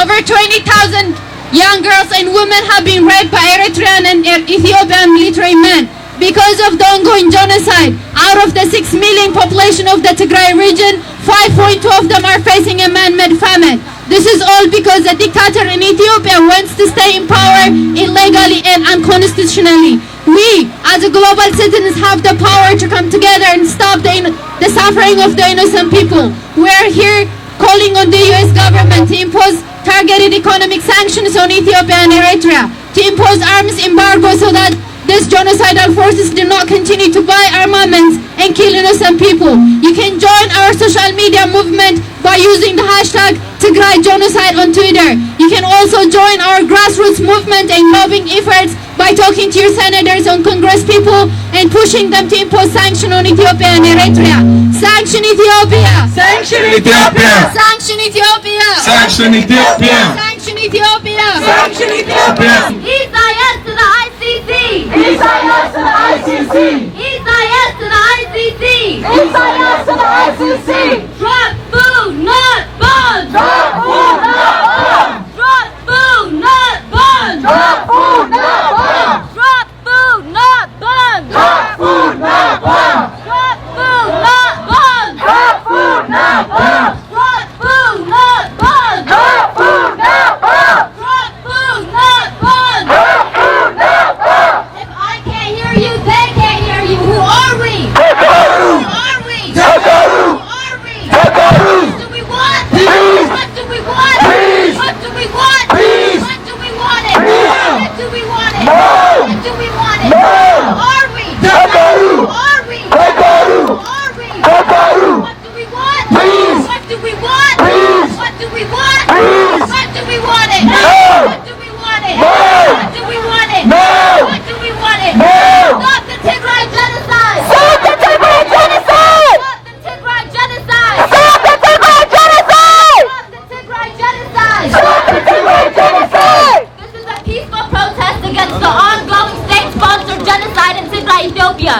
Over 20,000 young girls and women have been raped by Eritrean and Ethiopian military men because of the ongoing genocide. Out of the 6 million population of the Tigray region, 5.2 of them are facing a man-made famine. This is all because the dictator in Ethiopia wants to stay in power illegally and unconstitutionally. We, as a global citizens, have the power to come together and stop the suffering of the innocent people. We are here calling on the U.S. government to impose targeted economic sanctions on Ethiopia and Eritrea, to impose arms embargo so that these genocidal forces do not continue to buy armaments and kill innocent people. You can join our social media movement by using the hashtag Tigray Genocide on Twitter. You can also join our grassroots movement and lobbying efforts by talking to your senators and Congress people and pushing them to impose sanctions on Ethiopia and Eritrea. Sanction Ethiopia! Sanction Ethiopia! Sanction Ethiopia! Sanction Ethiopia! Sanction Ethiopia! Sanction Ethiopia! Isaiah to the ICC! Isaiah to the ICC! Isaiah to the ICC! Isaiah to the ICC! Drop food, not bonds! Drop food, not bombs! Drop food, not bonds! Drop food, not bombs! Drop food, not bonds! Drop food, not bombs! Drop food, not bonds! Drop food, not bombs! Drop food, not bonds! Drop food, not bombs! Drop food, not bonds! Drop food, not bombs! If I can't hear you, they can't hear you. Who are we? Takaru! Who are we? Takaru! Who are we? Takaru! What do we want? Peace! What do we want? Peace! What do we want? Peace! What do we want it? Peace! What do we want it? No! What do we want it? No! Who are we? Takaru! Who are we? Takaru! Who are we? Takaru! What do we want? Peace! What do we want? Peace! What do we want? Peace! What do we want it? No! What do we want it? No! What do we want it? No! What do we want it? No! Stop the Tigray genocide! Stop the Tigray genocide! Stop the Tigray genocide! Stop the Tigray genocide! Stop the Tigray genocide! Stop the Tigray genocide! This is a peaceful protest against the ongoing state-sponsored genocide in Tigray, Ethiopia.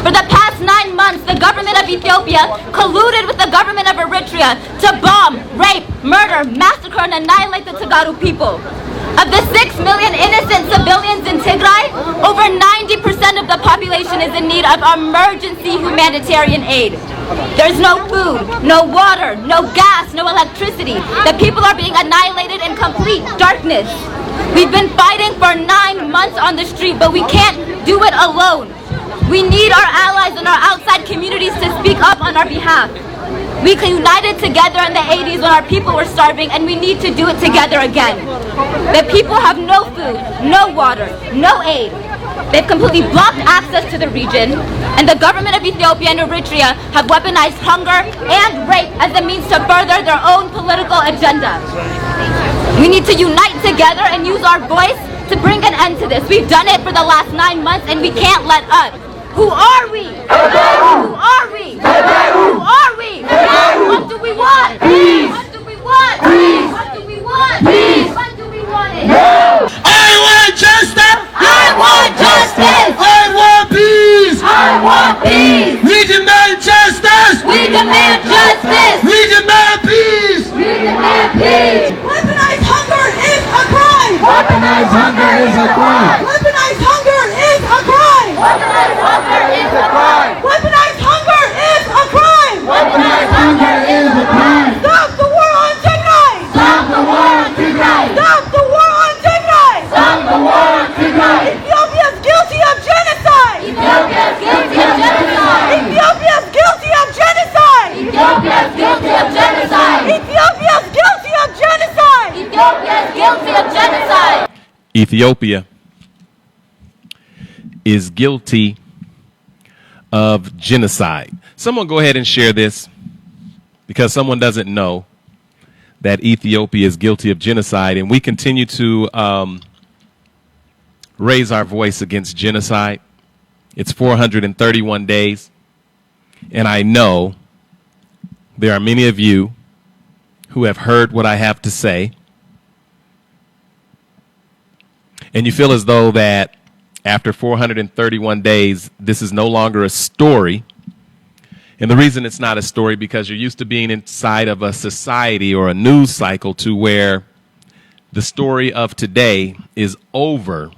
For the past 9 months, the government of Ethiopia colluded with the government of Eritrea to bomb, rape, murder, massacre, and annihilate the Tigray people. Of the 6 million innocent civilians in Tigray, over 90% of the population is in need of emergency humanitarian aid. There's no food, no water, no gas, no electricity. The people are being annihilated in complete darkness. We've been fighting for 9 months on the street, but we can't do it alone. We need our allies and our outside communities to speak up on our behalf. We united together in the 80s when our people were starving, and we need to do it together again. The people have no food, no water, no aid. They've completely blocked access to the region, and the government of Ethiopia and Eritrea have weaponized hunger and rape as a means to further their own political agenda. We need to unite together and use our voice to bring an end to this. We've done it for the last 9 months, and we can't let up. Who are we? Who are we? Who are we? What do we want? What do we want? What do we want? What do we want it? I want justice! I want justice! I want peace! I want peace! We demand justice! We demand justice! We demand peace! We demand peace! Weaponized hunger is a crime! Weaponized hunger is a crime! Weaponized hunger is a crime! Weaponized hunger is a crime! Weaponized hunger is a crime! Weaponized hunger is a crime! Stop the war on Tigray! Stop the war on Tigray! Stop the war on Tigray! Stop the war on Tigray! Ethiopia is guilty of genocide! Ethiopia is guilty of genocide! Ethiopia is guilty of genocide! Ethiopia is guilty of genocide! Ethiopia is guilty of genocide! Ethiopia is guilty of genocide! Ethiopia is guilty of genocide. Someone go ahead and share this, because someone doesn't know that Ethiopia is guilty of genocide, and we continue to raise our voice against genocide. It's 431 days, and I know there are many of you who have heard what I have to say, and you feel as though that after 431 days, this is no longer a story. And the reason it's not a story, because you're used to being inside of a society or a news cycle to where the story of today is over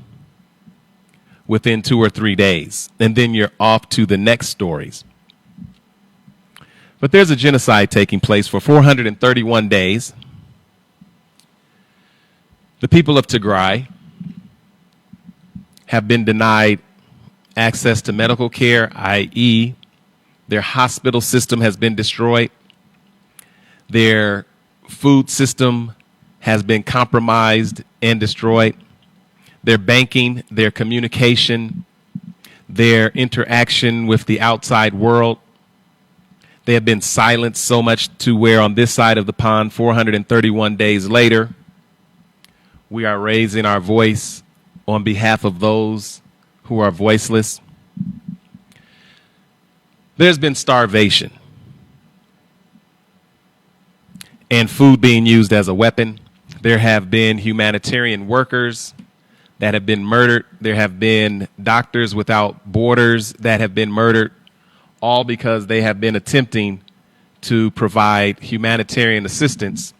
within 2 or 3 days, and then you're off to the next stories. But there's a genocide taking place for 431 days. The people of Tigray have been denied access to medical care, i.e., their hospital system has been destroyed. Their food system has been compromised and destroyed. Their banking, their communication, their interaction with the outside world. They have been silenced so much to where on this side of the pond, 431 days later, we are raising our voice on behalf of those who are voiceless. There's been starvation and food being used as a weapon. There have been humanitarian workers that have been murdered. There have been doctors without borders that have been murdered, all because they have been attempting to provide humanitarian assistance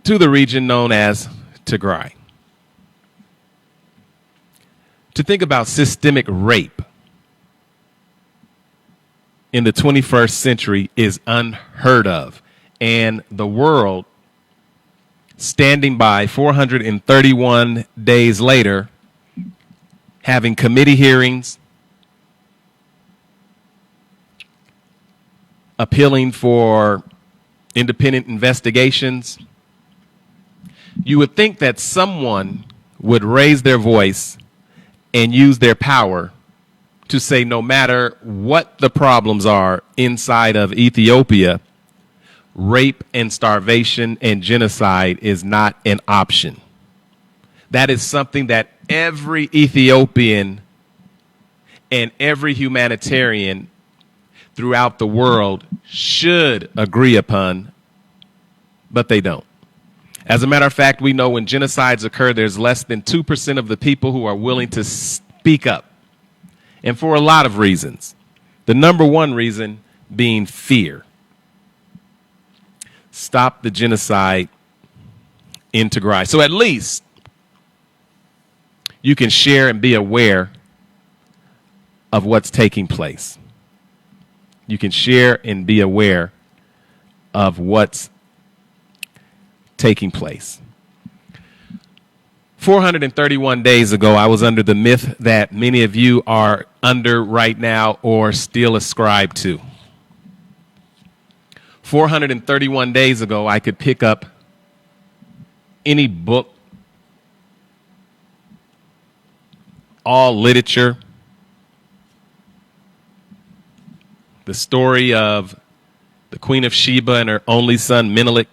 to the region known as Tigray. To think about systemic rape in the 21st century is unheard of. And the world standing by 431 days later, having committee hearings, appealing for independent investigations. You would think that someone would raise their voice and use their power to say no matter what the problems are inside of Ethiopia, rape and starvation and genocide is not an option. That is something that every Ethiopian and every humanitarian throughout the world should agree upon, but they don't. As a matter of fact, we know when genocides occur, there's less than 2% of the people who are willing to speak up. And for a lot of reasons. The number one reason being fear. Stop the genocide in Tigray. So at least you can share and be aware of what's taking place. You can share and be aware of what's taking place. 431 days ago, I was under the myth that many of you are under right now or still ascribe to. 431 days ago, I could pick up any book, all literature, the story of the Queen of Sheba and her only son, Menelik.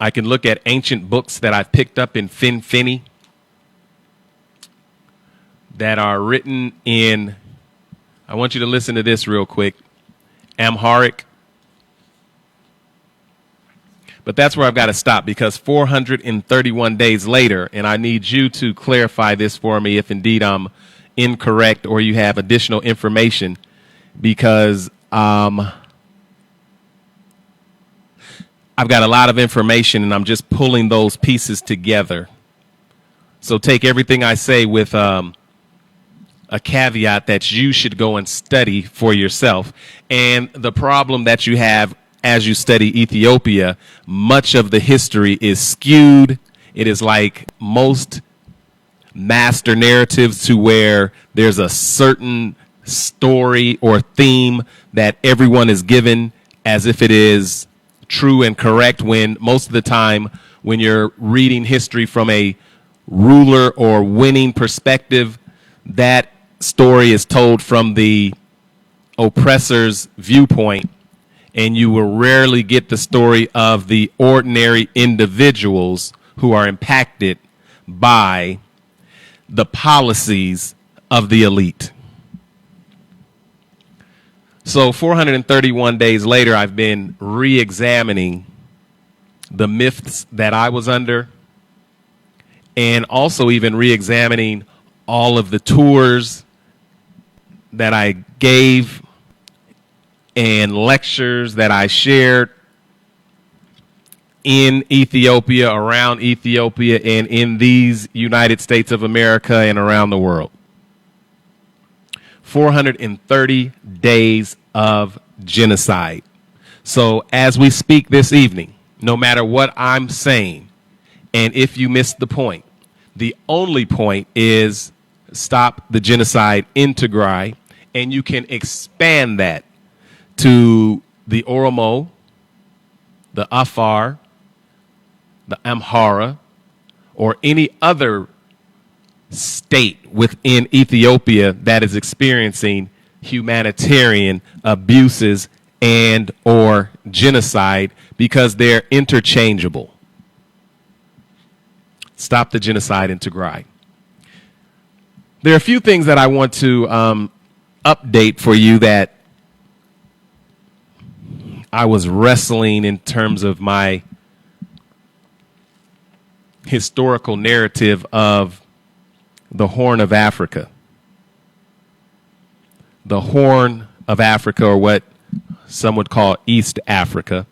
I can look at ancient books that I've picked up in Finfini that are written in, I want you to listen to this real quick, Amharic. But that's where I've got to stop because 431 days later, and I need you to clarify this for me if indeed I'm incorrect or you have additional information, because I've got a lot of information and I'm just pulling those pieces together. So take everything I say with a caveat that you should go and study for yourself. And the problem that you have as you study Ethiopia, much of the history is skewed. It is like most master narratives to where there's a certain story or theme that everyone is given as if it is true and correct, when most of the time when you're reading history from a ruler or winning perspective, that story is told from the oppressor's viewpoint, and you will rarely get the story of the ordinary individuals who are impacted by the policies of the elite. So 431 days later, I've been re-examining the myths that I was under, and also even re-examining all of the tours that I gave and lectures that I shared in Ethiopia, around Ethiopia, and in these United States of America and around the world. 430 days of genocide. So as we speak this evening, no matter what I'm saying, and if you missed the point, the only point is stop the genocide in Tigray, and you can expand that to the Oromo, the Afar, the Amhara, or any other state within Ethiopia that is experiencing humanitarian abuses and or genocide, because they're interchangeable. Stop the genocide in Tigray. There are a few things that I want to update for you that I was wrestling in terms of my historical narrative of the Horn of Africa. The Horn of Africa, or what some would call East Africa.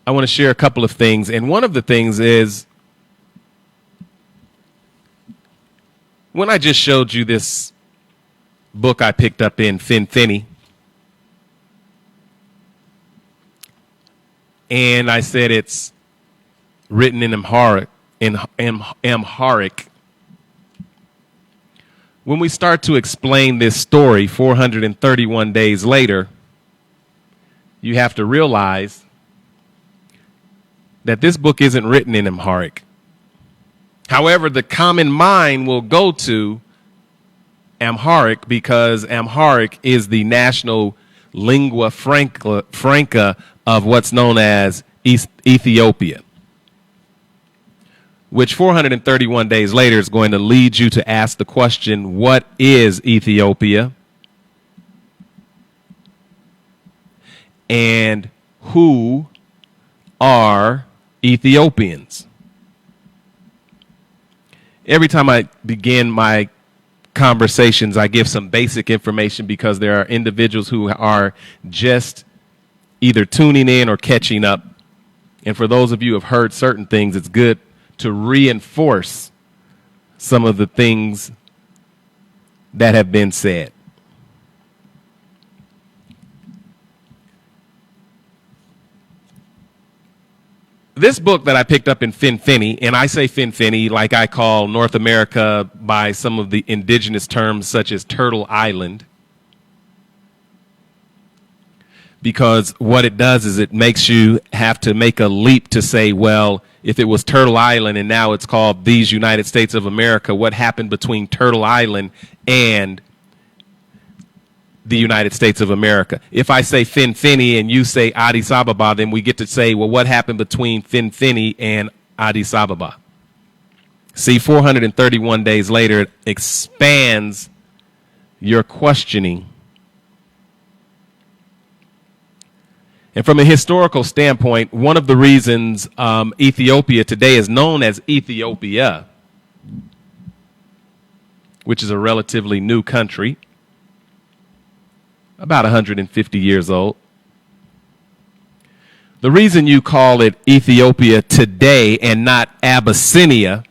I want to share a couple of things, and one of the things is when I just showed you this book I picked up in Finfinny, and I said it's written in Amharic. When we start to explain this story 431 days later, you have to realize that this book isn't written in Amharic. However, the common mind will go to Amharic because Amharic is the national lingua franca of what's known as Ethiopia, which 431 days later is going to lead you to ask the question, what is Ethiopia? And who are Ethiopians? Every time I begin my conversations, I give some basic information because there are individuals who are just either tuning in or catching up. And for those of you who have heard certain things, it's good to reinforce some of the things that have been said. This book that I picked up in Finfinny, and I say Finfinny like I call North America by some of the indigenous terms such as Turtle Island, because what it does is it makes you have to make a leap to say, well, if it was Turtle Island and now it's called these United States of America, what happened between Turtle Island and the United States of America? If I say Finfinny and you say Addis Ababa, then we get to say, well, what happened between Finfinny and Addis Ababa? See, 431 days later, it expands your questioning. And from a historical standpoint, one of the reasons Ethiopia today is known as Ethiopia, which is a relatively new country, about 150 years old. The reason you call it Ethiopia today and not Abyssinia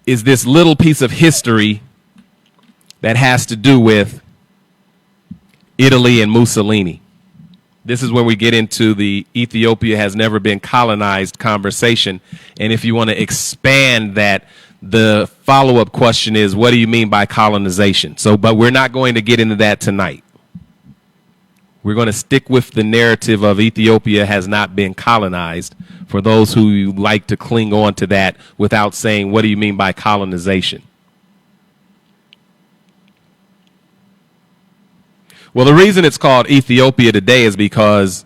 is this little piece of history that has to do with Italy and Mussolini. This is where we get into the Ethiopia has never been colonized conversation. And if you want to expand that, the follow-up question is, what do you mean by colonization? But we're not going to get into that tonight. We're going to stick with the narrative of Ethiopia has not been colonized for those who like to cling on to that without saying, what do you mean by colonization? Well, the reason it's called Ethiopia today is because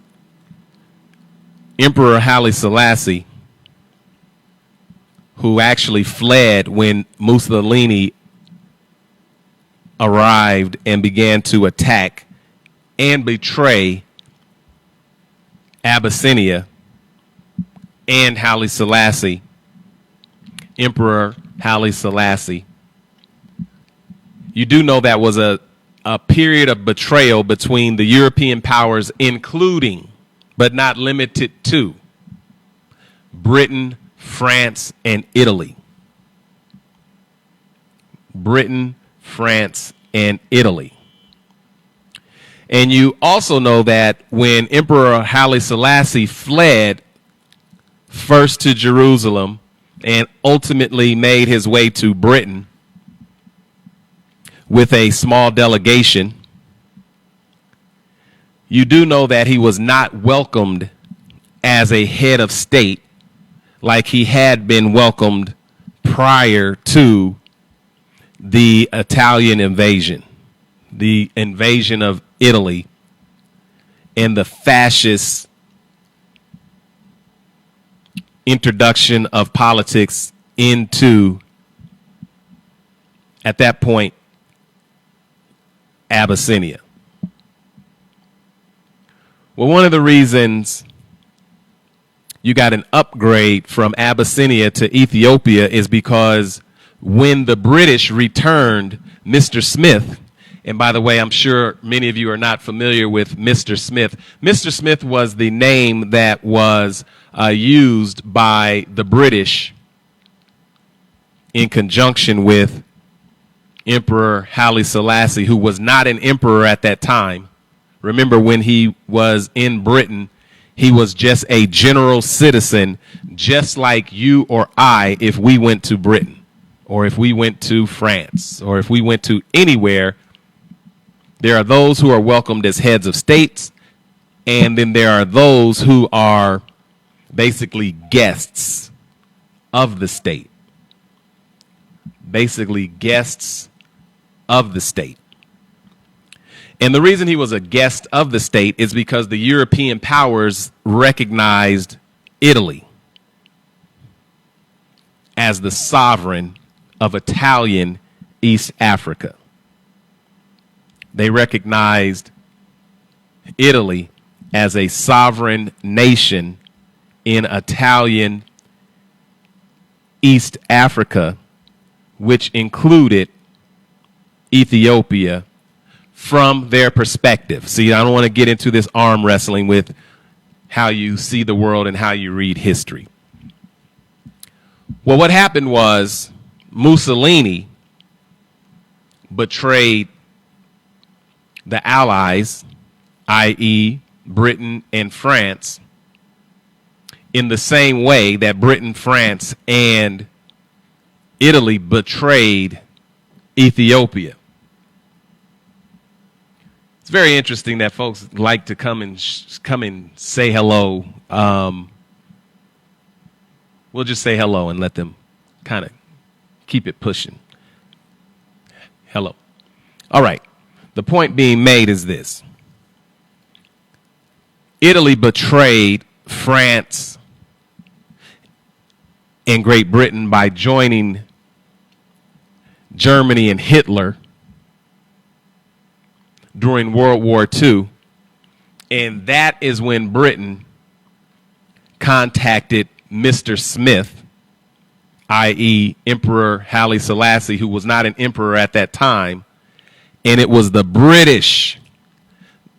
Emperor Haile Selassie, who actually fled when Mussolini arrived and began to attack and betray Abyssinia, and Haile Selassie, Emperor Haile Selassie, You do know that was a period of betrayal between the European powers, including, but not limited to, Britain, France, and Italy. Britain, France, and Italy. And you also know that when Emperor Haile Selassie fled first to Jerusalem and ultimately made his way to Britain with a small delegation, you do know that he was not welcomed as a head of state like he had been welcomed prior to the Italian invasion, the invasion of Italy, and the fascist introduction of politics into, at that point, Abyssinia. Well, one of the reasons you got an upgrade from Abyssinia to Ethiopia is because when the British returned Mr. Smith, and by the way, I'm sure many of you are not familiar with Mr. Smith. Mr. Smith was the name that was used by the British in conjunction with Emperor Haile Selassie, who was not an emperor at that time. Remember, when he was in Britain, he was just a general citizen, just like you or I if we went to Britain, or if we went to France, or if we went to anywhere. There are those who are welcomed as heads of states, and then there are those who are basically guests of the state. Basically guests of the state. And the reason he was a guest of the state is because the European powers recognized Italy as the sovereign of Italian East Africa. They recognized Italy as a sovereign nation in Italian East Africa, which included Ethiopia, from their perspective. See, I don't want to get into this arm wrestling with how you see the world and how you read history. Well, what happened was Mussolini betrayed the Allies, i.e. Britain and France, in the same way that Britain, France, and Italy betrayed Ethiopia. It's very interesting that folks like to come and say hello. We'll just say hello and let them kind of keep it pushing. Hello. All right. The point being made is this. Italy betrayed France and Great Britain by joining Germany and Hitler during World War II. And that is when Britain contacted Mr. Smith, i.e. Emperor Haile Selassie, who was not an emperor at that time. And it was the British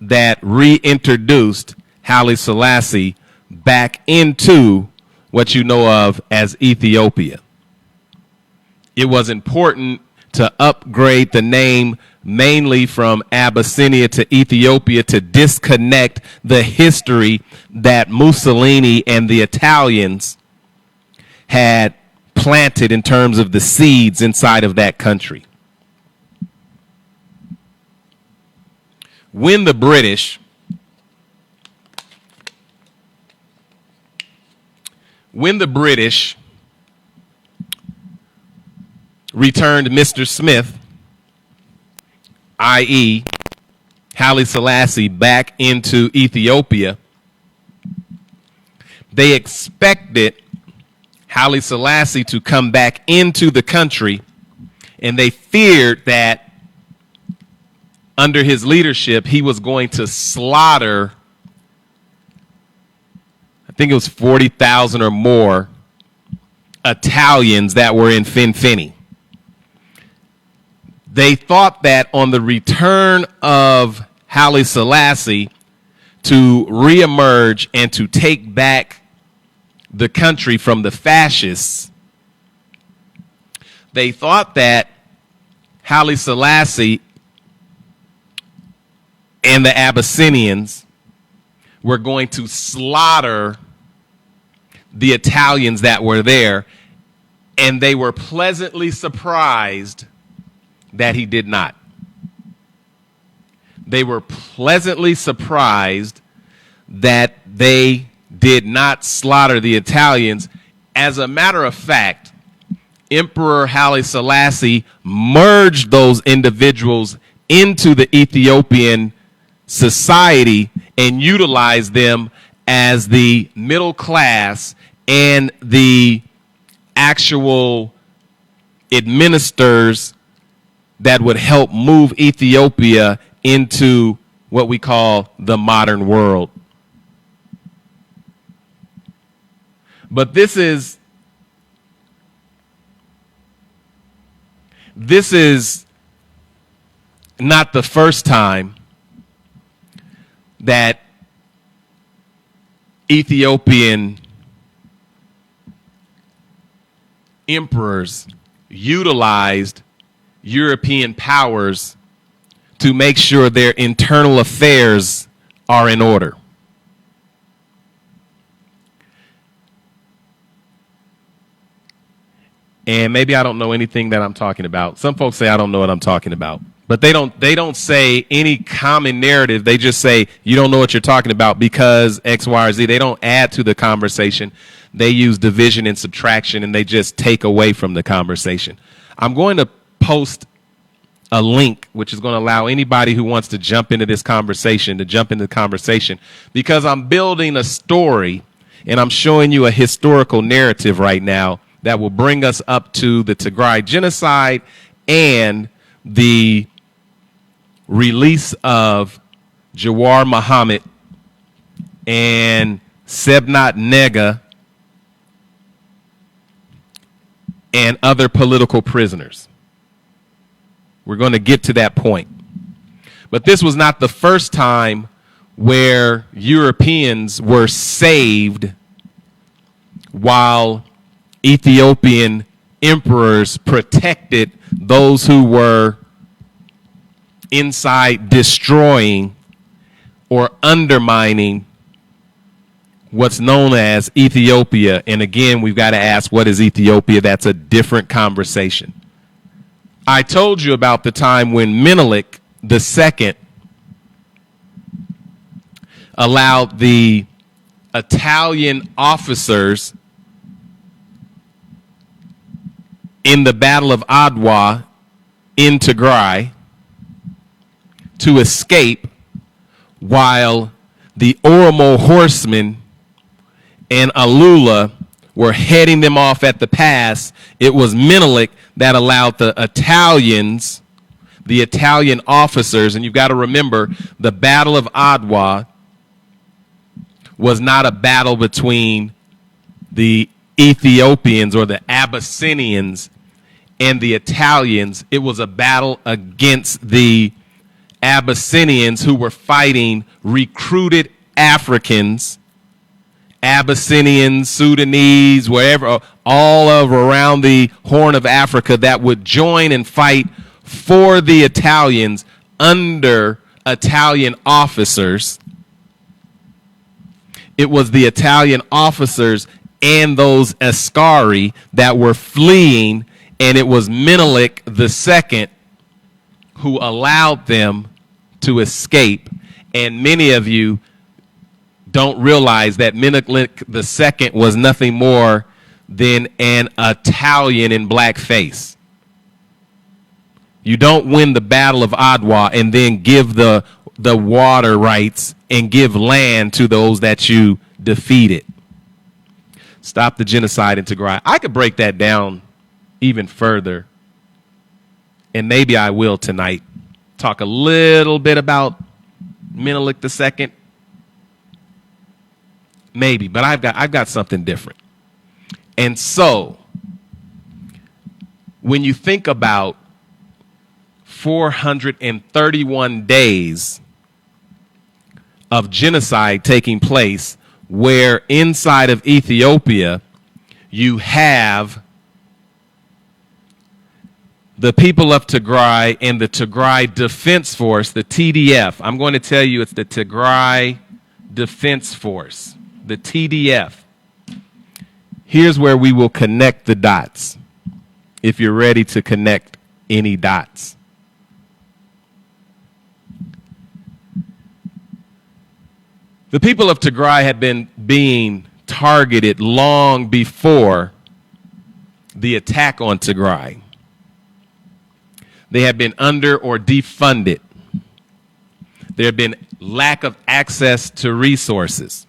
that reintroduced Haile Selassie back into what you know of as Ethiopia. It was important to upgrade the name mainly from Abyssinia to Ethiopia to disconnect the history that Mussolini and the Italians had planted in terms of the seeds inside of that country. When the British returned Mr. Smith, i.e. Haile Selassie, back into Ethiopia, they expected Haile Selassie to come back into the country, and they feared that under his leadership, he was going to slaughter, I think it was 40,000 or more Italians that were in Finfinny. They thought that on the return of Haile Selassie to reemerge and to take back the country from the fascists, they thought that Haile Selassie and the Abyssinians were going to slaughter the Italians that were there, and they were pleasantly surprised that he did not. They were pleasantly surprised that they did not slaughter the Italians. As a matter of fact, Emperor Haile Selassie merged those individuals into the Ethiopian society and utilized them as the middle class and the actual administrators that would help move Ethiopia into what we call the modern world. But this is not the first time that Ethiopian emperors utilized European powers to make sure their internal affairs are in order. And maybe I don't know anything that I'm talking about. Some folks say I don't know what I'm talking about. But they don't say any common narrative. They just say you don't know what you're talking about because X, Y, or Z. They don't add to the conversation. They use division and subtraction, and they just take away from the conversation. I'm going to post a link which is going to allow anybody who wants to jump into this conversation to jump into the conversation, because I'm building a story and I'm showing you a historical narrative right now that will bring us up to the Tigray genocide and the release of Jawar Muhammad and Sebnat Nega and other political prisoners. We're going to get to that point. But this was not the first time where Europeans were saved while Ethiopian emperors protected those who were inside destroying or undermining what's known as Ethiopia. And again, we've got to ask, what is Ethiopia? That's a different conversation. I told you about the time when Menelik II allowed the Italian officers in the Battle of Adwa in Tigray to escape while the Oromo horsemen and Alula were heading them off at the pass. It was Menelik that allowed the Italians, the Italian officers, and you've got to remember the Battle of Adwa was not a battle between the Ethiopians or the Abyssinians and the Italians. It was a battle against the Abyssinians who were fighting recruited Africans, Abyssinians, Sudanese, wherever, all over around the Horn of Africa that would join and fight for the Italians under Italian officers. It was the Italian officers and those Ascari that were fleeing, and it was Menelik II who allowed them to escape. And many of you don't realize that Menelik II was nothing more than an Italian in blackface. You don't win the Battle of Adwa and then give the water rights and give land to those that you defeated. Stop the genocide in Tigray. I could break that down even further, and maybe I will tonight. Talk a little bit about Menelik II. Maybe, but I've got something different. And so, when you think about 431 days of genocide taking place, where inside of Ethiopia you have the people of Tigray and the Tigray Defense Force, the TDF. I'm going to tell you it's the Tigray Defense Force, the TDF. Here's where we will connect the dots, if you're ready to connect any dots. The people of Tigray had been being targeted long before the attack on Tigray. They had been under or defunded. There had been lack of access to resources.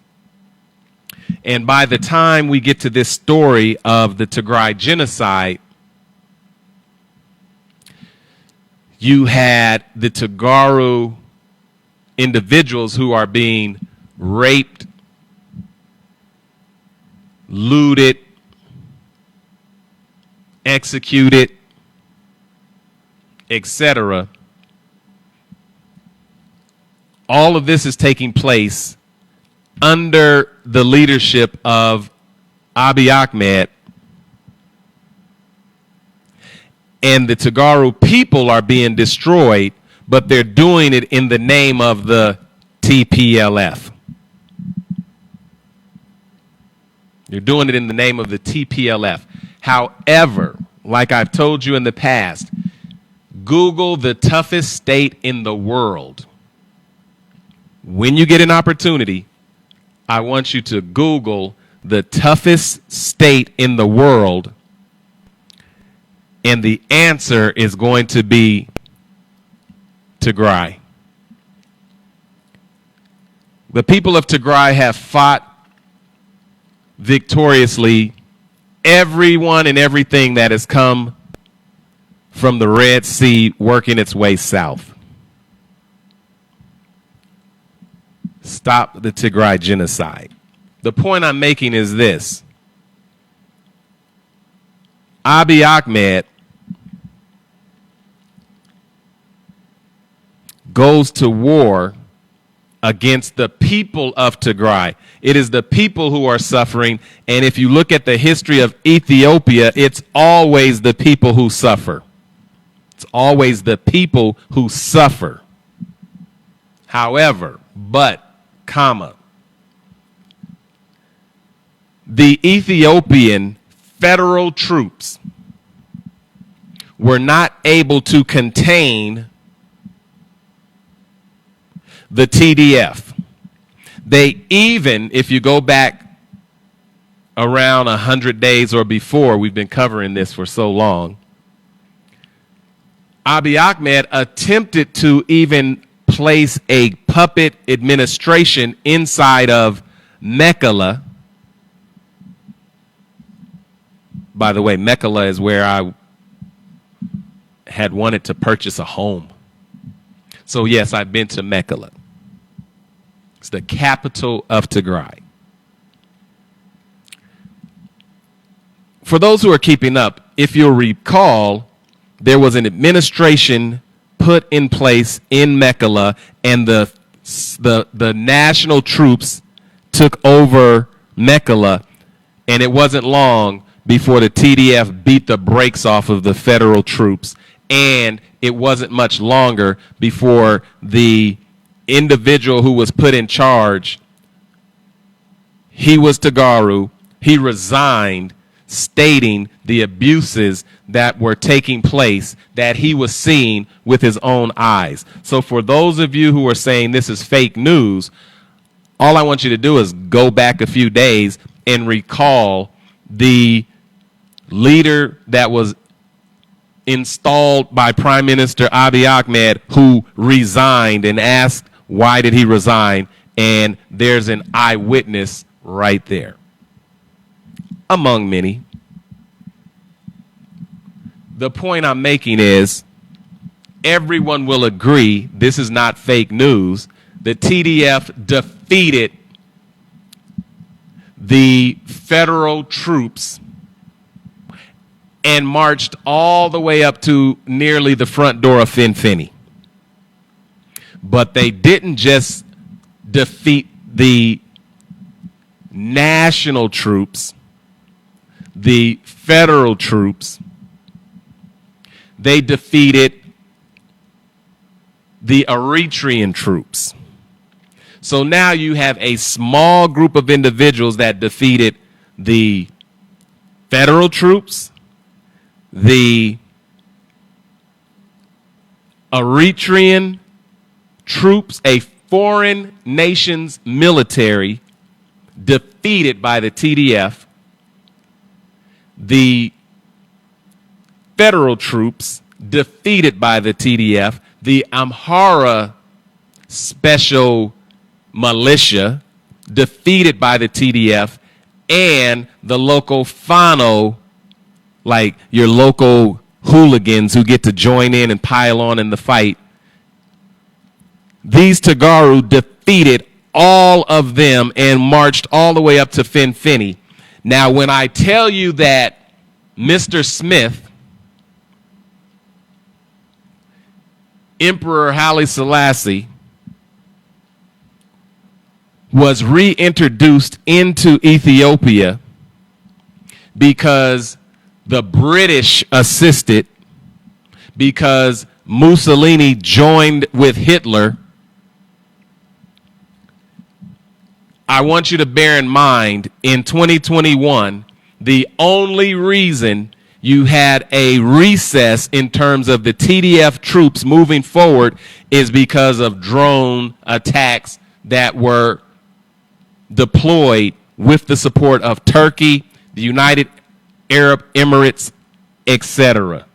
And by the time we get to this story of the Tigray genocide, you had the Tigray individuals who are being raped, looted, executed, etc. All of this is taking place under the leadership of Abiy Ahmed, and the Tigray people are being destroyed, but they're doing it in the name of the TPLF. You're doing it in the name of the TPLF. However, like I've told you in the past, Google the toughest state in the world. When you get an opportunity, I want you to Google the toughest state in the world, and the answer is going to be Tigray. The people of Tigray have fought victoriously everyone and everything that has come from the Red Sea working its way south. Stop the Tigray genocide. The point I'm making is this. Abiy Ahmed goes to war against the people of Tigray. It is the people who are suffering, and if you look at the history of Ethiopia, it's always the people who suffer. It's always the people who suffer. However, the Ethiopian federal troops were not able to contain the TDF. They even, if you go back around 100 days or before, we've been covering this for so long, Abiy Ahmed attempted to even place a puppet administration inside of Mekelle. By the way, Mekelle is where I had wanted to purchase a home. So yes, I've been to Mekelle. It's the capital of Tigray. For those who are keeping up, if you'll recall, there was an administration put in place in Mekelle, and the national troops took over Mekelle, and it wasn't long before the TDF beat the brakes off of the federal troops, and it wasn't much longer before the individual who was put in charge, he was Tigray, he resigned, stating the abuses that were taking place that he was seeing with his own eyes. So for those of you who are saying this is fake news, all I want you to do is go back a few days and recall the leader that was installed by Prime Minister Abiy Ahmed, who resigned, and asked why did he resign, and there's an eyewitness right there, among many. The point I'm making is everyone will agree this is not fake news. The TDF defeated the federal troops, and marched all the way up to nearly the front door of Finfinny. But they didn't just defeat the national troops, the federal troops. They defeated the Eritrean troops. So now you have a small group of individuals that defeated the federal troops, the Eritrean troops, a foreign nation's military defeated by the TDF, the federal troops defeated by the TDF, the Amhara special militia defeated by the TDF, and the local Fano, like your local hooligans who get to join in and pile on in the fight. These Tagaru defeated all of them and marched all the way up to Finfinny. Now, when I tell you that Mr. Smith, Emperor Haile Selassie, was reintroduced into Ethiopia because the British assisted, because Mussolini joined with Hitler, I want you to bear in mind, in 2021, the only reason you had a recess in terms of the TDF troops moving forward is because of drone attacks that were deployed with the support of Turkey, the United Arab Emirates, etc.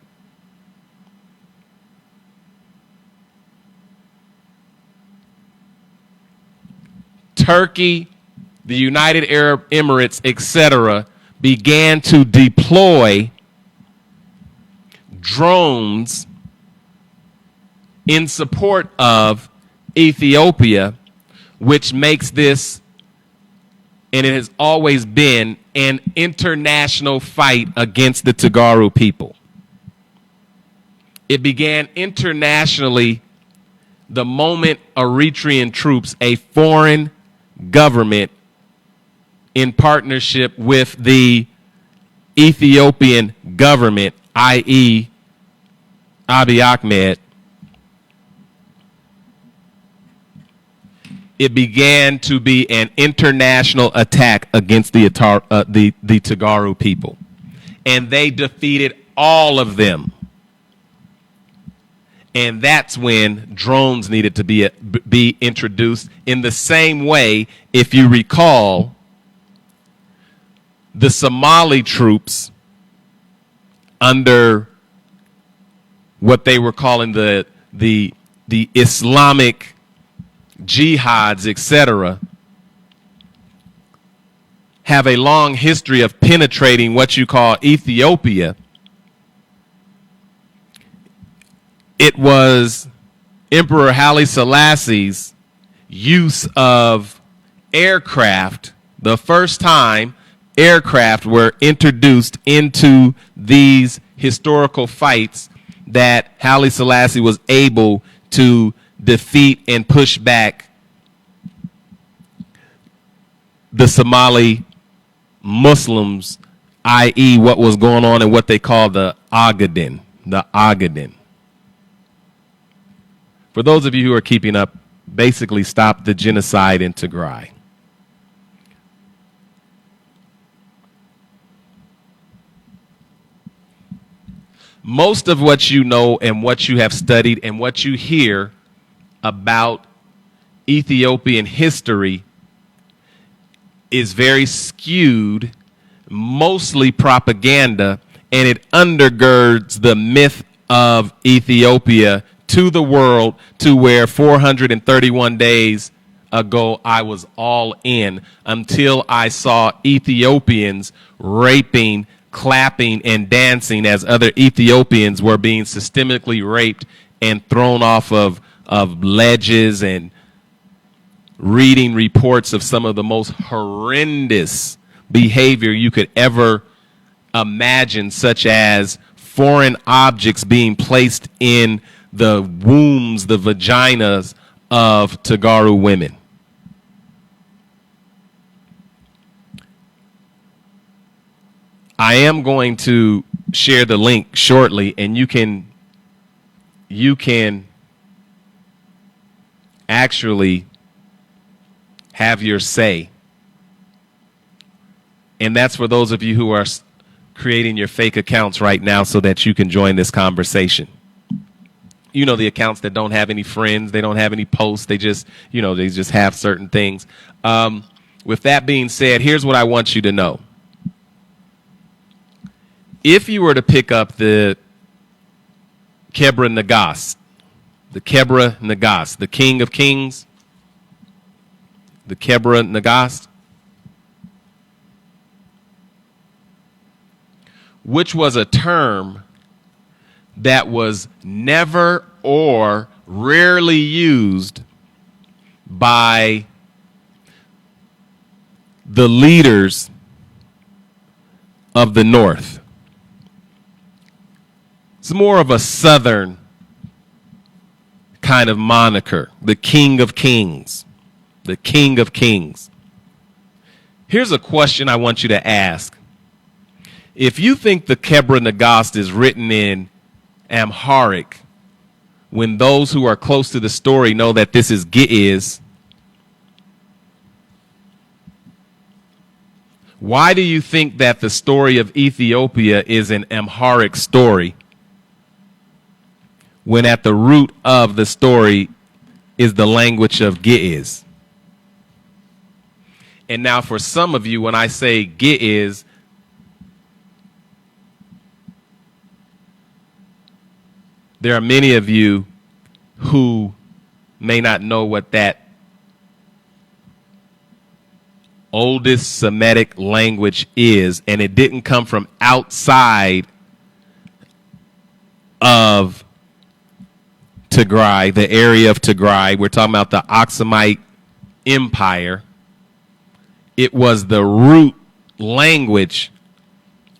Turkey, the United Arab Emirates, etc., began to deploy drones in support of Ethiopia, which makes this, and it has always been, an international fight against the Tagaru people. It began internationally the moment Eritrean troops, a foreign government in partnership with the Ethiopian government, i.e. Abiy Ahmed, it began to be an international attack against the Tagaru people. And they defeated all of them. And that's when drones needed to be introduced. In the same way, if you recall, the Somali troops under what they were calling the Islamic jihads, etc., have a long history of penetrating what you call Ethiopia. It was Emperor Haile Selassie's use of aircraft, the first time aircraft were introduced into these historical fights, that Haile Selassie was able to defeat and push back the Somali Muslims, i.e. what was going on in what they call the Ogaden. The Ogaden. For those of you who are keeping up, basically stop the genocide in Tigray. Most of what you know and what you have studied and what you hear about Ethiopian history is very skewed, mostly propaganda, and it undergirds the myth of Ethiopia to the world, to where 431 days ago I was all in, until I saw Ethiopians raping, clapping, and dancing as other Ethiopians were being systemically raped and thrown off of ledges, and reading reports of some of the most horrendous behavior you could ever imagined, such as foreign objects being placed in the wombs, the vaginas of Tagaru women. I am going to share the link shortly, and you can actually have your say. And that's for those of you who are creating your fake accounts right now so that you can join this conversation. You know, the accounts that don't have any friends, they don't have any posts, they just have certain things. With that being said, here's what I want you to know. If you were to pick up the Kebra Nagas, the King of Kings, the Kebra Nagas, which was a term that was never or rarely used by the leaders of the North. It's more of a Southern kind of moniker, the King of Kings, the King of Kings. Here's a question I want you to ask. If you think the Kebra Nagast is written in Amharic, when those who are close to the story know that this is Ge'ez, why do you think that the story of Ethiopia is an Amharic story when at the root of the story is the language of Ge'ez? And now for some of you, when I say Ge'ez, there are many of you who may not know what that oldest Semitic language is, and it didn't come from outside of Tigray, the area of Tigray. We're talking about the Aksumite Empire. It was the root language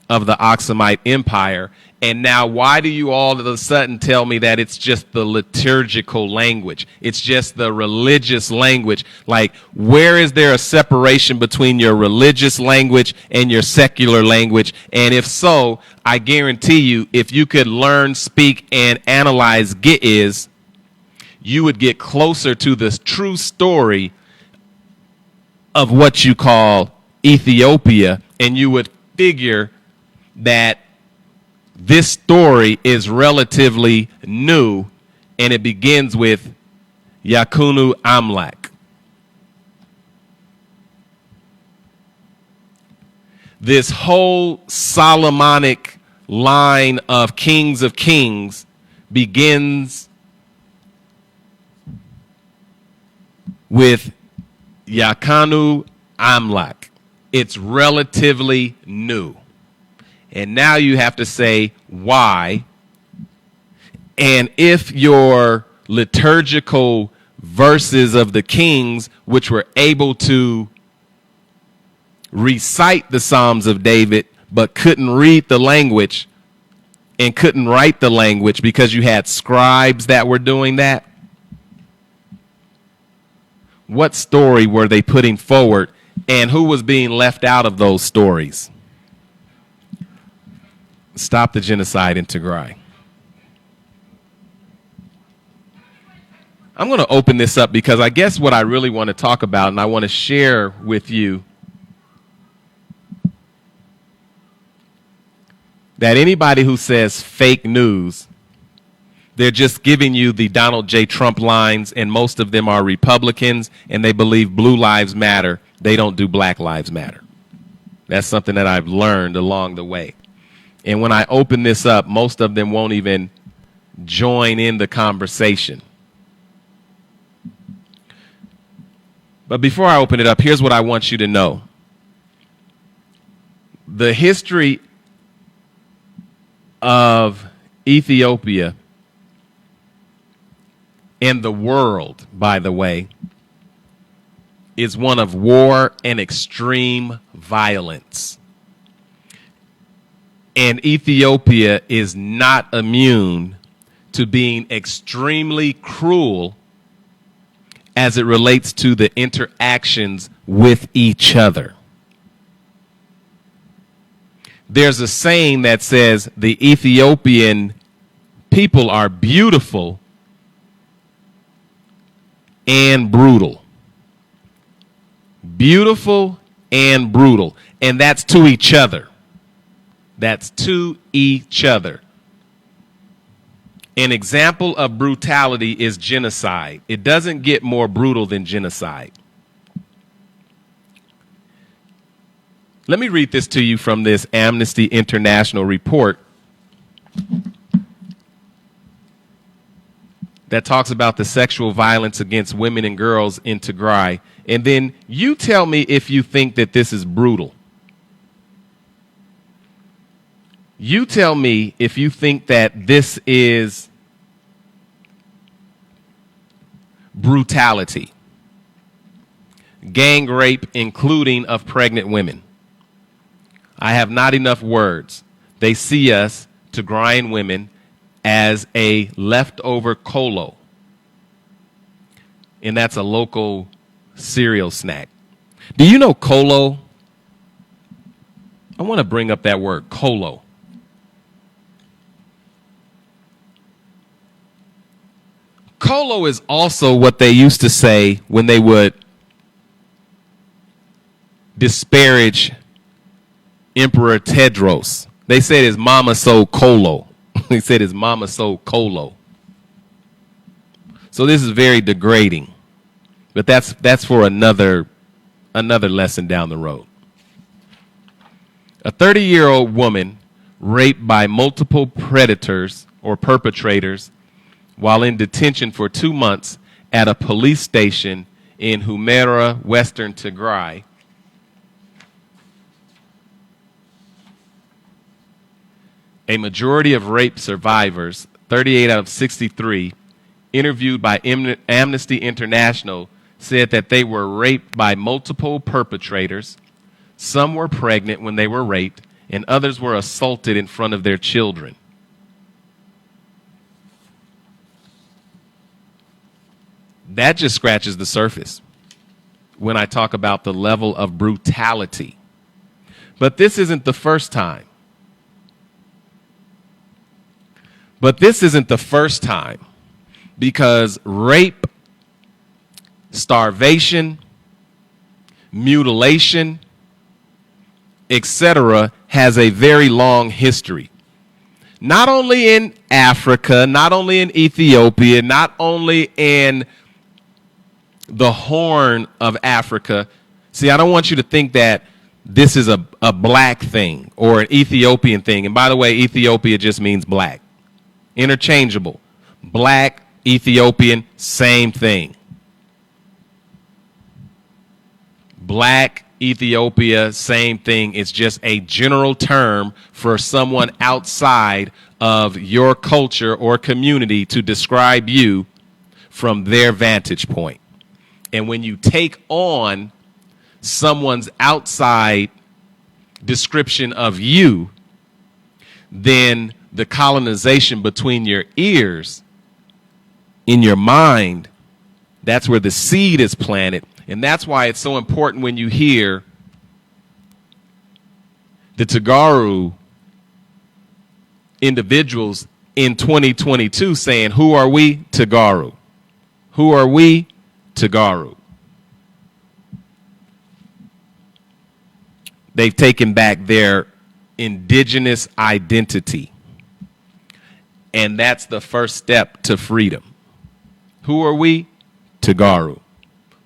of the Aksumite Empire. And now why do you all of a sudden tell me that it's just the liturgical language? It's just the religious language. Like, where is there a separation between your religious language and your secular language? And if so, I guarantee you, if you could learn, speak, and analyze Ge'ez, you would get closer to the true story of what you call Ethiopia, and you would figure that this story is relatively new, and it begins with Yakunu Amlak. This whole Solomonic line of kings begins with Yakanu Amlak. It's relatively new. And now you have to say why. And if your liturgical verses of the kings, which were able to recite the Psalms of David, but couldn't read the language and couldn't write the language because you had scribes that were doing that, what story were they putting forward, and who was being left out of those stories? Stop the genocide in Tigray. I'm going to open this up because I guess what I really want to talk about, and I want to share with you, that anybody who says fake news, they're just giving you the Donald J. Trump lines, and most of them are Republicans, and they believe blue lives matter. They don't do black lives matter. That's something that I've learned along the way. And when I open this up, most of them won't even join in the conversation. But before I open it up, here's what I want you to know. The history of Ethiopia and the world, by the way, is one of war and extreme violence. And Ethiopia is not immune to being extremely cruel as it relates to the interactions with each other. There's a saying that says the Ethiopian people are beautiful and brutal. Beautiful and brutal. And that's to each other. That's to each other. An example of brutality is genocide. It doesn't get more brutal than genocide. Let me read this to you from this Amnesty International report that talks about the sexual violence against women and girls in Tigray. And then you tell me if you think that this is brutal. You tell me if you think that this is brutality. Gang rape, including of pregnant women. I have not enough words. They see us, Tigrayan women, as a leftover kolo. And that's a local cereal snack. Do you know kolo? I want to bring up that word, kolo. Kolo is also what they used to say when they would disparage Emperor Tedros. They said his mama sold kolo. They said his mama sold kolo. So this is very degrading. But that's for another lesson down the road. A 30-year-old woman raped by multiple predators or perpetrators while in detention for 2 months at a police station in Humera, Western Tigray. A majority of rape survivors, 38 out of 63, interviewed by Amnesty International, said that they were raped by multiple perpetrators. Some were pregnant when they were raped, and others were assaulted in front of their children. That just scratches the surface when I talk about the level of brutality. But this isn't the first time. Because rape, starvation, mutilation, etc. has a very long history. Not only in Africa, not only in Ethiopia, not only in the Horn of Africa. See, I don't want you to think that this is a black thing or an Ethiopian thing. And by the way, Ethiopia just means black. Interchangeable. Black, Ethiopian, same thing. Black, Ethiopia, same thing. It's just a general term for someone outside of your culture or community to describe you from their vantage point. And when you take on someone's outside description of you, then the colonization between your ears, in your mind, that's where the seed is planted. And that's why it's so important when you hear the Tagaru individuals in 2022 saying, who are we? Tagaru. Who are we? Tagaru. They've taken back their indigenous identity. And that's the first step to freedom. Who are we? Tagaru.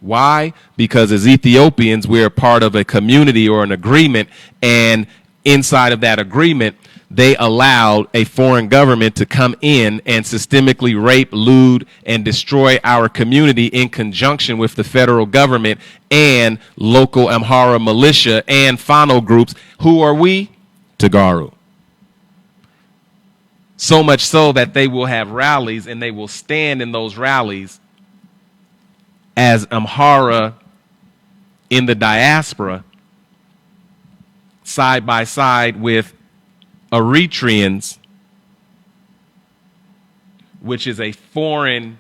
Why? Because as Ethiopians, we're part of a community or an agreement, and inside of that agreement, they allowed a foreign government to come in and systemically rape, loot, and destroy our community in conjunction with the federal government and local Amhara militia and Fano groups. Who are we? Tagaru. So much so that they will have rallies, and they will stand in those rallies as Amhara in the diaspora side by side with Eritreans, which is a foreign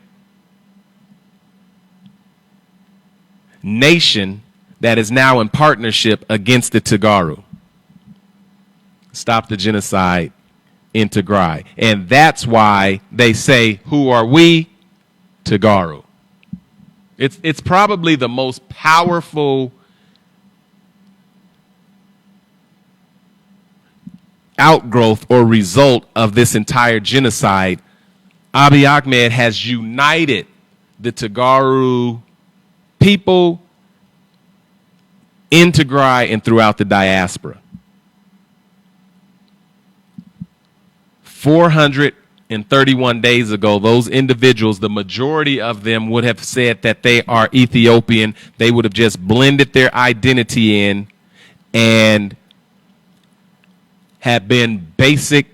nation that is now in partnership against the Tigray. Stop the genocide in Tigray. And that's why they say, who are we? Tigray. It's probably the most powerful outgrowth or result of this entire genocide. Abiy Ahmed has united the Tigray people in Tigray and throughout the diaspora. 431 days ago, those individuals, the majority of them would have said that they are Ethiopian. They would have just blended their identity in and had been basic,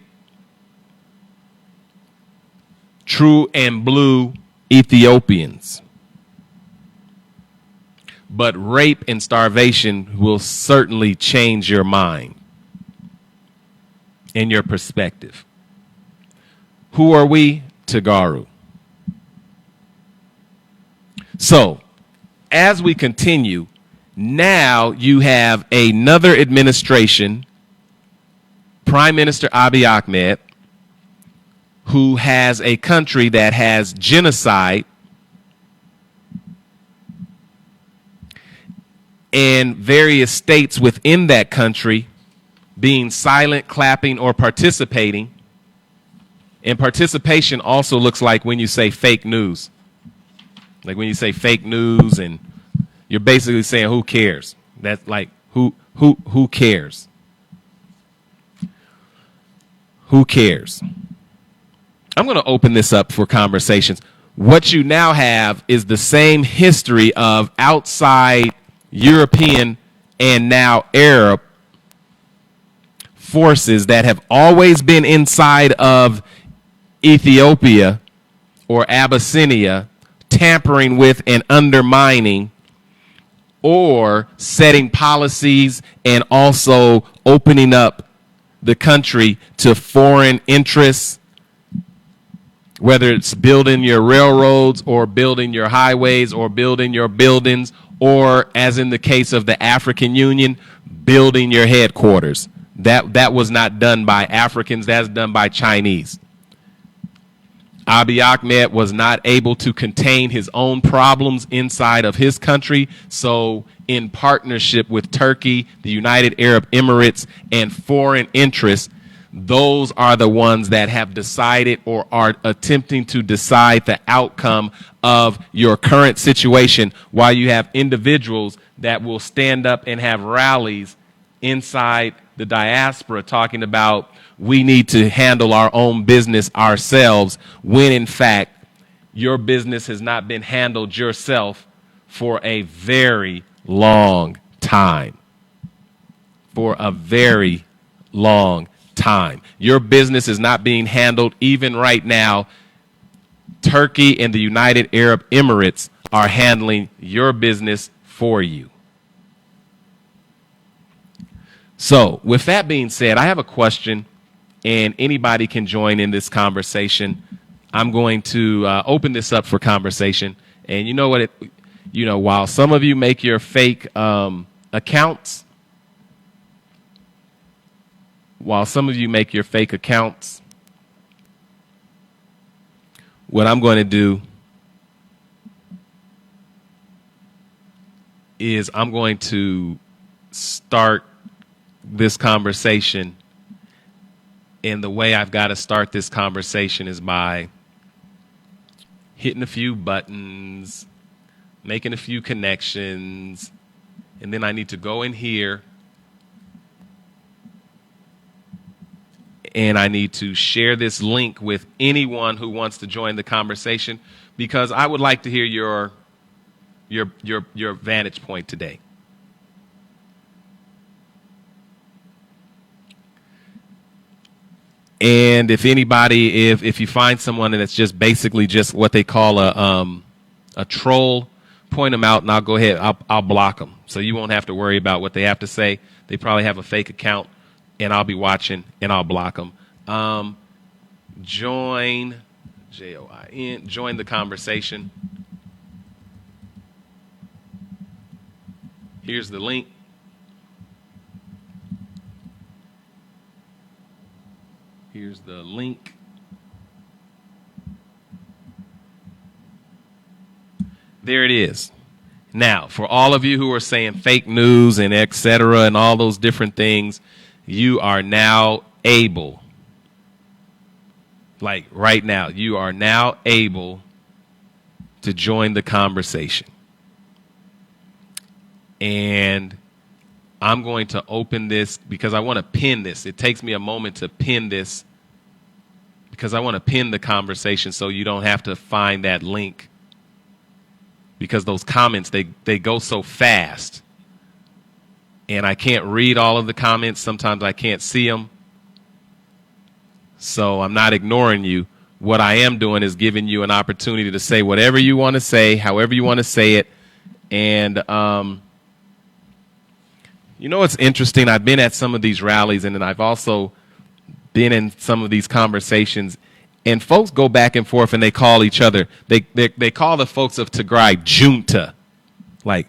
true and blue Ethiopians. But rape and starvation will certainly change your mind and your perspective. Who are we? Tigray. So, as we continue, now you have another administration, Prime Minister Abiy Ahmed, who has a country that has genocide and various states within that country being silent, clapping, or participating. And participation also looks like when you say fake news. Like when you say fake news and you're basically saying who cares? That's like who cares? Who cares? I'm going to open this up for conversations. What you now have is the same history of outside European and now Arab forces that have always been inside of Ethiopia or Abyssinia, tampering with and undermining or setting policies and also opening up the country to foreign interests, whether it's building your railroads or building your highways or building your buildings, or as in the case of the African Union, building your headquarters. That was not done by Africans, that's done by Chinese. Abiy Ahmed was not able to contain his own problems inside of his country, so in partnership with Turkey, the United Arab Emirates, and foreign interests, those are the ones that have decided or are attempting to decide the outcome of your current situation, while you have individuals that will stand up and have rallies inside the diaspora talking about we need to handle our own business ourselves, when in fact your business has not been handled yourself for a very long time. For a very long time. Your business is not being handled even right now. Turkey and the United Arab Emirates are handling your business for you. So, with that being said, I have a question, and anybody can join in this conversation. I'm going to open this up for conversation. And you know what? While some of you make your fake accounts, what I'm going to do is I'm going to start this conversation, and the way I've got to start this conversation is by hitting a few buttons, making a few connections, and then I need to go in here and I need to share this link with anyone who wants to join the conversation, because I would like to hear your vantage point today. And if anybody, if you find someone that's just basically just what they call a troll, point them out, and I'll go ahead. I'll block them, so you won't have to worry about what they have to say. They probably have a fake account, and I'll be watching, and I'll block them. Join, Join, join the conversation. Here's the link. Here's the link. There it is. Now, for all of you who are saying fake news and et cetera and all those different things, you are now able, like right now, you are now able to join the conversation. And I'm going to open this because I want to pin this. It takes me a moment to pin this because I want to pin the conversation so you don't have to find that link, because those comments, they go so fast. And I can't read all of the comments. Sometimes I can't see them. So I'm not ignoring you. What I am doing is giving you an opportunity to say whatever you want to say, however you want to say it. And, you know, it's interesting. I've been at some of these rallies, and then I've also been in some of these conversations, and folks go back and forth and they call each other. They call the folks of Tigray junta. Like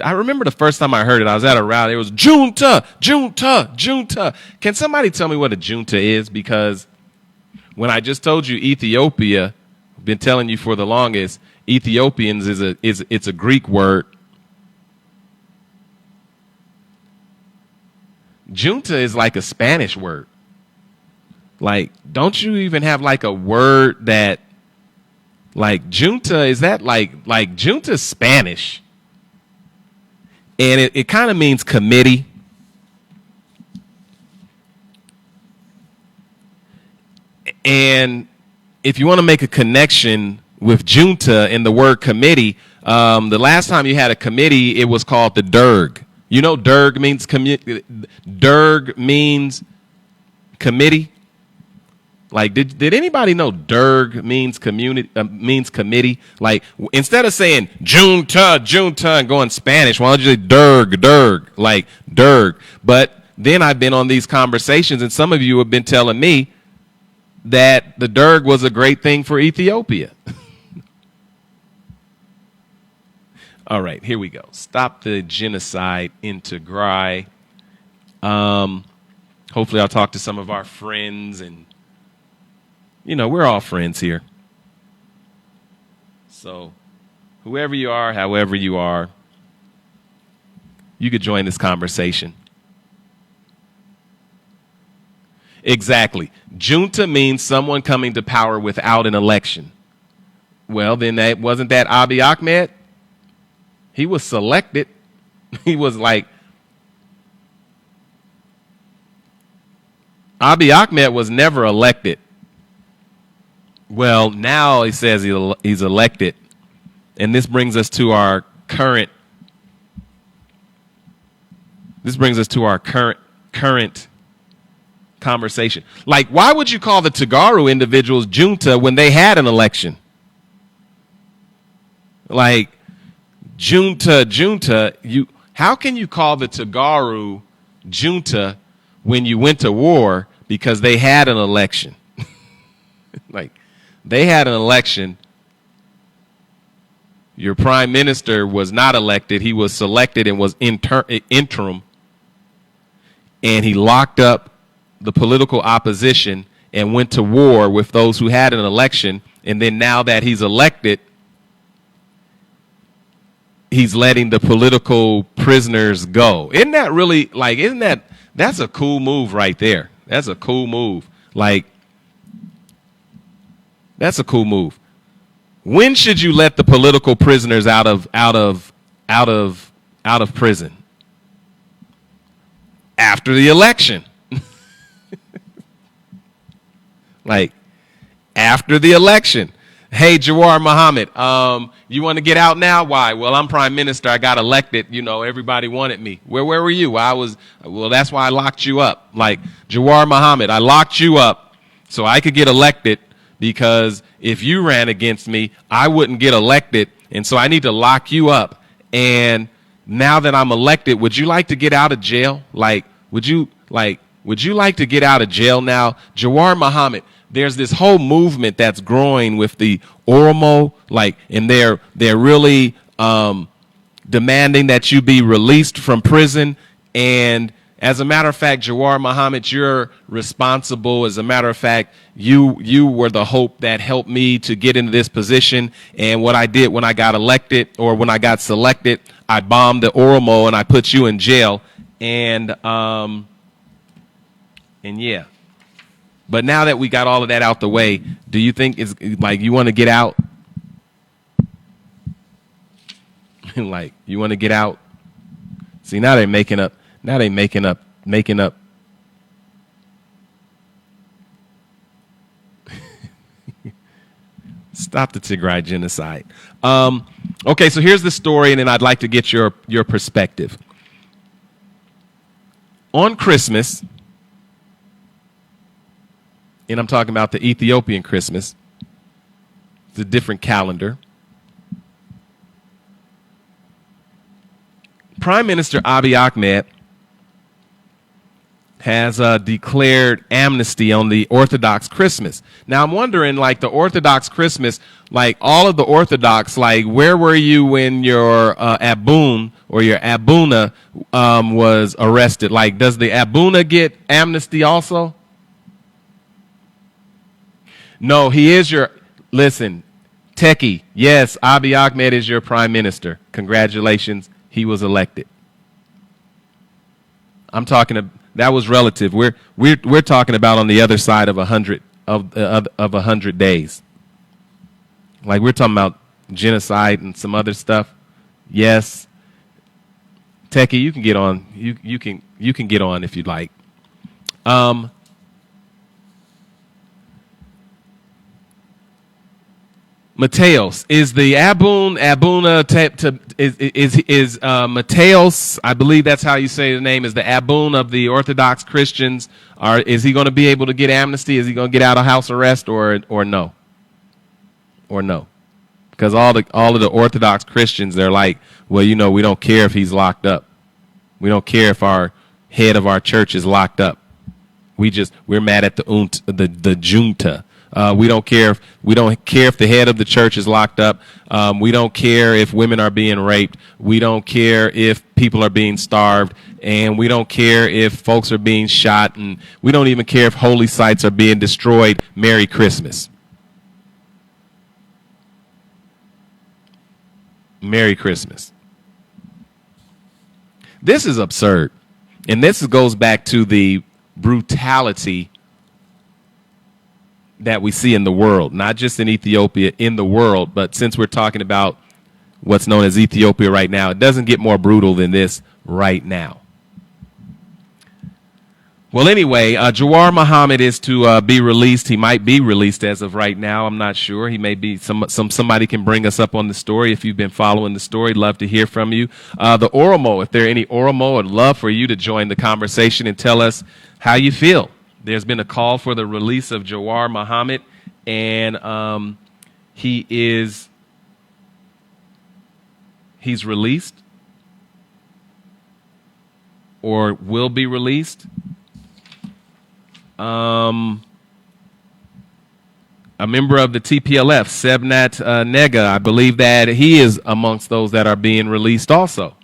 I remember the first time I heard it, I was at a rally. It was junta, junta, junta. Can somebody tell me what a junta is? Because when I just told you Ethiopia, I've been telling you for the longest, Ethiopians it's a Greek word. Junta is like a Spanish word. Like, don't you even have like a word that, like, junta, is that like junta is Spanish? And it kind of means committee. And if you want to make a connection with junta and the word committee, the last time you had a committee, it was called the Derg. You know, Derg means committee. Like, did anybody know Derg means means committee? Like, instead of saying junta and going Spanish, why don't you say Derg, like Derg? But then I've been on these conversations, and some of you have been telling me that the Derg was a great thing for Ethiopia. All right, here we go. Stop the genocide in Tigray. Hopefully I'll talk to some of our friends, and, you know, we're all friends here. So whoever you are, however you are, you could join this conversation. Exactly. Junta means someone coming to power without an election. Well, then wasn't that Abiy Ahmed? He was selected. He was like, Abiy Ahmed was never elected. Well, now he says he's elected. And this brings us to our current conversation. Like, why would you call the Tigray individuals junta when they had an election? Like, junta, how can you call the Tigray junta when you went to war because they had an election? Like, they had an election. Your prime minister was not elected. He was selected and was interim. And he locked up the political opposition and went to war with those who had an election. And then now that he's elected, he's letting the political prisoners go. Isn't that really, like, that's a cool move right there. That's a cool move. Like, that's a cool move. When should you let the political prisoners out of prison? After the election. Like, after the election. Hey, Jawar Muhammad, you want to get out now? Why? Well, I'm prime minister. I got elected. You know, everybody wanted me. Where were you? Well, that's why I locked you up. Like, Jawar Muhammad, I locked you up so I could get elected, because if you ran against me, I wouldn't get elected. And so I need to lock you up. And now that I'm elected, would you like to get out of jail? Like, would you Like, would you like to get out of jail now? Jawar Muhammad, there's this whole movement that's growing with the Oromo, like, and they're really demanding that you be released from prison. And as a matter of fact, Jawar Muhammad, you're responsible. As a matter of fact, you were the hope that helped me to get into this position. And what I did when I got elected, or when I got selected, I bombed the Oromo and I put you in jail. And yeah. But now that we got all of that out the way, do you think it's like you want to get out? Like, you want to get out? See, now they're making up. Now they're making up. Stop the Tigray genocide. Okay, so here's the story, and then I'd like to get your perspective. On Christmas, and I'm talking about the Ethiopian Christmas, it's a different calendar. Prime Minister Abiy Ahmed has declared amnesty on the Orthodox Christmas. Now, I'm wondering, like, the Orthodox Christmas, like, all of the Orthodox, like, where were you when your Abun or your Abuna was arrested? Like, does the Abuna get amnesty also? No, he is your, listen, Techie, yes, Abiy Ahmed is your prime minister. Congratulations, he was elected. I'm talking, that was relative. We're talking about on the other side of 100 days. Like, we're talking about genocide and some other stuff. Yes, Techie, you can get on. You can get on if you'd like. Mateos, is the Abuna is Mateos, I believe that's how you say the name, is the Abun of the Orthodox Christians. Is he going to be able to get amnesty? Is he going to get out of house arrest or no? Or no? Because all of the Orthodox Christians, they're like, well, you know, we don't care if he's locked up. We don't care if our head of our church is locked up. We're mad at the junta. We don't care if the head of the church is locked up. We don't care if women are being raped. We don't care if people are being starved, and we don't care if folks are being shot, and we don't even care if holy sites are being destroyed. Merry Christmas. Merry Christmas. This is absurd. And this goes back to the brutality that we see in the world, not just in Ethiopia, in the world. But since we're talking about what's known as Ethiopia right now, it doesn't get more brutal than this right now. Well, anyway, Jawar Muhammad is to be released. He might be released as of right now. I'm not sure. He may be. Somebody can bring us up on the story if you've been following the story. Love to hear from you. The Oromo, if there are any Oromo, I'd love for you to join the conversation and tell us how you feel. There's been a call for the release of Jawar Muhammad, and he's released or will be released. A member of the TPLF, Sebnat Nega, I believe that he is amongst those that are being released also.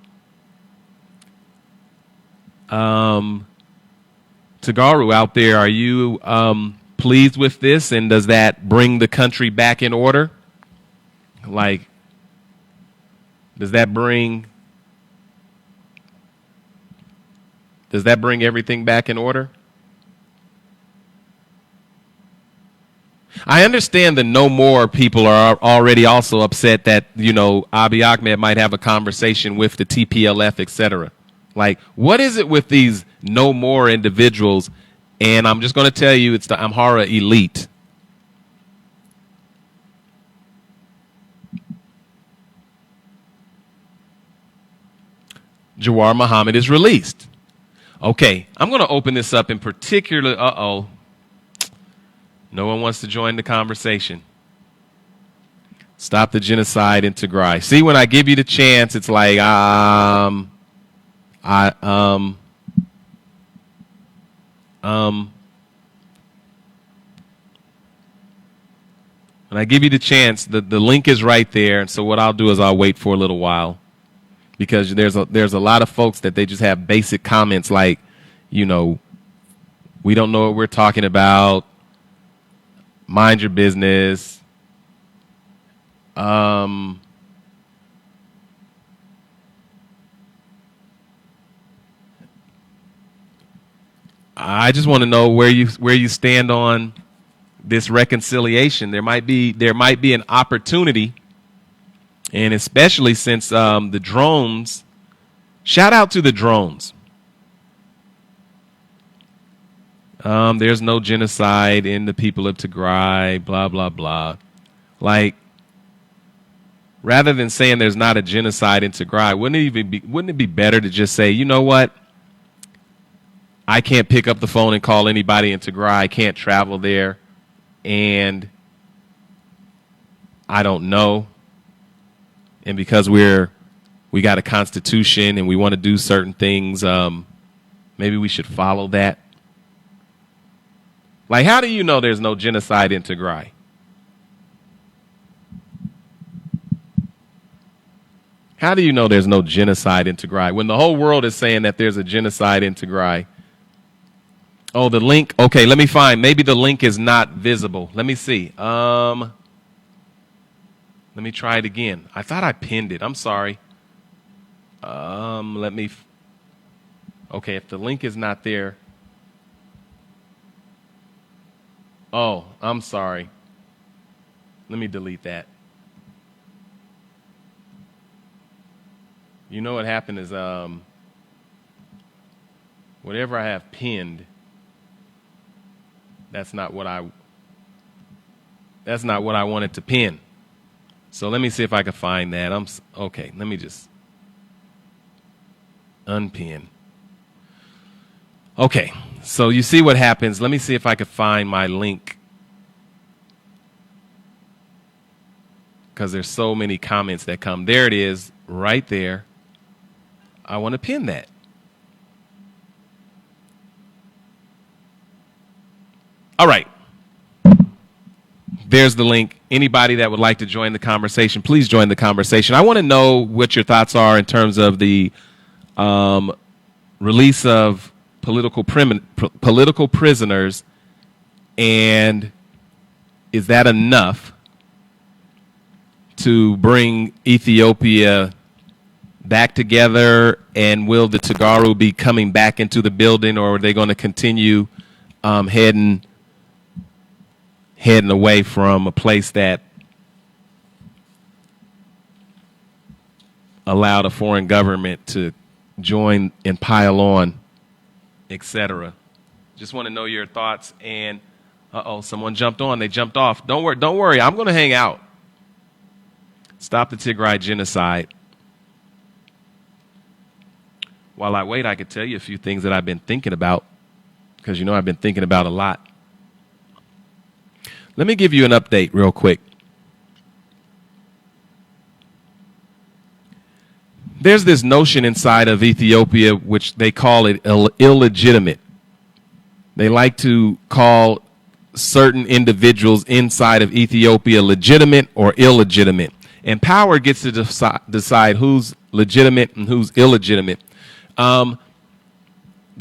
Tagaru out there, are you pleased with this, and does that bring the country back in order? Like, does that bring everything back in order? I understand the No More people are already also upset that, you know, Abiy Ahmed might have a conversation with the TPLF, etc. Like, what is it with these No More individuals? And I'm just going to tell you, it's the Amhara elite. Jawar Muhammad is released. Okay, I'm going to open this up in particular. Uh-oh. No one wants to join the conversation. Stop the genocide in Tigray. See, when I give you the chance, it's like, When I give you the chance, the link is right there. And so what I'll do is I'll wait for a little while, because there's a lot of folks that they just have basic comments like, you know, we don't know what we're talking about. Mind your business. I just want to know where you stand on this reconciliation. There might be an opportunity, and especially since the drones. Shout out to the drones. There's no genocide in the people of Tigray. Blah blah blah. Like, rather than saying there's not a genocide in Tigray, wouldn't it be better to just say, you know what? I can't pick up the phone and call anybody in Tigray. I can't travel there, and I don't know. And because we got a constitution and we want to do certain things, maybe we should follow that. Like, how do you know there's no genocide in Tigray? How do you know there's no genocide in Tigray when the whole world is saying that there's a genocide in Tigray? Oh, the link. Okay, let me find. Maybe the link is not visible. Let me see. Let me try it again. I thought I pinned it. I'm sorry. Okay, if the link is not there. Oh, I'm sorry. Let me delete that. You know what happened is whatever I have pinned, that's not what I wanted to pin. So let me see if I can find that. Okay, let me just unpin. Okay, so you see what happens. Let me see if I can find my link, because there's so many comments that come. There it is, right there. I want to pin that. All right. There's the link. Anybody that would like to join the conversation, please join the conversation. I want to know what your thoughts are in terms of the release of political prisoners, and is that enough to bring Ethiopia back together? And will the Tigray be coming back into the building, or are they going to continue heading away from a place that allowed a foreign government to join and pile on, etc.? Just want to know your thoughts. And someone jumped on. They jumped off. Don't worry. I'm going to hang out. Stop the Tigray genocide. While I wait, I could tell you a few things that I've been thinking about, because you know I've been thinking about a lot. Let me give you an update real quick. There's this notion inside of Ethiopia, which they call it illegitimate. They like to call certain individuals inside of Ethiopia legitimate or illegitimate. And power gets to decide who's legitimate and who's illegitimate. The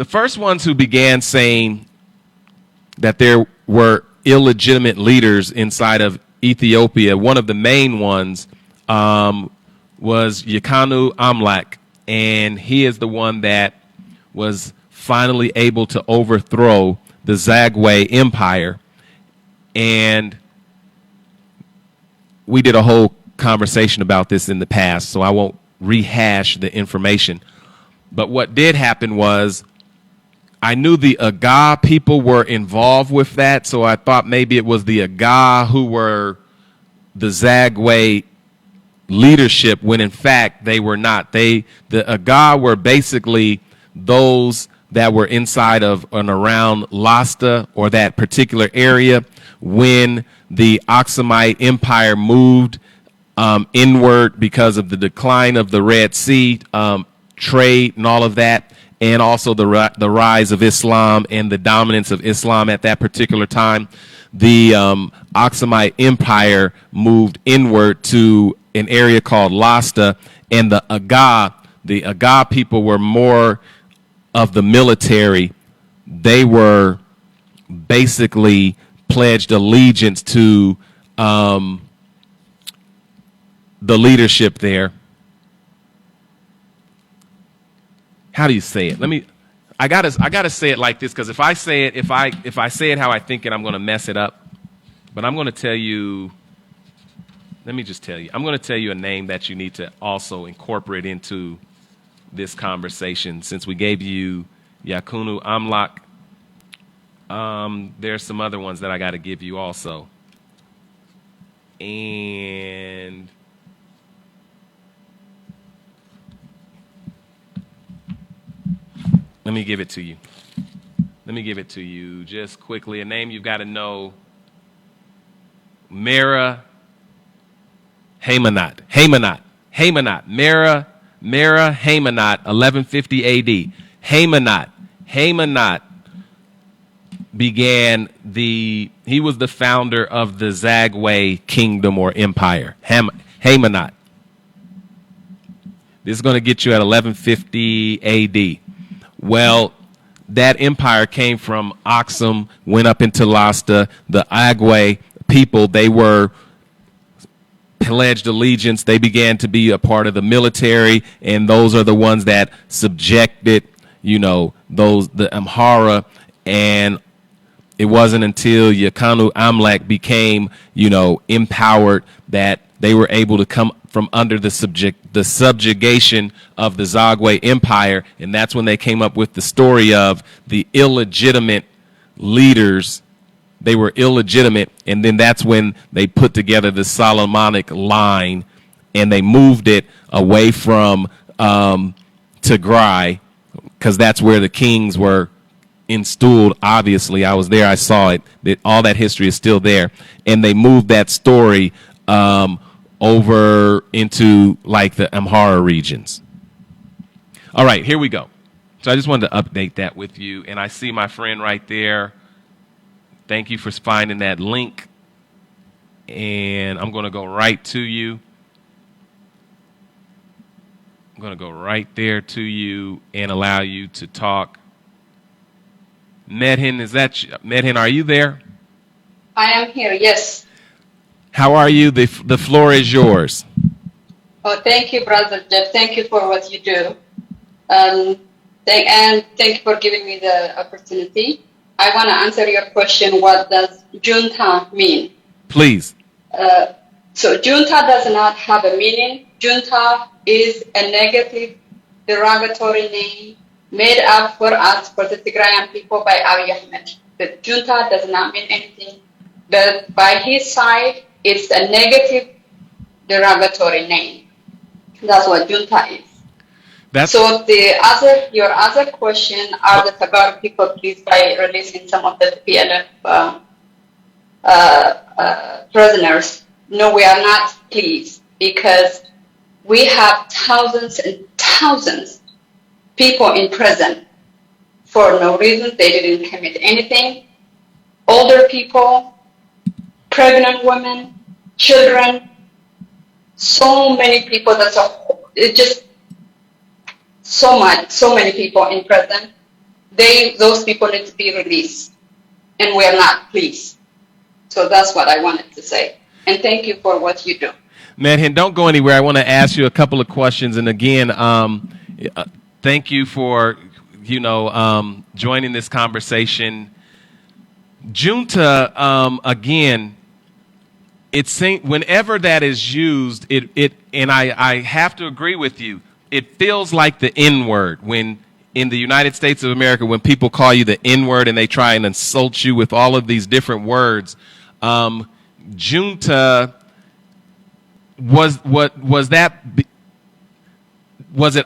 first ones who began saying that there were illegitimate leaders inside of Ethiopia, one of the main ones was Yekanu Amlak, and he is the one that was finally able to overthrow the Zagwe Empire. And we did a whole conversation about this in the past, so I won't rehash the information. But what did happen was, I knew the Aga people were involved with that, so I thought maybe it was the Aga who were the Zagwe leadership, when in fact they were not. The Aga were basically those that were inside of and around Lasta, or that particular area, when the Aksumite Empire moved inward because of the decline of the Red Sea trade and all of that. and also the rise of Islam and the dominance of Islam at that particular time, the Aksumite Empire moved inward to an area called Lasta, and the Aga people were more of the military. They were basically pledged allegiance to the leadership there. How do you say it? I gotta say it like this, because if I say it how I think it, I'm gonna mess it up. But I'm gonna tell you. Let me just tell you. I'm gonna tell you a name that you need to also incorporate into this conversation. Since we gave you Yakunu Amlak, there's some other ones that I got to give you also. And let me give it to you. Let me give it to you just quickly. A name you've got to know. Mera Haymanot. Mera Haymanot, 1150 AD. Haymanot he was the founder of the Zagwe kingdom or empire. Haymanot. This is going to get you at 1150 AD. Well, that empire came from Aksum, went up into Lasta. The Agwe people, they were pledged allegiance. They began to be a part of the military, and those are the ones that subjected, the Amhara. And it wasn't until Yakanu Amlak became, empowered that they were able to come from under the subjugation of the Zagwe Empire, and that's when they came up with the story of the illegitimate leaders. They were illegitimate, and then that's when they put together the Solomonic line, and they moved it away from Tigray, because that's where the kings were installed. Obviously, I was there, I saw it. All that history is still there, and they moved that story over into like the Amhara regions. All right, here we go. So I just wanted to update that with you, and I see my friend right there. Thank you for finding that link, and I'm going to go right to you. I'm going to go right there to you and allow you to talk. Medhin, Medhin, are you there? I am here, yes. How are you? The floor is yours. Oh, thank you, Brother Jeff. Thank you for what you do. And thank you for giving me the opportunity. I want to answer your question, what does junta mean? Please. So junta does not have a meaning. Junta is a negative, derogatory name made up for us, for the Tigrayan people, by Abiy Ahmed. The junta does not mean anything, but by his side, it's a negative, derogatory name. That's what junta is. So your other question, are the Tagar people pleased by releasing some of the PLF prisoners? No, we are not pleased, because we have thousands and thousands people in prison for no reason. They didn't commit anything. Older people, pregnant women, children, so many people. So many people in prison. Those people need to be released, and we are not pleased. So that's what I wanted to say. And thank you for what you do. Medhin, don't go anywhere. I want to ask you a couple of questions. And again, thank you for, joining this conversation. Junta, again, it seems whenever that is used, and I have to agree with you. It feels like the N-word when in the United States of America, when people call you the N-word and they try and insult you with all of these different words. Junta, was it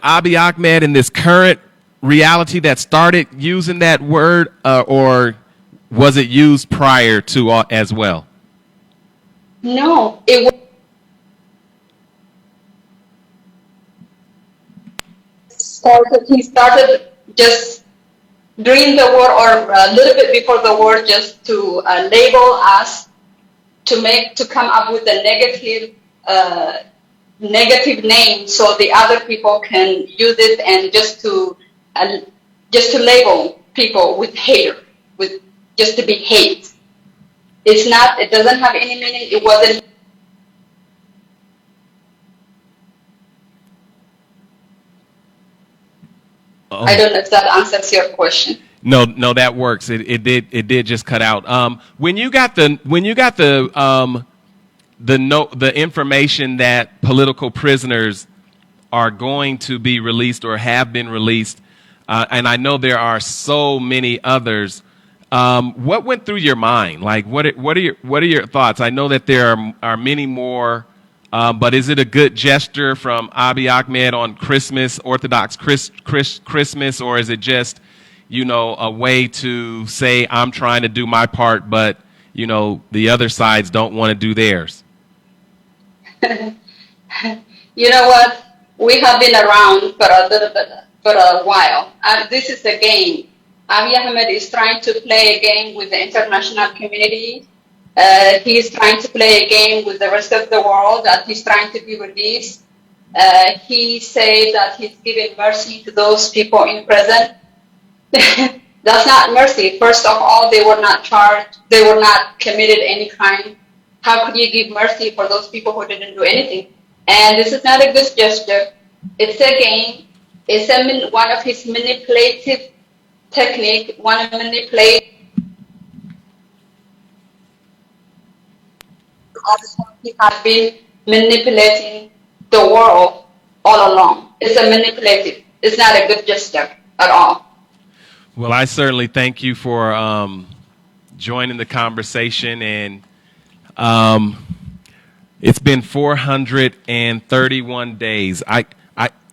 Abiy Ahmed in this current reality that started using that word, or was it used prior to as well? No, it was. He started just during the war or a little bit before the war, just to label us, to come up with a negative name so the other people can use it, and just to label people with hate, with just to be hate. It's not. It doesn't have any meaning. It wasn't. Oh. I don't know if that answers your question. No, that works. It did just cut out. When you got the information that political prisoners are going to be released or have been released, and I know there are so many others. What went through your mind? Like, what are your thoughts? I know that there are many more. But is it a good gesture from Abiy Ahmed on Christmas, Orthodox Christmas, or is it just, a way to say I'm trying to do my part, but, the other sides don't want to do theirs? You know what? We have been around for a while. This is a game. Abiy Ahmed is trying to play a game with the international community. He's trying to play a game with the rest of the world, that he's trying to be released. He said that he's giving mercy to those people in prison. That's not mercy. First of all, they were not charged. They were not committed any crime. How could you give mercy for those people who didn't do anything? And this is not a good gesture. It's a game. It's one of his manipulative technique. He has been manipulating the world all along. It's a manipulative. It's not a good gesture at all. Well, I certainly thank you for joining the conversation, and it's been 431 days.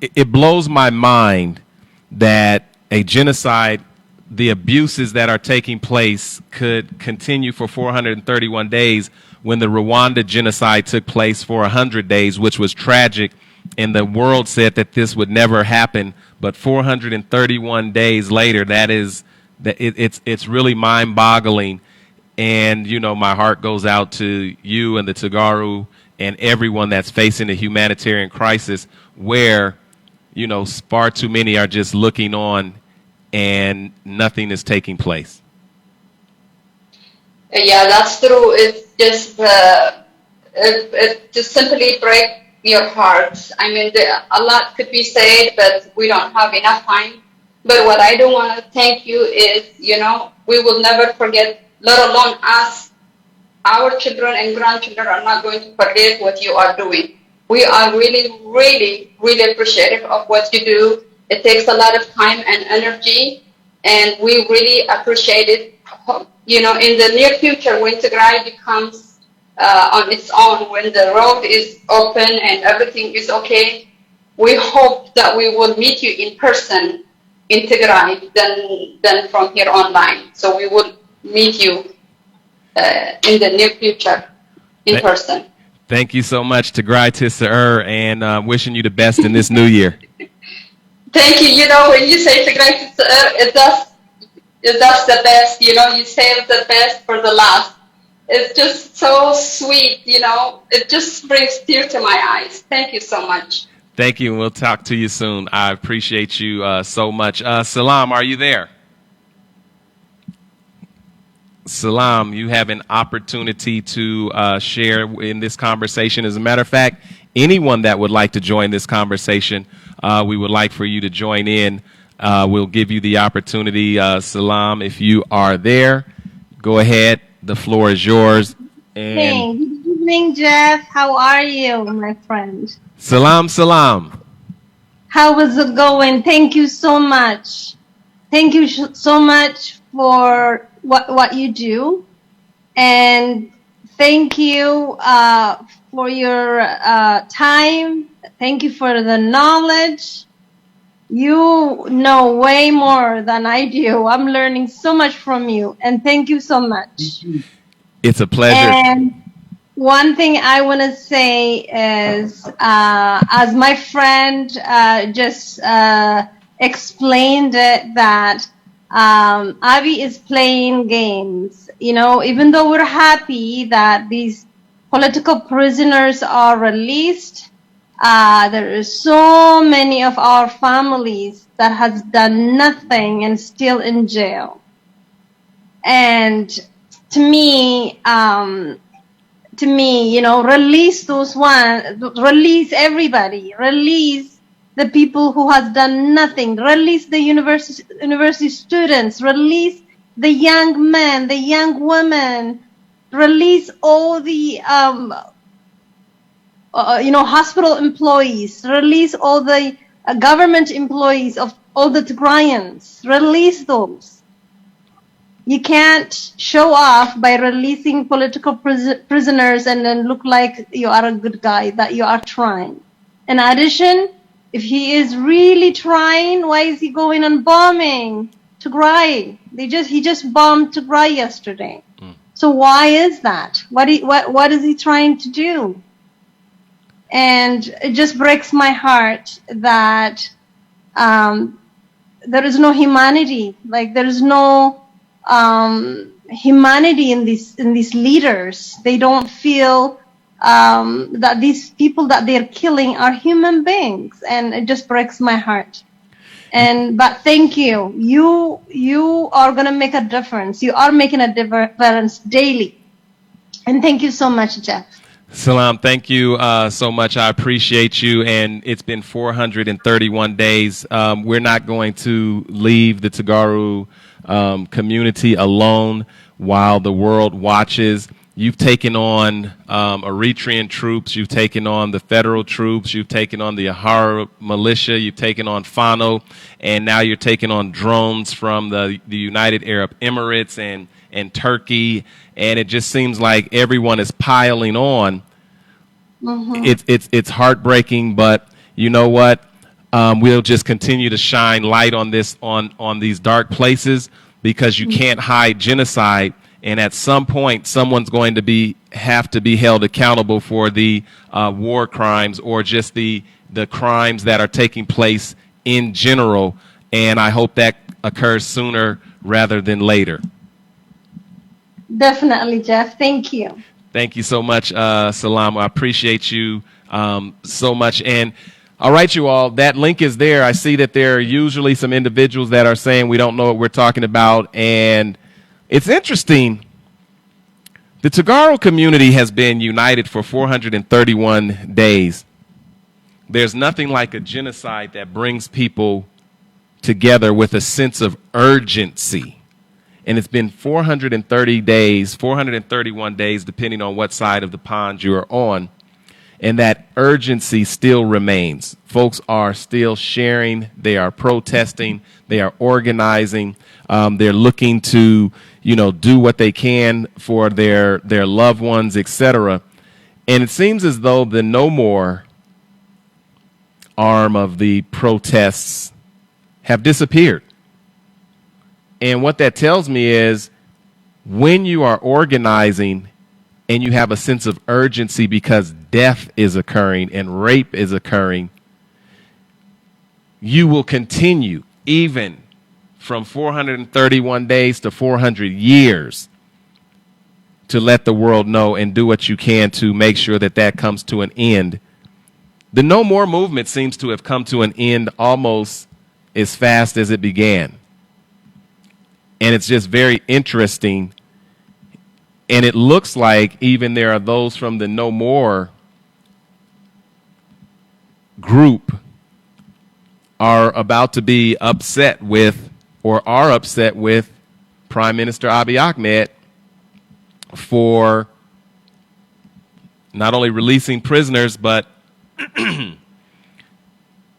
It blows my mind that a genocide, the abuses that are taking place, could continue for 431 days when the Rwanda genocide took place for 100 days, which was tragic, and the world said that this would never happen. But 431 days later, it's really mind-boggling. And, my heart goes out to you and the Tigray and everyone that's facing a humanitarian crisis where, far too many are just looking on and nothing is taking place. Yeah, that's true. It's just it just simply breaks your heart. I mean, a lot could be said, but we don't have enough time. But what I do want to thank you is, we will never forget, let alone us, our children and grandchildren are not going to forget what you are doing. We are really, really, really appreciative of what you do. It takes a lot of time and energy, and we really appreciate it. In the near future, when Tigray becomes on its own, when the road is open and everything is okay, we hope that we will meet you in person in Tigray than from here online. So we will meet you in the near future in person. Thank you so much, Tigray Tisser, and wishing you the best in this new year. Thank you. When you say Tigray Tisser, that's the best. You save the best for the last. It's just so sweet. It just brings tears to my eyes. Thank you so much. Thank you, and we'll talk to you soon. I appreciate you so much. Salam, are you there? Salam, you have an opportunity to share in this conversation. As a matter of fact, anyone that would like to join this conversation, we would like for you to join in. We'll give you the opportunity. Salam, if you are there, go ahead. The floor is yours. And hey, good evening, Jeff. How are you, my friend? Salam, salam. How is it going? Thank you so much. Thank you so much for what you do. And thank you for your time. Thank you for the knowledge. You know way more than I do. I'm learning so much from you, and thank you so much. It's a pleasure. And one thing I want to say is, as my friend just explained it that Abiy is playing games. You know, even though we're happy that these political prisoners are released, there is so many of our families that has done nothing and still in jail. And to me, you know, release release everybody, release the people who has done nothing, release the university students, release the young men, the young women, release all the you know, hospital employees, release all the government employees of all the Tigrayans, release those. You can't show off by releasing political prisoners and then look like you are a good guy, that you are trying. In addition, if he is really trying, why is he going on bombing Tigray? He just bombed Tigray yesterday. So why is that? What is he trying to do? And it just breaks my heart that there is no humanity. Like, there is no humanity in these leaders. They don't feel that these people that they're killing are human beings, and it just breaks my heart. But thank you. You are gonna make a difference. You are making a difference daily, and thank you so much, Jeff. Salam, thank you so much. I appreciate you. And it's been 431 days. We're not going to leave the Tagaru community alone while the world watches. You've taken on Eritrean troops. You've taken on the federal troops. You've taken on the Ahrar militia. You've taken on Fano. And now you're taking on drones from the United Arab Emirates and Turkey. And it just seems like everyone is piling on. It's heartbreaking, but you know what? We'll just continue to shine light on this, on these dark places, because you can't hide genocide. And at some point, someone's going to have to be held accountable for the war crimes, or just the crimes that are taking place in general. And I hope that occurs sooner rather than later. Definitely, Jeff. Thank you. Thank you so much, Salam. I appreciate you so much. And all right, you all, that link is there. I see that there are usually some individuals that are saying we don't know what we're talking about. And it's interesting. The Tagaro community has been united for 431 days. There's nothing like a genocide that brings people together with a sense of urgency. And it's been 430 days, 431 days, depending on what side of the pond you are on. And that urgency still remains. Folks are still sharing. They are protesting. They are organizing. They're looking to, do what they can for their loved ones, etc. And it seems as though the No More arm of the protests have disappeared. And what that tells me is, when you are organizing and you have a sense of urgency because death is occurring and rape is occurring, you will continue even from 431 days to 400 years to let the world know and do what you can to make sure that that comes to an end. The No More movement seems to have come to an end almost as fast as it began. And it's just very interesting. And it looks like even there are those from the No More group are about to be upset with, or are upset with, Prime Minister Abiy Ahmed for not only releasing prisoners, but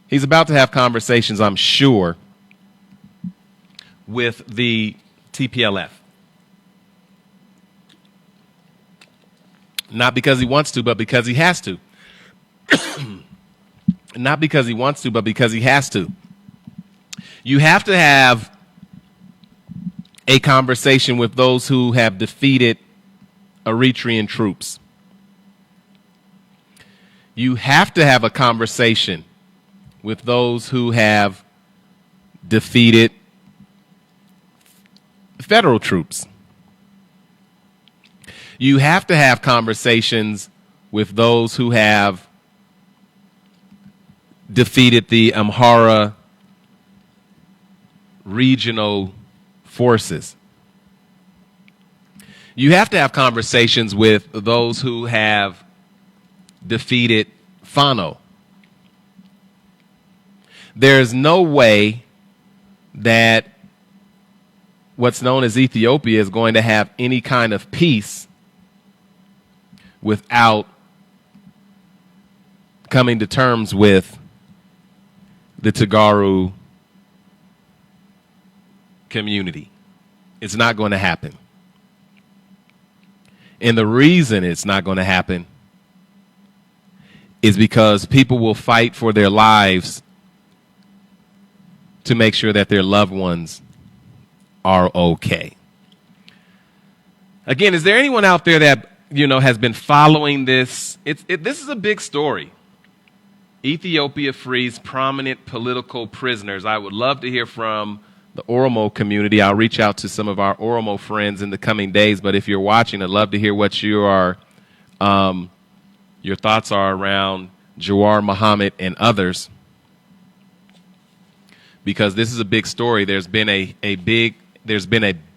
he's about to have conversations, I'm sure, with the TPLF. Not because he wants to, but because he has to. Not because he wants to, but because he has to. You have to have a conversation with those who have defeated Eritrean troops. You have to have a conversation with those who have defeated federal troops. You have to have conversations with those who have defeated the Amhara regional forces. You have to have conversations with those who have defeated Fano. There's no way that what's known as Ethiopia is going to have any kind of peace without coming to terms with the Tigray community. It's not going to happen. And the reason it's not going to happen is because people will fight for their lives to make sure that their loved ones are okay. Again, is there anyone out there that, has been following this? This is a big story. Ethiopia frees prominent political prisoners. I would love to hear from the Oromo community. I'll reach out to some of our Oromo friends in the coming days. But if you're watching, I'd love to hear what your thoughts are around Jawar Mohammed and others, because this is a big story. There's been a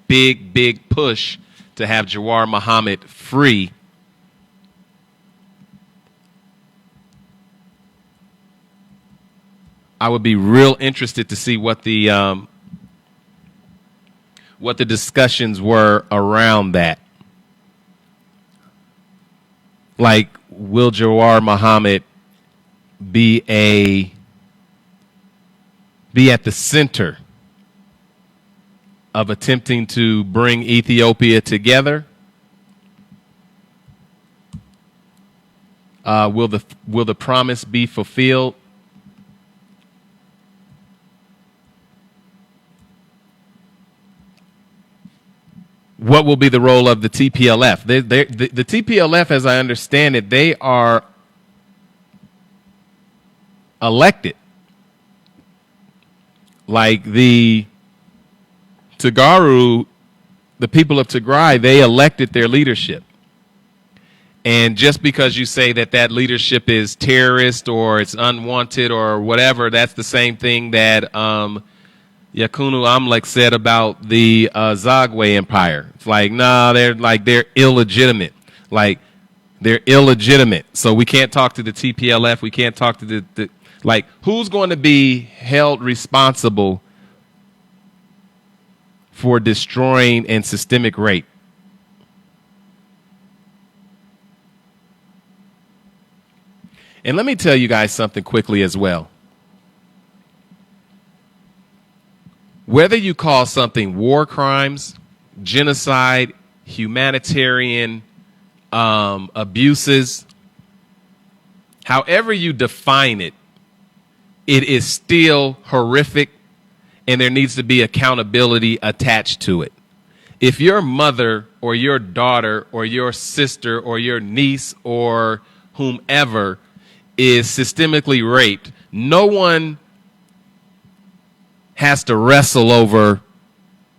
big push to have Jawar Mohammed free. I would be real interested to see what the discussions were around that. Like, will Jawar Mohammed be at the center of attempting to bring Ethiopia together? Will the promise be fulfilled? What will be the role of the TPLF? The TPLF, as I understand it, they are elected. Like the Tigray, the people of Tigray, they elected their leadership. And just because you say that leadership is terrorist or it's unwanted or whatever, that's the same thing that Yakunu Amlek said about the Zagwe Empire. It's like, nah, they're illegitimate. Like, they're illegitimate. So we can't talk to the TPLF. We can't talk to the who's going to be held responsible for destroying and systemic rape? And let me tell you guys something quickly as well. Whether you call something war crimes, genocide, humanitarian abuses, however you define it, it is still horrific, and there needs to be accountability attached to it. If your mother or your daughter or your sister or your niece or whomever is systemically raped, no one has to wrestle over,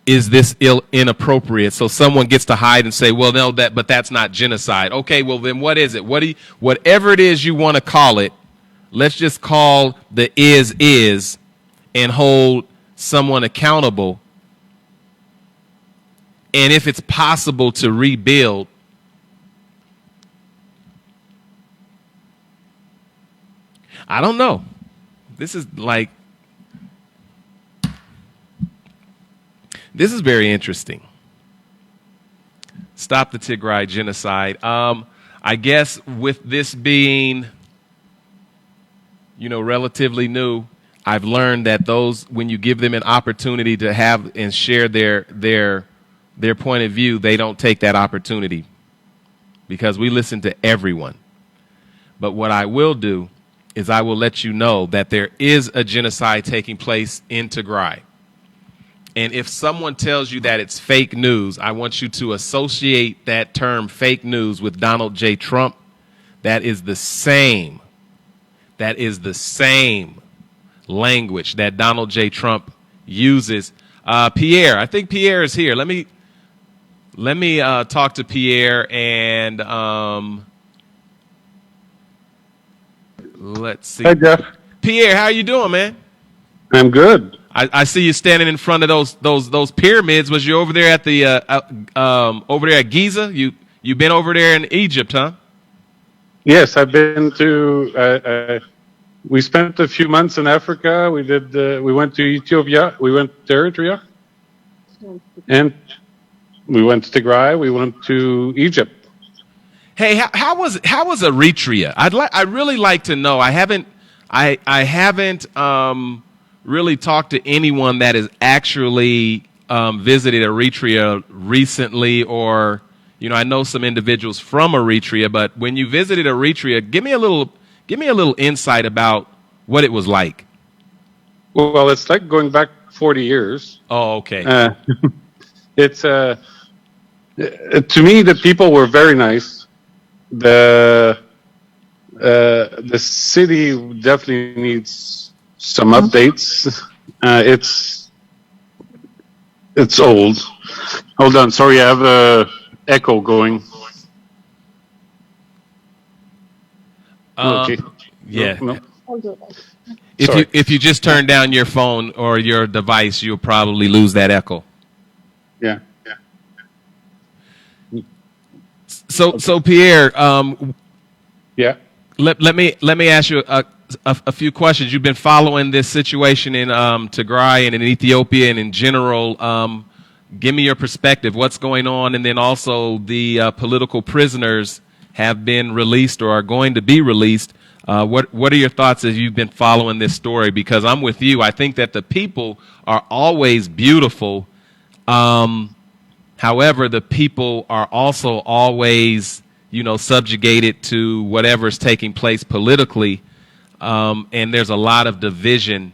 is this inappropriate? So someone gets to hide and say, well, no, but that's not genocide. Okay, well then what is it? Whatever it is you want to call it, let's just call the is and hold someone accountable. And if it's possible to rebuild, I don't know. This is very interesting. Stop the Tigray genocide. I guess with this being, relatively new, I've learned that those, when you give them an opportunity to have and share their point of view, they don't take that opportunity, because we listen to everyone. But what I will do is I will let you know that there is a genocide taking place in Tigray. And if someone tells you that it's fake news, I want you to associate that term fake news with Donald J. Trump. That is the same language that Donald J. Trump uses. Pierre, I think Pierre is here. Let me talk to Pierre and let's see. Hi, Jeff. Pierre, how you doing, man? I'm good. I see you standing in front of those pyramids. Was you over there at the over there at Giza? You been over there in Egypt, huh? Yes, I've been to. We spent a few months in Africa. We did. We went to Ethiopia. We went to Eritrea, and we went to Tigray. We went to Egypt. Hey, how was Eritrea? I'd really like to know. I haven't really talked to anyone that has actually visited Eritrea recently, or I know some individuals from Eritrea. But when you visited Eritrea, give me a little insight about what it was like. Well, it's like going back 40 years. Oh, okay. It's to me, the people were very nice. The city definitely needs some updates. It's old. Hold on, sorry, I have a echo going. Okay. Yeah. No. If you just turn down your phone or your device, you'll probably lose that echo. Yeah. So Pierre, Yeah. let me ask you a few questions. You've been following this situation in Tigray and in Ethiopia and in general. Give me your perspective. What's going on, and then also the political prisoners have been released or are going to be released. What are your thoughts as you've been following this story? Because I'm with you. I think that the people are always beautiful. However, the people are also always, subjugated to whatever's taking place politically. And there's a lot of division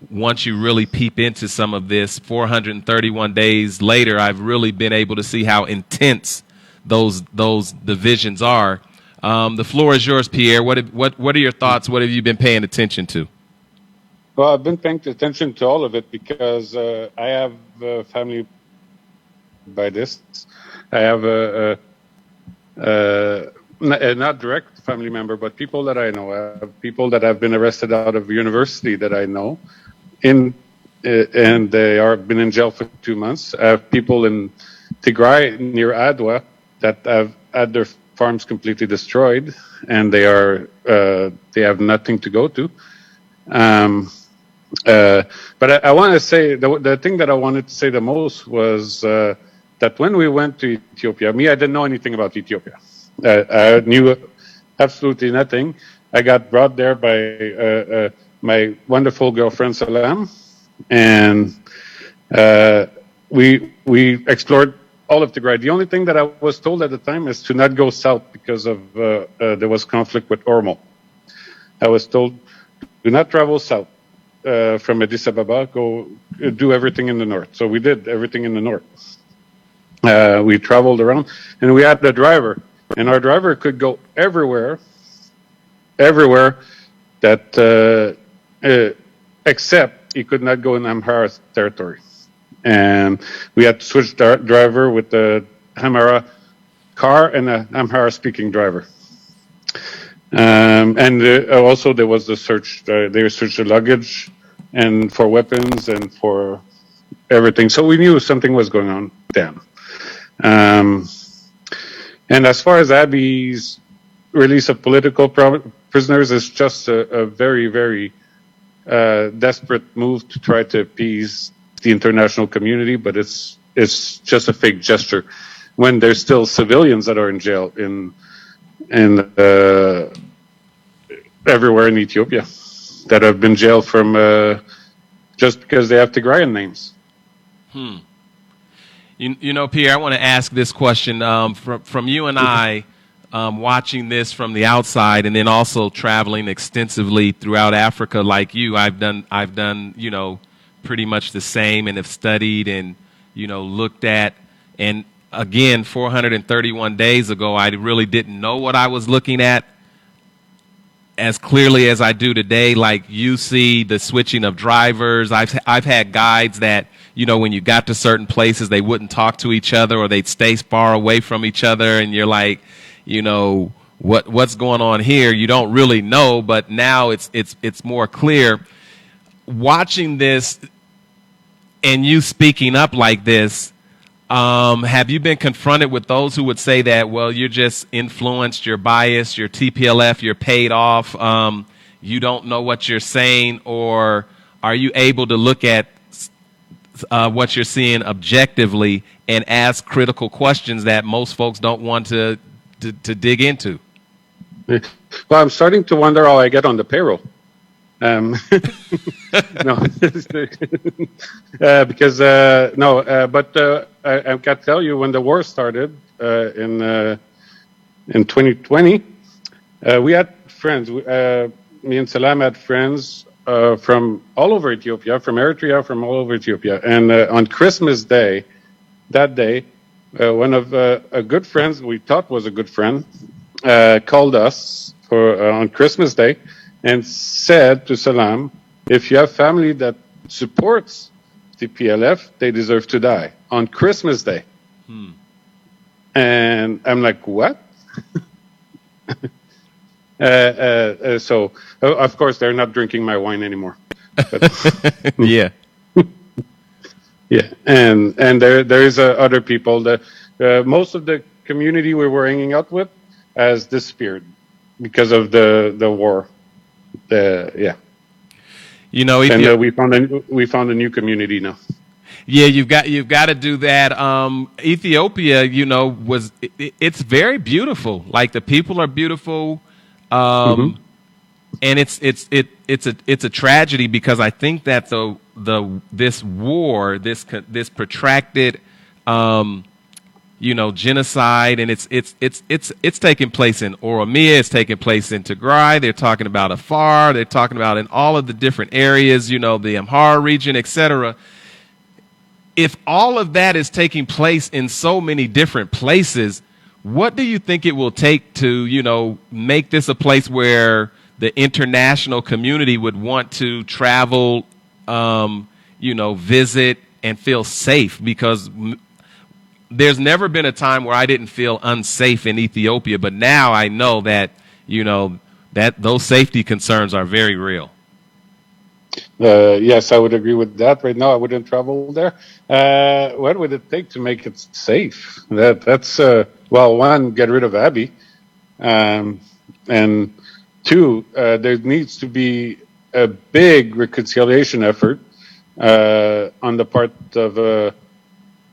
once you really peep into some of this. 431 days later, I've really been able to see how intense those divisions are. The floor is yours, Pierre. What are your thoughts? What have you been paying attention to? Well, I've been paying attention to all of it because I have family by this. I have a not direct family member, but people that I know. I have people that have been arrested out of university that I know, and they are been in jail for 2 months. I have people in Tigray near Adwa that have had their farms completely destroyed, and they have nothing to go to. But I want to say the thing that I wanted to say the most was that when we went to Ethiopia, I didn't know anything about Ethiopia. I knew absolutely nothing. I got brought there by my wonderful girlfriend Salam, and we explored all of Tigray. The only thing that I was told at the time is to not go south because of there was conflict with Oromo. I was told, do not travel south from Addis Ababa. Go do everything in the north. So we did everything in the north. We traveled around, and we had a driver, and our driver could go everywhere that except he could not go in Amhara territory. And we had to switch driver with the Amhara car and an Amhara-speaking driver. And also there was the search. They searched the luggage and for weapons and for everything. So we knew something was going on then. And as far as Abiy's release of political prisoners, is just a very, very desperate move to try to appease the international community, but it's just a fake gesture when there's still civilians that are in jail in everywhere in Ethiopia that have been jailed from just because they have Tigrayan names. Pierre, I want to ask this question from you and I, watching this from the outside, and then also traveling extensively throughout Africa like you. I've done pretty much the same, and have studied and looked at. And again, 431 days ago, I really didn't know what I was looking at. as clearly as I do today. Like, you see the switching of drivers. I've had guides that, you know, when you got to certain places, they wouldn't talk to each other or they'd stay far away from each other. And you're like, you know, what's going on here? You don't really know, but now it's more clear. Watching this and you speaking up like this, have you been confronted with those who would say that, well, you're just influenced, you're biased, you're TPLF, you're paid off, you don't know what you're saying, or are you able to look at what you're seeing objectively and ask critical questions that most folks don't want to dig into? Well, I'm starting to wonder how I get on the payroll. No, because but I can tell you, when the war started in 2020, we had friends. Me and Salam had friends from all over Ethiopia, from Eritrea, from all over Ethiopia. And on Christmas Day, that day, one of a good friends we thought was a good friend called us on Christmas Day and said to Salam, if you have family that supports the PLF, they deserve to die on Christmas Day. And I'm like, what? So, of course, they're not drinking my wine anymore. But, Yeah. yeah, and there is other people that most of the community we were hanging out with has disappeared because of the war. Yeah. You know, And we found a new community now. Yeah, you've got to do that. Ethiopia, you know, it's very beautiful. Like, the people are beautiful, and it's a tragedy, because I think that this war, this protracted, you know, genocide, and it's taking place in Oromia, it's taking place in Tigray. They're talking about Afar. They're talking about in all of the different areas, you know, the Amhara region, etc. If all of that is taking place in so many different places, what do you think it will take to, you know, make this a place where the international community would want to travel, you know, visit and feel safe? Because there's never been a time where I didn't feel unsafe in Ethiopia, but now I know that, you know, that those safety concerns are very real. Yes, I would agree with that. Right now, I wouldn't travel there. What would it take to make it safe? That's well, one, get rid of Abiy, and two, there needs to be a big reconciliation effort on the part of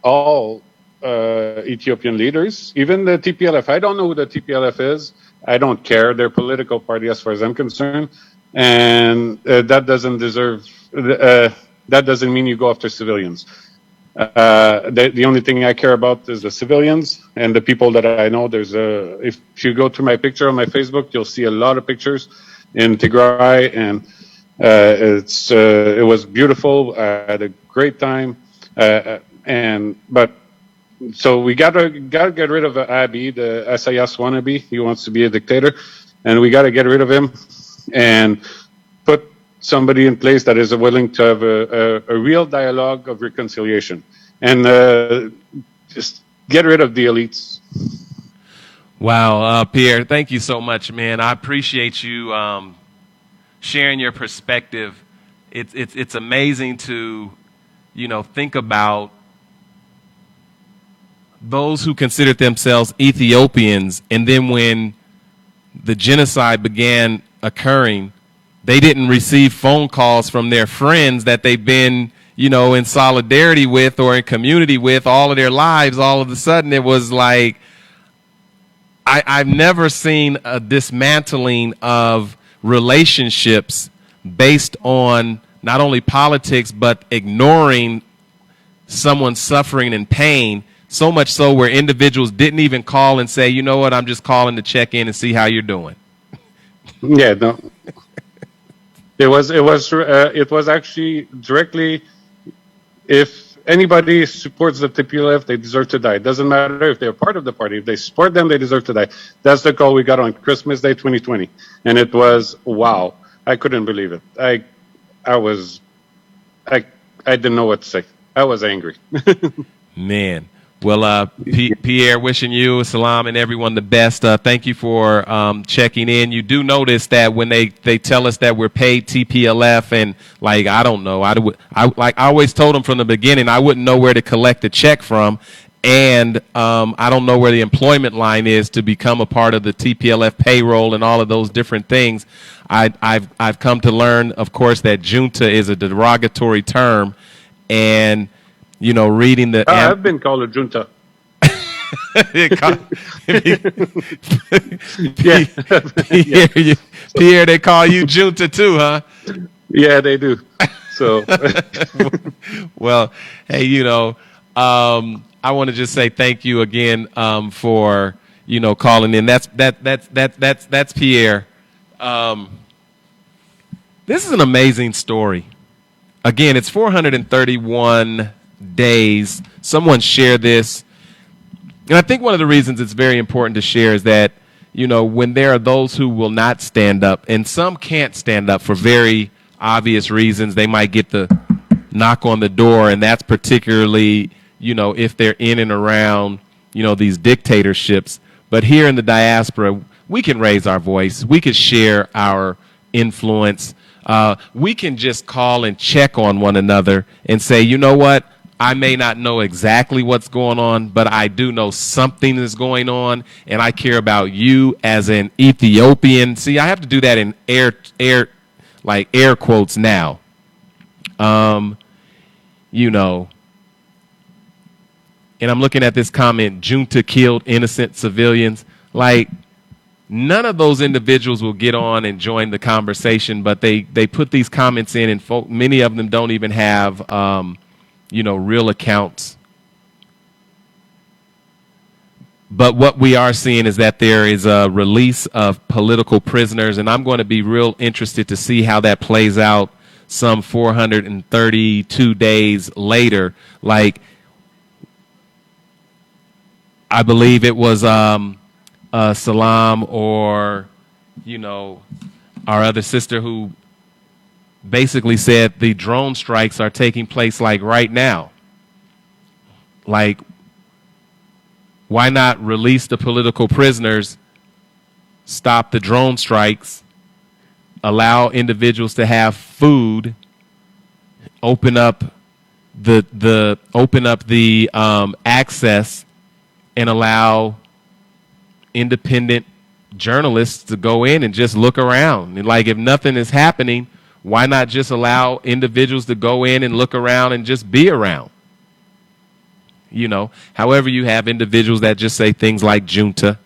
all Ethiopian leaders, even the TPLF. I don't know who the TPLF is. I don't care. They're a political party as far as I'm concerned. And that doesn't deserve. That doesn't mean you go after civilians. The only thing I care about is the civilians and the people that I know. If you go to my picture on my Facebook, you'll see a lot of pictures in Tigray, and it was beautiful. I had a great time, so we gotta get rid of Abiy, the Isaias wannabe. He wants to be a dictator, and we gotta get rid of him and put somebody in place that is willing to have a real dialogue of reconciliation, and just get rid of the elites. Wow, Pierre, thank you so much, man. I appreciate you sharing your perspective. It's amazing to, you know, think about those who considered themselves Ethiopians, and then when the genocide began occurring, they didn't receive phone calls from their friends that they've been, you know, in solidarity with or in community with all of their lives. All of a sudden, it was like, I've never seen a dismantling of relationships based on not only politics, but ignoring someone's suffering and pain. So much so where individuals didn't even call and say, you know what, I'm just calling to check in and see how you're doing. Yeah, no. It was actually directly, if anybody supports the TPLF, they deserve to die. It doesn't matter if they're part of the party. If they support them, they deserve to die. That's the call we got on Christmas Day 2020. And it was, wow. I couldn't believe it. I didn't know what to say. I was angry. Man. Well, Pierre, wishing you, Salam, and everyone the best. Thank you for checking in. You do notice that when they tell us that we're paid TPLF, and like I don't know, I always told them from the beginning I wouldn't know where to collect a check from, and I don't know where the employment line is to become a part of the TPLF payroll and all of those different things. I've come to learn, of course, that junta is a derogatory term, and you know, reading the. I've been called a junta. Pierre, they call you junta too, huh? Yeah, they do. So, well, hey, you know, I want to just say thank you again for calling in. That's Pierre. This is an amazing story. Again, it's 431 days. Someone shared this. And I think one of the reasons it's very important to share is that, when there are those who will not stand up, and some can't stand up for very obvious reasons, they might get the knock on the door, and that's particularly, if they're in and around, these dictatorships. But here in the diaspora, we can raise our voice. We can share our influence. We can just call and check on one another and say, you know what? I may not know exactly what's going on, but I do know something is going on, and I care about you as an Ethiopian. See, I have to do that in air quotes now. And I'm looking at this comment, junta killed innocent civilians. Like, none of those individuals will get on and join the conversation, but they put these comments in, and many of them don't even have real accounts. But what we are seeing is that there is a release of political prisoners, and I'm going to be real interested to see how that plays out some 432 days later. Like, I believe it was Salam or, our other sister who basically said the drone strikes are taking place like right now. Like, why not release the political prisoners, stop the drone strikes, allow individuals to have food, open up the access, and allow independent journalists to go in and just look around. And like, if nothing is happening, why not just allow individuals to go in and look around and just be around? However, you have individuals that just say things like junta.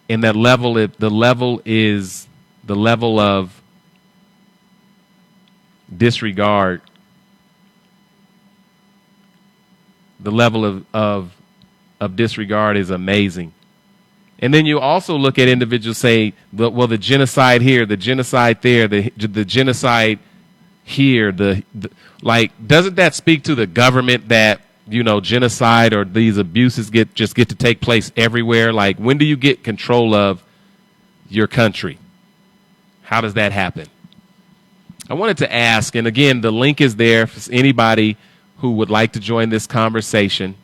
And that level, the level of disregard. The level of disregard is amazing. And then you also look at individuals say, well, the genocide here, the genocide there, the genocide here, doesn't that speak to the government that, genocide or these abuses get to take place everywhere? Like, when do you get control of your country? How does that happen? I wanted to ask, and again, the link is there for anybody who would like to join this conversation.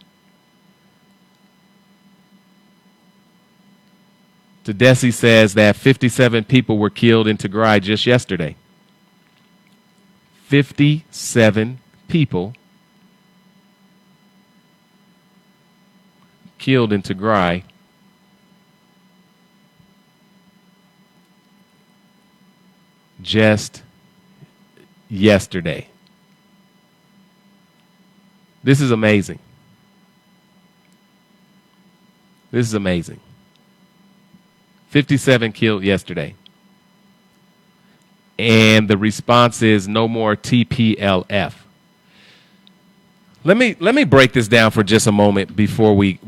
Tedesi says that 57 people were killed in Tigray just yesterday. 57 people killed in Tigray just yesterday. This is amazing. This is amazing. 57 killed yesterday. And the response is no more TPLF. Let me break this down for just a moment before we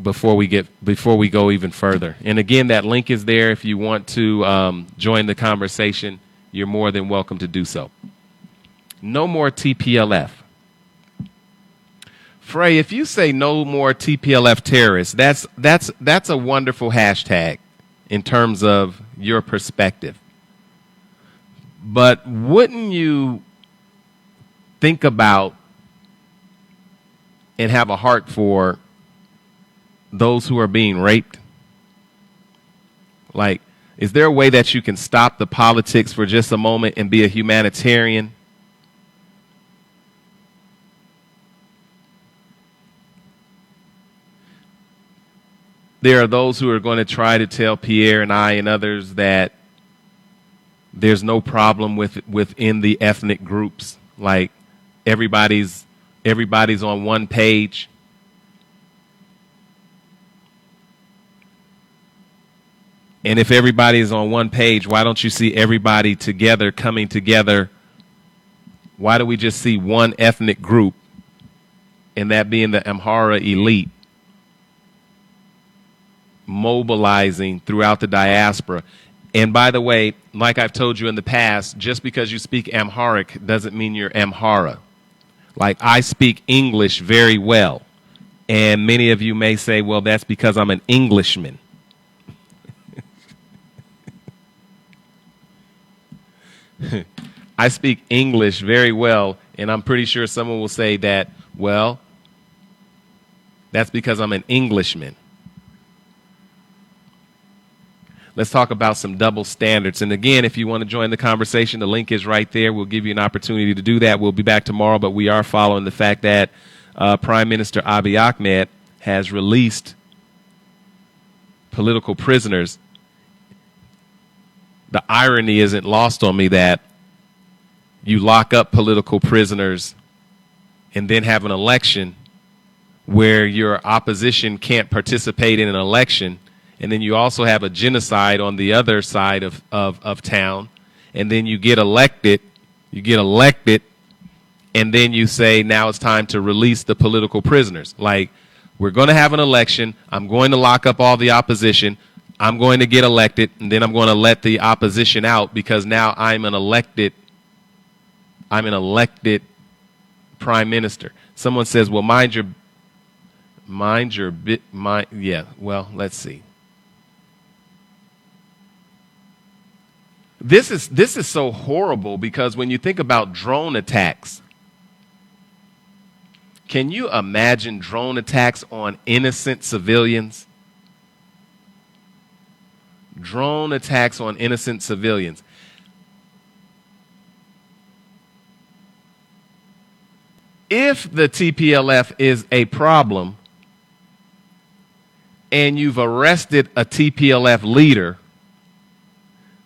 go even further. And again, that link is there. If you want to join the conversation, you're more than welcome to do so. No more TPLF. Frey, if you say no more TPLF terrorists, that's a wonderful hashtag in terms of your perspective. But wouldn't you think about and have a heart for those who are being raped? Like, is there a way that you can stop the politics for just a moment and be a humanitarian? There are those who are going to try to tell Pierre and I and others that there's no problem within the ethnic groups. Like everybody's on one page. And if everybody is on one page, why don't you see everybody together, coming together? Why do we just see one ethnic group, and that being the Amhara elite, mobilizing throughout the diaspora? And by the way, like I've told you in the past, just because you speak Amharic doesn't mean you're Amhara. Like, I speak English very well. And many of you may say, well, that's because I'm an Englishman. I speak English very well, and I'm pretty sure someone will say that, well, that's because I'm an Englishman. Let's talk about some double standards. And again, if you want to join the conversation, the link is right there. We'll give you an opportunity to do that. We'll be back tomorrow, but we are following the fact that Prime Minister Abiy Ahmed has released political prisoners. The irony isn't lost on me that you lock up political prisoners and then have an election where your opposition can't participate in an election. And then you also have a genocide on the other side of town. And then you get elected, and then you say, now it's time to release the political prisoners. Like, we're going to have an election. I'm going to lock up all the opposition. I'm going to get elected, and then I'm going to let the opposition out because now I'm an elected prime minister. Someone says, well, well, let's see. This is so horrible because when you think about drone attacks, can you imagine drone attacks on innocent civilians? Drone attacks on innocent civilians. If the TPLF is a problem and you've arrested a TPLF leader,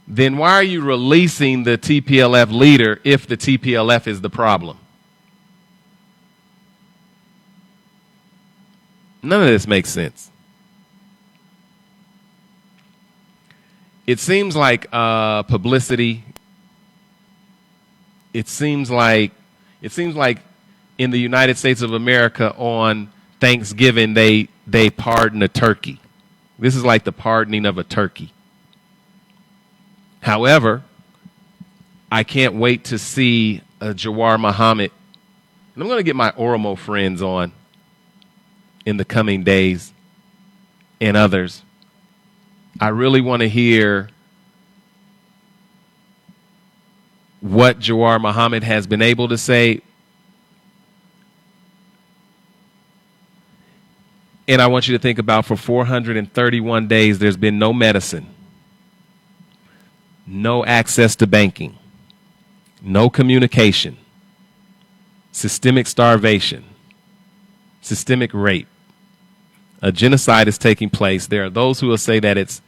then why are you releasing the TPLF leader if the TPLF is the problem? None of this makes sense. It seems like publicity. It seems like in the United States of America on Thanksgiving they pardon a turkey. This is like the pardoning of a turkey. However, I can't wait to see Jawar Muhammad. And I'm going to get my Oromo friends on in the coming days and others. I really want to hear what Jawar Muhammad has been able to say. And I want you to think about for 431 days, there's been no medicine, no access to banking, no communication, systemic starvation, systemic rape. A genocide is taking place. There are those who will say that it's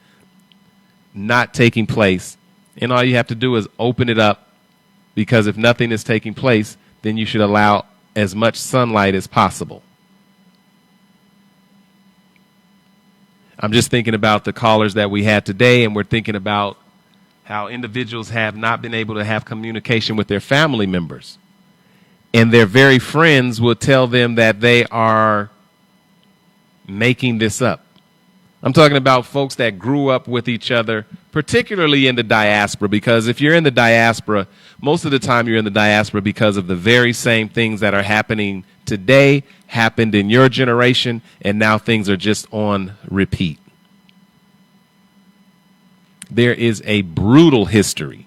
not taking place. And all you have to do is open it up, because if nothing is taking place, then you should allow as much sunlight as possible. I'm just thinking about the callers that we had today, and we're thinking about how individuals have not been able to have communication with their family members. And their very friends will tell them that they are making this up. I'm talking about folks that grew up with each other, particularly in the diaspora, because if you're in the diaspora, most of the time you're in the diaspora because of the very same things that are happening today happened in your generation, and now things are just on repeat. There is a brutal history.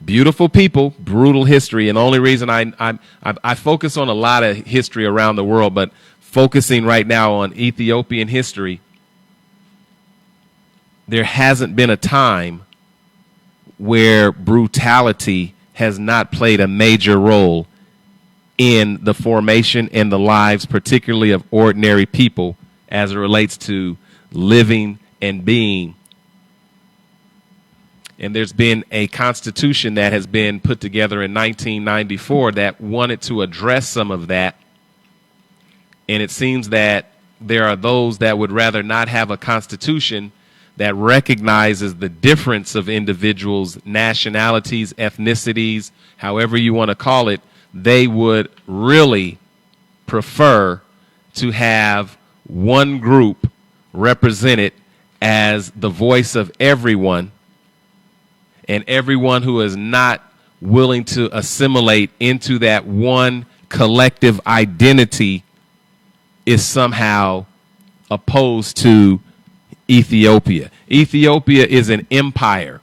Beautiful people, brutal history, and the only reason I focus on a lot of history around the world, but focusing right now on Ethiopian history, there hasn't been a time where brutality has not played a major role in the formation and the lives, particularly of ordinary people, as it relates to living and being. And there's been a constitution that has been put together in 1994 that wanted to address some of that. And it seems that there are those that would rather not have a constitution that recognizes the difference of individuals, nationalities, ethnicities, however you want to call it. They would really prefer to have one group represented as the voice of everyone, and everyone who is not willing to assimilate into that one collective identity is somehow opposed to Ethiopia. Ethiopia is an empire.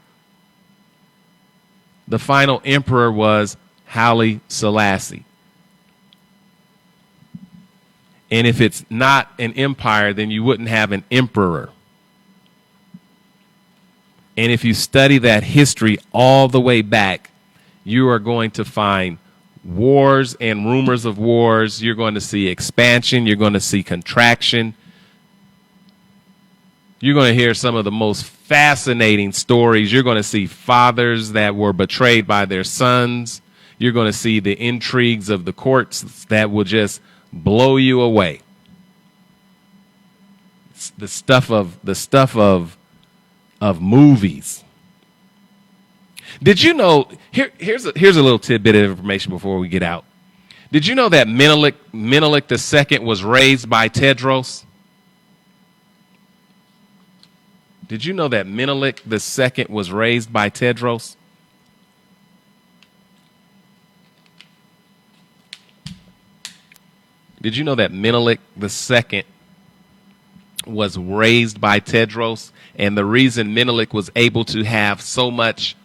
The final emperor was Haile Selassie. And if it's not an empire, then you wouldn't have an emperor. And if you study that history all the way back, you are going to find wars and rumors of wars. You're going to see expansion. You're going to see contraction. You're going to hear some of the most fascinating stories. You're going to see fathers that were betrayed by their sons. You're going to see the intrigues of the courts that will just blow you away. It's the stuff of movies. Did you know, here's a little tidbit of information before we get out. Did you know that Menelik II was raised by Tedros? Did you know that Menelik II was raised by Tedros? Did you know that Menelik II was raised by Tedros? And the reason Menelik was able to have so much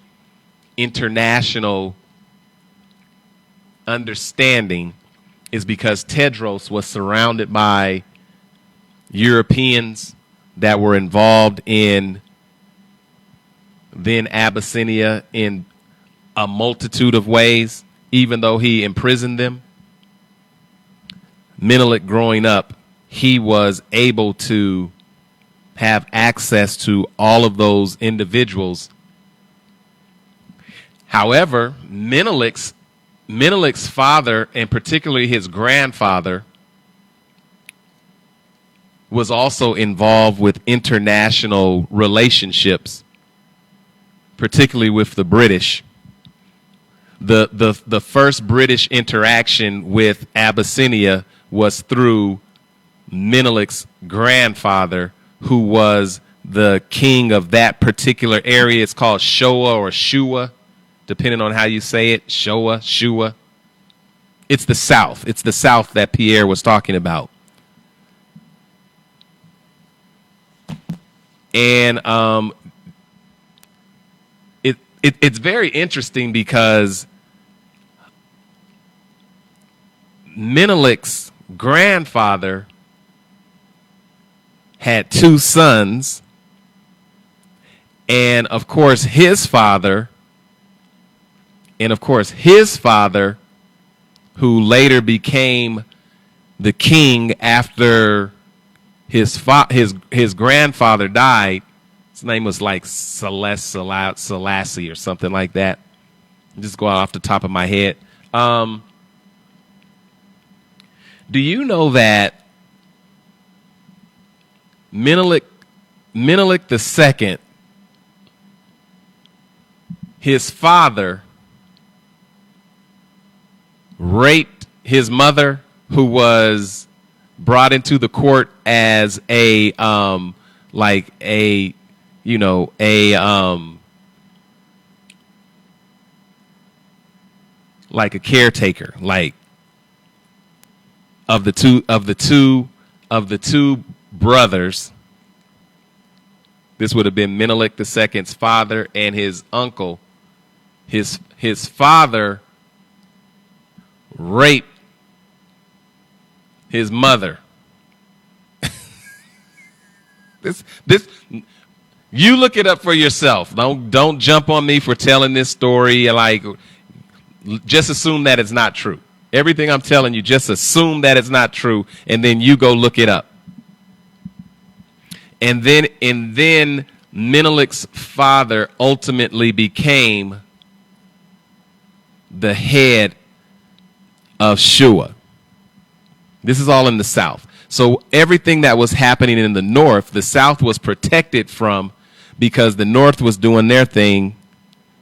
international understanding is because Tedros was surrounded by Europeans that were involved in then Abyssinia in a multitude of ways, even though he imprisoned them. Menelik, growing up, he was able to have access to all of those individuals. However, Menelik's father, and particularly his grandfather, was also involved with international relationships, particularly with the British. The first British interaction with Abyssinia was through Menelik's grandfather, who was the king of that particular area. It's called Shoa or Shua, depending on how you say it. Shoa, Shua. It's the South. It's the South that Pierre was talking about. And it's very interesting because Menelik's grandfather had two sons, and of course his father, who later became the king after his grandfather died. His name was like Selassie or something like that. I'm just going off the top of my head. Do you know that Menelik II, his father raped his mother, who was brought into the court as a like a like a caretaker, like of the two brothers. This would have been Menelik II's father and his uncle. His father raped his mother. This you look it up for yourself. Don't jump on me for telling this story. Like, just assume that it's not true. Everything I'm telling you, just assume that it's not true, and then you go look it up. And then Menelik's father ultimately became the head of Shua. This is all in the South. So everything that was happening in the North, the South was protected from, because the North was doing their thing.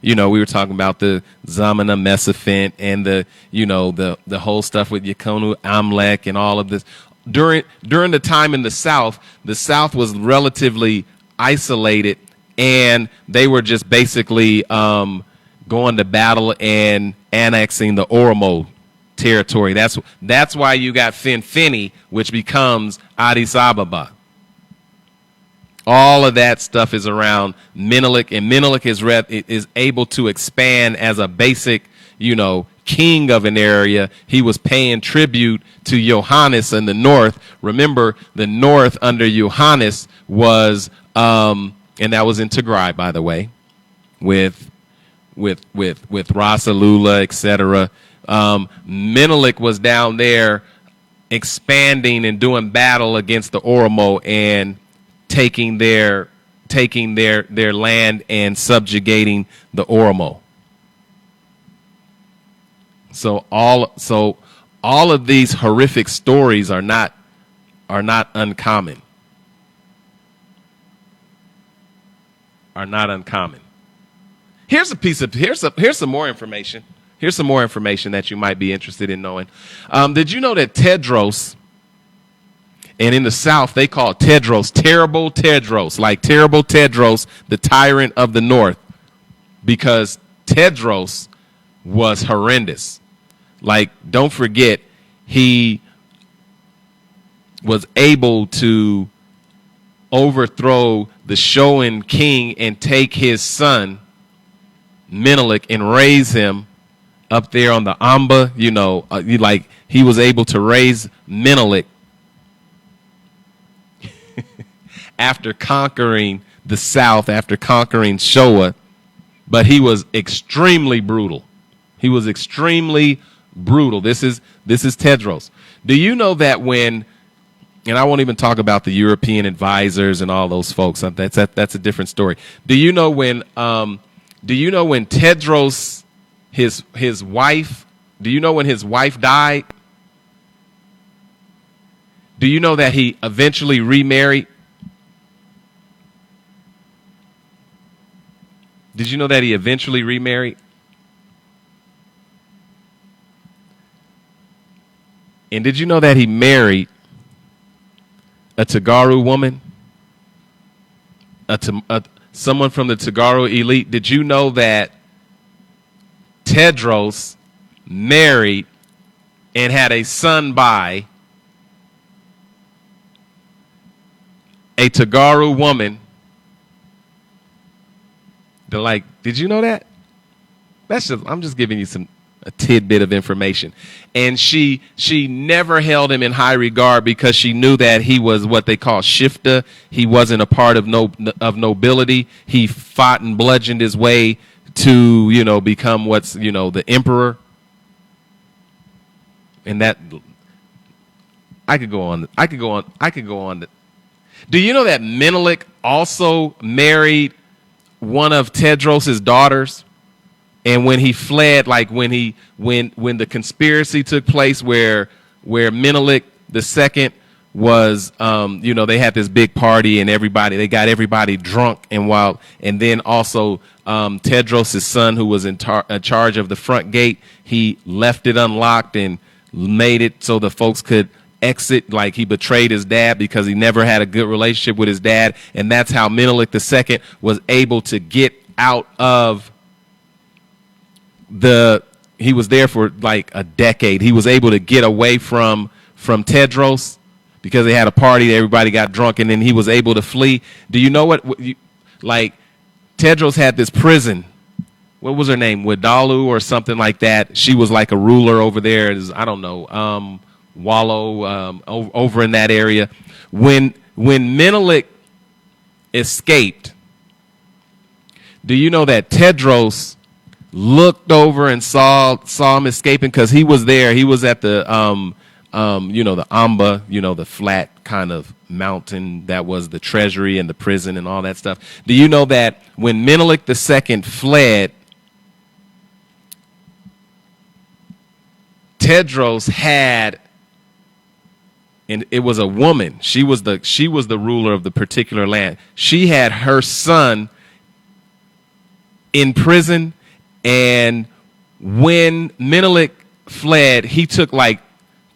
You know, we were talking about the Zamana Mesafint and the whole stuff with Yekonu Amlek and all of this. During the time in the South was relatively isolated, and they were just basically going to battle and annexing the Oromo territory. That's why you got Finfini, which becomes Addis Ababa. All of that stuff is around Menelik, and Menelik is able to expand as a basic, king of an area. He was paying tribute to Johannes in the north. Remember, the north under Johannes was, and that was in Tigray, by the way, with Rasalula, etc. Menelik was down there expanding and doing battle against the Oromo and taking their land and subjugating the Oromo. So all of these horrific stories are not uncommon. Here's some more information. Here's some more information that you might be interested in knowing. Did you know that Tedros, and in the South they call Tedros Terrible Tedros, like Terrible Tedros, the tyrant of the North, because Tedros was horrendous. Like, don't forget, he was able to overthrow the Shoan king and take his son Menelik and raise him up there on the Amba. He was able to raise Menelik after conquering the South, after conquering Shoa, but he was extremely brutal. This is Tedros. Do you know that when, and I won't even talk about the European advisors and all those folks. That's a different story. Do you know when Tedros, his wife, do you know when his wife died? Do you know that he eventually remarried? Did you know that he eventually remarried? And did you know that he married a Tagaru woman? Someone from the Tagaru elite? Did you know that Tedros married and had a son by a Tagaru woman? They're like, did you know that? I'm just giving you a tidbit of information. And she never held him in high regard because she knew that he was what they call shifta. He wasn't a part of nobility. He fought and bludgeoned his way to, become what's, the emperor. And that, I could go on. Do you know that Menelik also married one of Tedros's daughters? And when he fled, like when the conspiracy took place where Menelik II was, they had this big party and they got everybody drunk, and then also Tedros' son, who was in charge of the front gate, he left it unlocked and made it so the folks could exit, like he betrayed his dad because he never had a good relationship with his dad. And that's how Menelik II was able to get out of he was there for like a decade. He was able to get away from Tedros because they had a party, everybody got drunk, and then he was able to flee. Do you know like Tedros had this prison. What was her name? Wadalu or something like that. She was like a ruler over there. I don't know. Wallow over in that area. When Menelik escaped, do you know that Tedros looked over and saw him escaping because he was there. He was at the the Amba, the flat kind of mountain that was the treasury and the prison and all that stuff. Do you know that when Menelik II fled, Tedros had, and it was a woman. She was the ruler of the particular land. She had her son in prison, and when Menelik fled, he took like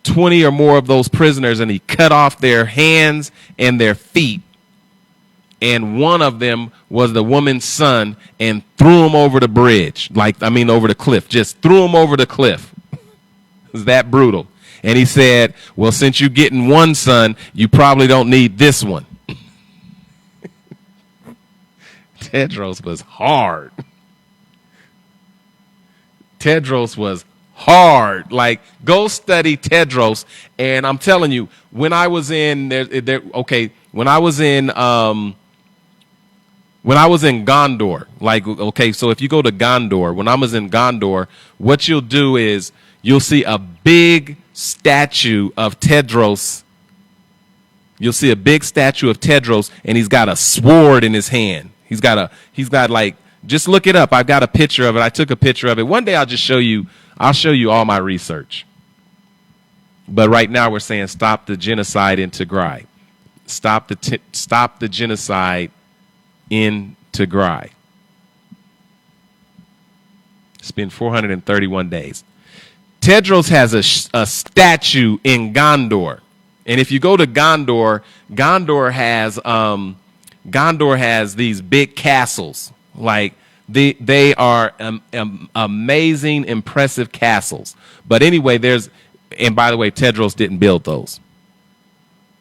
20 or more of those prisoners and he cut off their hands and their feet. And one of them was the woman's son and threw him over the bridge. Over the cliff. Just threw him over the cliff. It was that brutal. And he said, well, since you're getting one son, you probably don't need this one. Tedros was hard. Tedros was hard. Like, go study Tedros. And I'm telling you, when I was in when I was in Gondor, so if you go to Gondor, when I was in Gondor, what you'll do is you'll see a big statue of Tedros. You'll see a big statue of Tedros, and he's got a sword in his hand. He's got just look it up. I've got a picture of it. I took a picture of it. One day I'll show you all my research. But right now we're saying stop the genocide in Tigray. Stop the genocide in Tigray. It's been 431 days. Tedros has a statue in Gondor. And if you go to Gondor, Gondor has these big castles. Like they are amazing, impressive castles. But anyway, and by the way, Tedros didn't build those.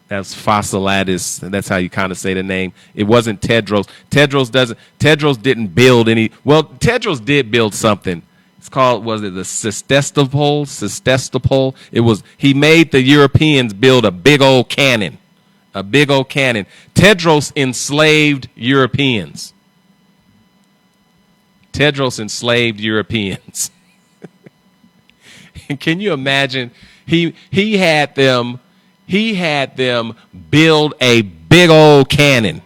That's Fossilides. That's how you kind of say the name. It wasn't Tedros. Tedros didn't build any. Well, Tedros did build something. It's called, was it the Sestastopol? He made the Europeans build a big old cannon. Tedros enslaved Europeans. And can you imagine? He had them build a big old cannon.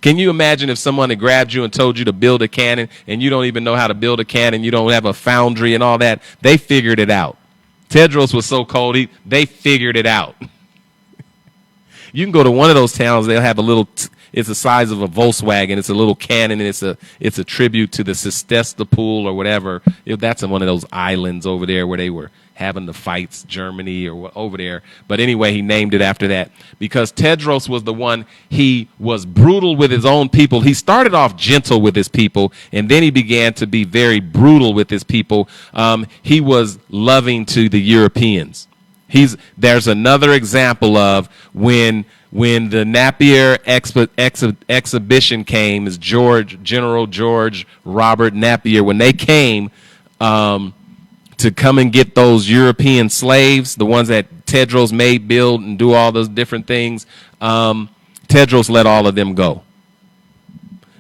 Can you imagine if someone had grabbed you and told you to build a cannon and you don't even know how to build a cannon, you don't have a foundry and all that? They figured it out. Tedros was so cold, they figured it out. You can go to one of those towns, they'll have it's the size of a Volkswagen. It's a little cannon, and it's a tribute to the Sestastopol or whatever. That's in one of those islands over there where they were having the fights, Germany or over there. But anyway, he named it after that because Tedros was the one. He was brutal with his own people. He started off gentle with his people, and then he began to be very brutal with his people. He was loving to the Europeans. There's another example of when the Napier exhibition came, is General George Robert Napier, when they came to come and get those European slaves, the ones that Tedros made build and do all those different things, Tedros let all of them go.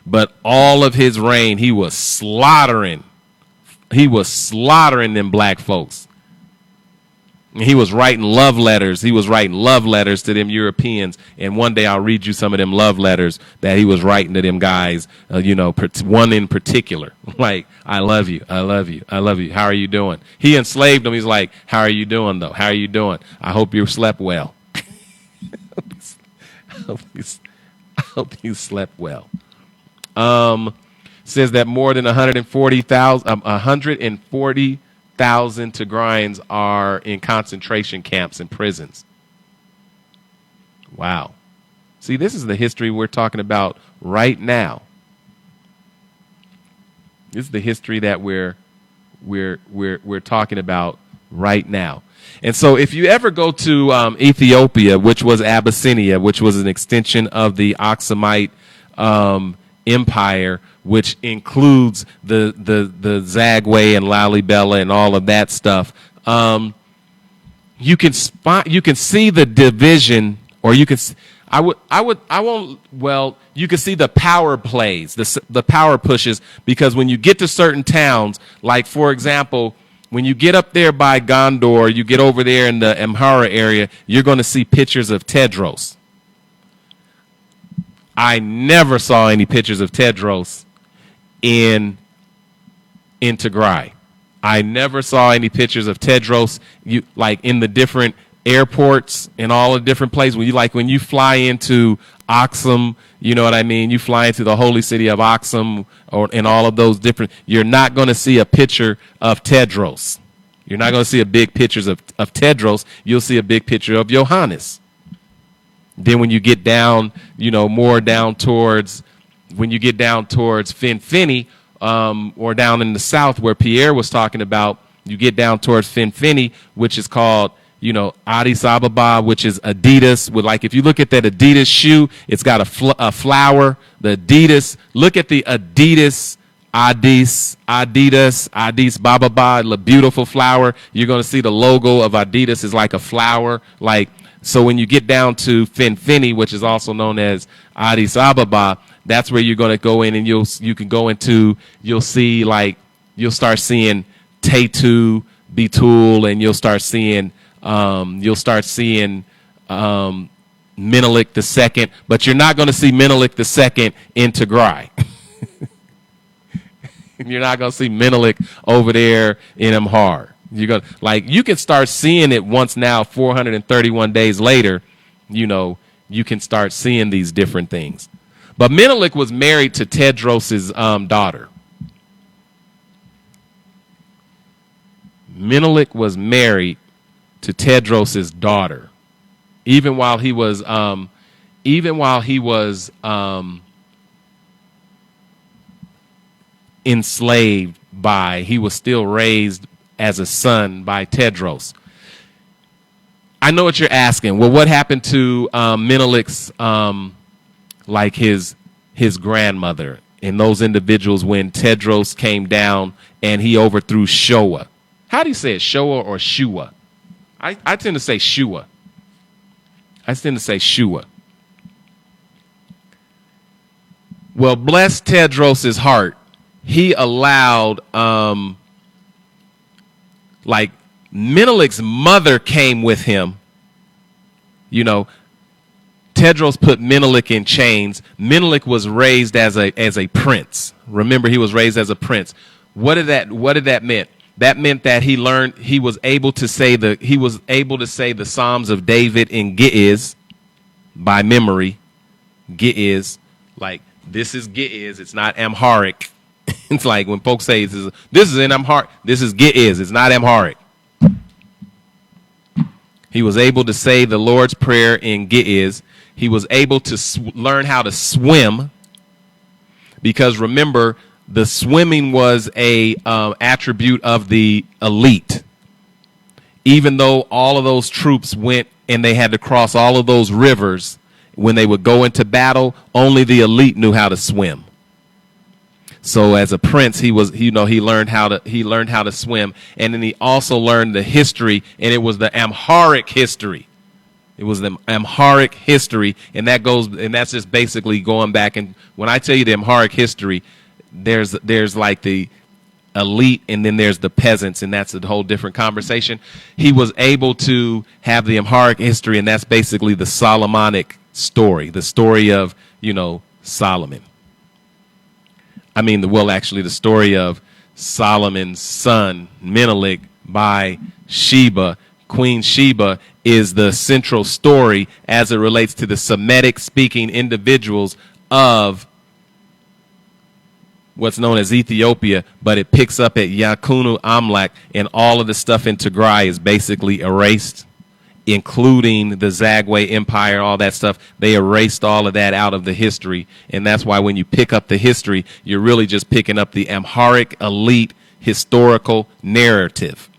But all of his reign, he was slaughtering them black folks. He was writing love letters. He was writing love letters to them Europeans. And one day I'll read you some of them love letters that he was writing to them guys, one in particular. Like, I love you. I love you. I love you. How are you doing? He enslaved them. He's like, how are you doing, though? How are you doing? I hope you slept well. I hope you slept well. Says that more than 140,000 Tigrayans are in concentration camps and prisons. Wow. See, this is the history we're talking about right now. This is the history that we're talking about right now. And so if you ever go to Ethiopia, which was Abyssinia, which was an extension of the Aksumite empire, which includes the Zagwe and Lalibela and all of that stuff, you can see the division, or you can you can see the power plays, the power pushes, because when you get to certain towns, like for example, when you get up there by Gondor, you get over there in the Amhara area, you're going to see pictures of Tedros. I never saw any pictures of Tedros in Tigray. I never saw any pictures of Tedros like in the different airports and all the different places. When you fly into Aksum, you know what I mean? You fly into the holy city of Aksum and all of those different, you're not going to see a picture of Tedros. You're not going to see a big pictures of Tedros. You'll see a big picture of Johannes. Then when you get down, more down towards, Finfinny, or down in the south where Pierre was talking about, you get down towards Finfinny, which is called, Addis Ababa, which is Adidas. If you look at that Adidas shoe, it's got a flower. The Adidas, look at the Adidas Baba, the beautiful flower. You're going to see the logo of Adidas is like a flower. So when you get down to Finfinny, which is also known as Addis Ababa, that's where you're going to go in, and you'll start seeing Tatu, Betul, and you'll start seeing Menelik II, but you're not going to see Menelik II in Tigray. You're not going to see Menelik over there in Amhar. You can start seeing it once now, 431 days later, you can start seeing these different things. But Menelik was married to Tedros's daughter. Menelik was married to Tedros's daughter, even while he was enslaved he was still raised as a son by Tedros. I know what you're asking. Well, what happened to Menelik's his grandmother and those individuals when Tedros came down and he overthrew Showa? How do you say it, Showa or Shua? I tend to say Shua. Well, bless Tedros's heart. He allowed, Menelik's mother came with him. Tedros put Menelik in chains. Menelik was raised as a prince. Remember, he was raised as a prince. What did that mean? That meant that he was able to say the Psalms of David in Ge'ez by memory. Ge'ez, this is Ge'ez, it's not Amharic. It's like when folks say this is in Amharic, this is Ge'ez, it's not Amharic. He was able to say the Lord's Prayer in Ge'ez. He was able to learn how to swim, because remember, the swimming was a attribute of the elite. Even though all of those troops went and they had to cross all of those rivers, when they would go into battle, only the elite knew how to swim. So as a prince, he learned how to swim, and then he also learned the history, and it was the Amharic history. It was the Amharic history, and that's just basically going back. And when I tell you the Amharic history, there's like the elite, and then there's the peasants, and that's a whole different conversation. He was able to have the Amharic history, and that's basically the Solomonic story, the story of Solomon. The story of Solomon's son Menelik by Sheba. Queen Sheba is the central story as it relates to the Semitic-speaking individuals of what's known as Ethiopia, but it picks up at Yakunu Amlak, and all of the stuff in Tigray is basically erased. including the Zagwe Empire, all that stuff. They erased all of that out of the history. And that's why when you pick up the history, you're really just picking up the Amharic elite historical narrative.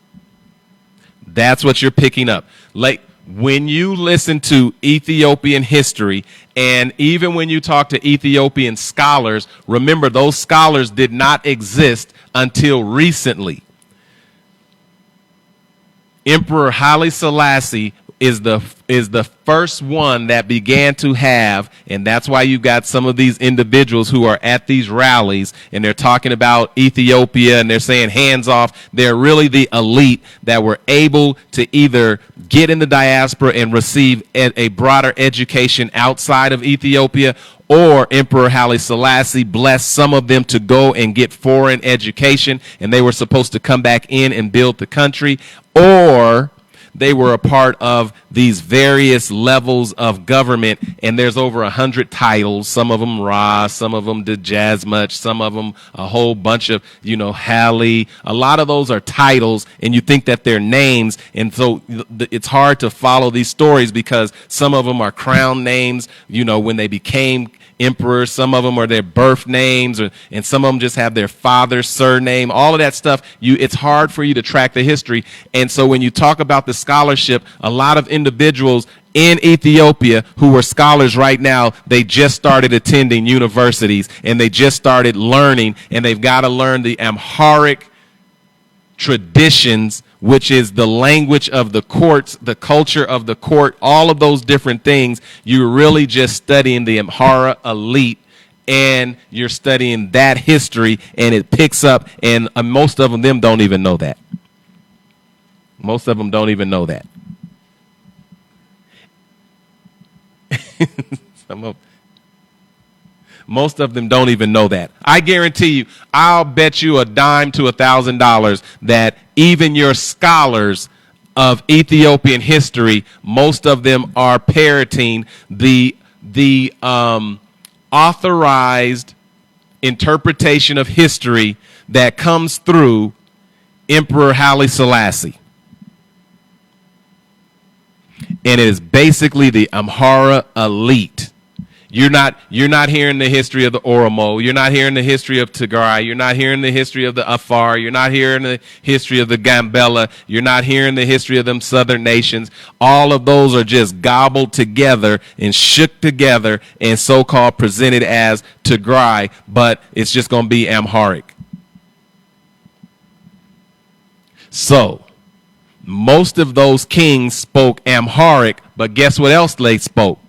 That's what you're picking up. Like when you listen to Ethiopian history, and even when you talk to Ethiopian scholars, remember those scholars did not exist until recently. Emperor Haile Selassie is the first one that began to have, and that's why you've got some of these individuals who are at these rallies and they're talking about Ethiopia and they're saying hands off. They're really the elite that were able to either get in the diaspora and receive a broader education outside of Ethiopia, or Emperor Haile Selassie blessed some of them to go and get foreign education, and they were supposed to come back in and build the country, or they were a part of these various levels of government, and there's over 100 titles, some of them Ra, some of them Dejazmuch, some of them a whole bunch of, Haile. A lot of those are titles, and you think that they're names, and so it's hard to follow these stories because some of them are crown names, when they became emperors. Some of them are their birth names, and some of them just have their father's surname. All of that stuff, it's hard for you to track the history. And so when you talk about the scholarship, a lot of individuals in Ethiopia who are scholars right now, they just started attending universities and they just started learning, and they've got to learn the Amharic traditions, which is the language of the courts, the culture of the court, all of those different things. You're really just studying the Amhara elite, and you're studying that history, and it picks up, and most of them don't even know that. Most of them don't even know that. Most of them don't even know that. I guarantee you, I'll bet you a dime to $1,000 that even your scholars of Ethiopian history, most of them are parroting the authorized interpretation of history that comes through Emperor Haile Selassie. And it is basically the Amhara elite. You're not hearing the history of the Oromo. You're not hearing the history of Tigray. You're not hearing the history of the Afar. You're not hearing the history of the Gambella. You're not hearing the history of them southern nations. All of those are just gobbled together and shook together and so-called presented as Tigray, but it's just going to be Amharic. So most of those kings spoke Amharic, but guess what else they spoke?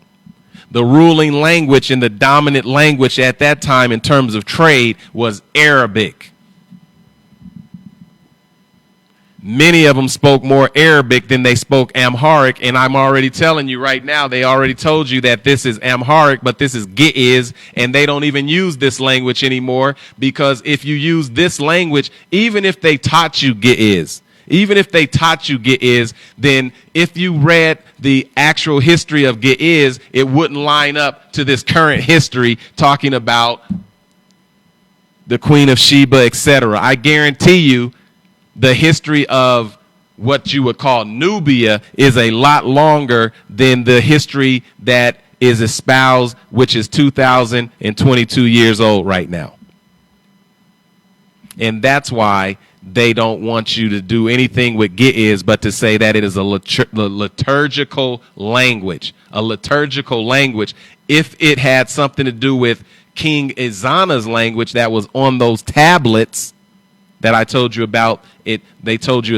The ruling language and the dominant language at that time in terms of trade was Arabic. Many of them spoke more Arabic than they spoke Amharic, and I'm already telling you right now, they already told you that this is Amharic, but this is Ge'ez, and they don't even use this language anymore, because if you use this language, even if they taught you Ge'ez, then if you read the actual history of Ge'ez, it wouldn't line up to this current history talking about the Queen of Sheba, etc. I guarantee you the history of what you would call Nubia is a lot longer than the history that is espoused, which is 2022 years old right now. And that's why they don't want you to do anything with Ge'ez but to say that it is a liturgical language. A liturgical language. If it had something to do with King Ezana's language that was on those tablets that I told you about, they told you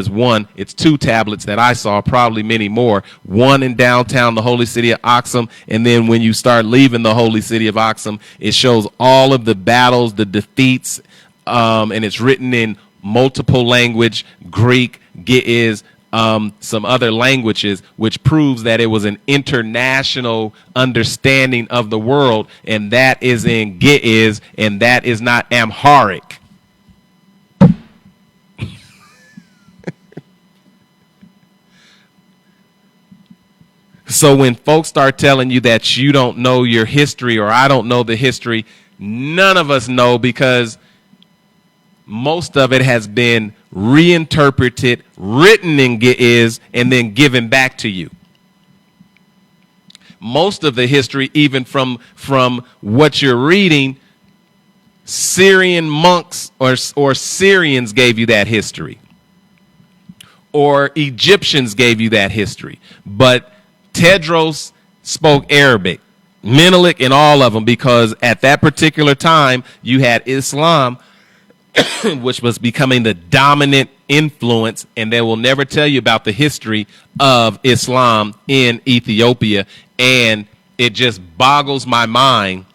it's two tablets that I saw, probably many more. One in downtown, the holy city of Aksum, and then when you start leaving the holy city of Aksum, it shows all of the battles, the defeats, and it's written in multiple language, Greek, Ge'ez, some other languages, which proves that it was an international understanding of the world, and that is in Ge'ez, and that is not Amharic. So when folks start telling you that you don't know your history or I don't know the history, none of us know, because most of it has been reinterpreted, written in Ge'ez, and then given back to you. most of the history, even from what you're reading, Syrian monks or Syrians gave you that history, or Egyptians gave you that history. But Tedros spoke Arabic, Menelik and all of them, because at that particular time you had Islam, which was becoming the dominant influence, and they will never tell you about the history of Islam in Ethiopia. And it just boggles my mind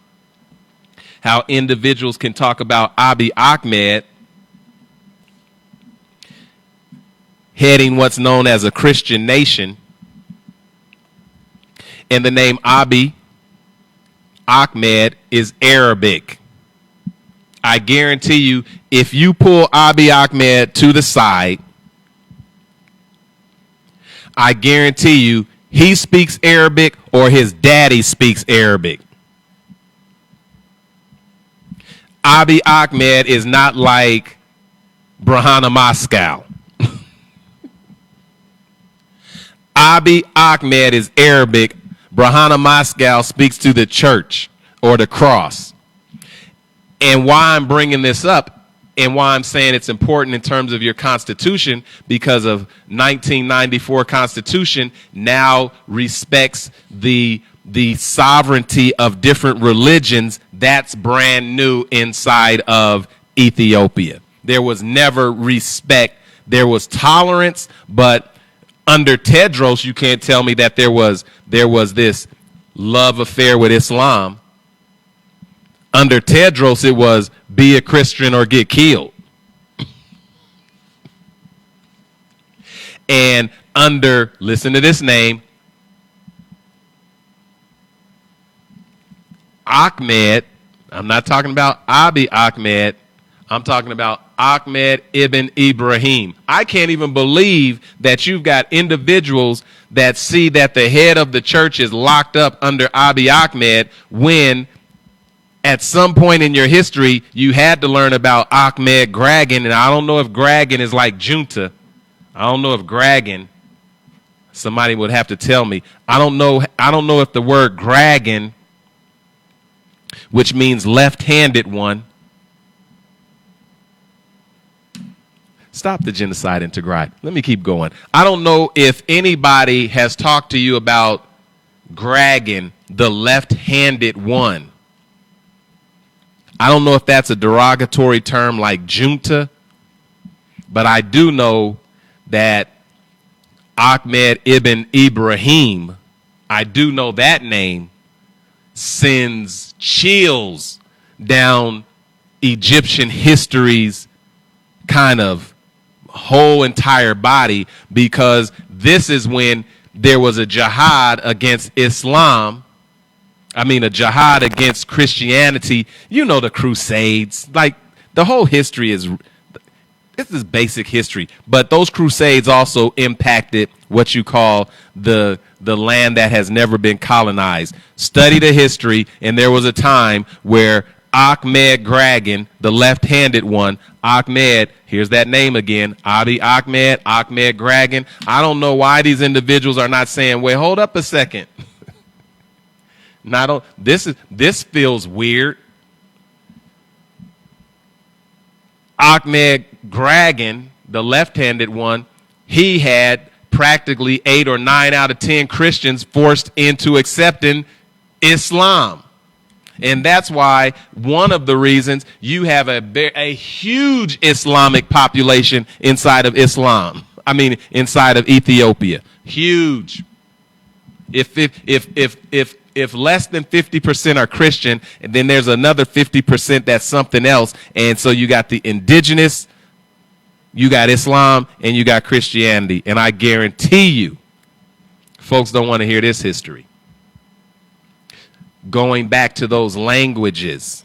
how individuals can talk about Abiy Ahmed heading what's known as a Christian nation, and the name Abiy Ahmed is Arabic. I guarantee you, if you pull Abiy Ahmed to the side, I guarantee you he speaks Arabic or his daddy speaks Arabic. Abiy Ahmed is not like Brahana Moscow. Abiy Ahmed is Arabic. Brahana Moscow speaks to the church or the cross. And why I'm bringing this up and why I'm saying it's important in terms of your Constitution, because of 1994 Constitution now respects the sovereignty of different religions. That's brand new inside of Ethiopia. There was never respect. There was tolerance, but under Tedros, you can't tell me that there was this love affair with Islam. Under Tedros, it was be a Christian or get killed. And under, listen to this name, Ahmed, I'm not talking about Abiy Ahmed, I'm talking about Ahmed ibn Ibrahim. I can't even believe that you've got individuals that see that the head of the church is locked up under Abiy Ahmed, when at some point in your history you had to learn about Ahmed Gragan. And I don't know if Gragan is like junta. I don't know if Gragan, somebody would have to tell me. I don't know if the word Gragan, which means left-handed one. Stop the genocide in Tigray. Let me keep going. I don't know if anybody has talked to you about Gragan, the left-handed one. I don't know if that's a derogatory term like junta, but I do know that Ahmed ibn Ibrahim, I do know that name sends chills down Egyptian history's kind of whole entire body, because this is when there was a jihad against Islam. I mean, a jihad against Christianity. You know, the Crusades, like the whole history this is basic history, but those Crusades also impacted what you call the land that has never been colonized. Study the history, and there was a time where Ahmed Gragan, the left-handed one, Ahmed, here's that name again, Abiy Ahmed, Ahmed Gragan. I don't know why these individuals are not saying, wait, hold up a second. This feels weird. Ahmed Gragan, the left-handed one, he had practically 8 or 9 out of 10 Christians forced into accepting Islam. And that's why one of the reasons you have a huge Islamic population inside of inside of Ethiopia. Huge. If less than 50% are Christian, and then there's another 50% that's something else. And so you got the indigenous, you got Islam, and you got Christianity. And I guarantee you, folks don't want to hear this history. Going back to those languages,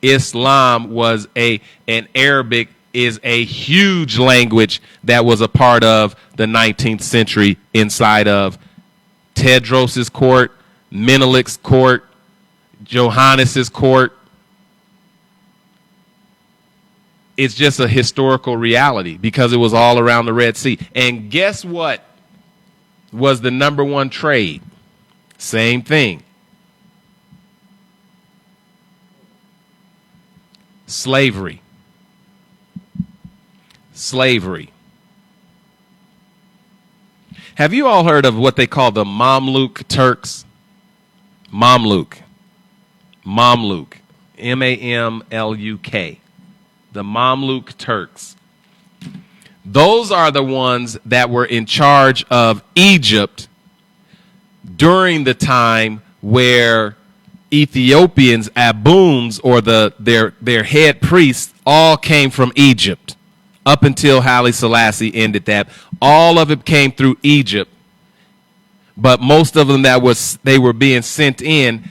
Islam was and Arabic is a huge language that was a part of the 19th century inside of Tedros's court, Menelik's court, Johannes's court. It's just a historical reality because it was all around the Red Sea. And guess what? was the #1 trade. Same thing. Slavery. Slavery. Have you all heard of what they call the Mamluk Turks? Mamluk. Mamluk. M-A-M-L-U-K. The Mamluk Turks. Those are the ones that were in charge of Egypt during the time where Ethiopians, Abuns, or their head priests, all came from Egypt. Up until Haile Selassie ended that, all of it came through Egypt. But most of them they were being sent in,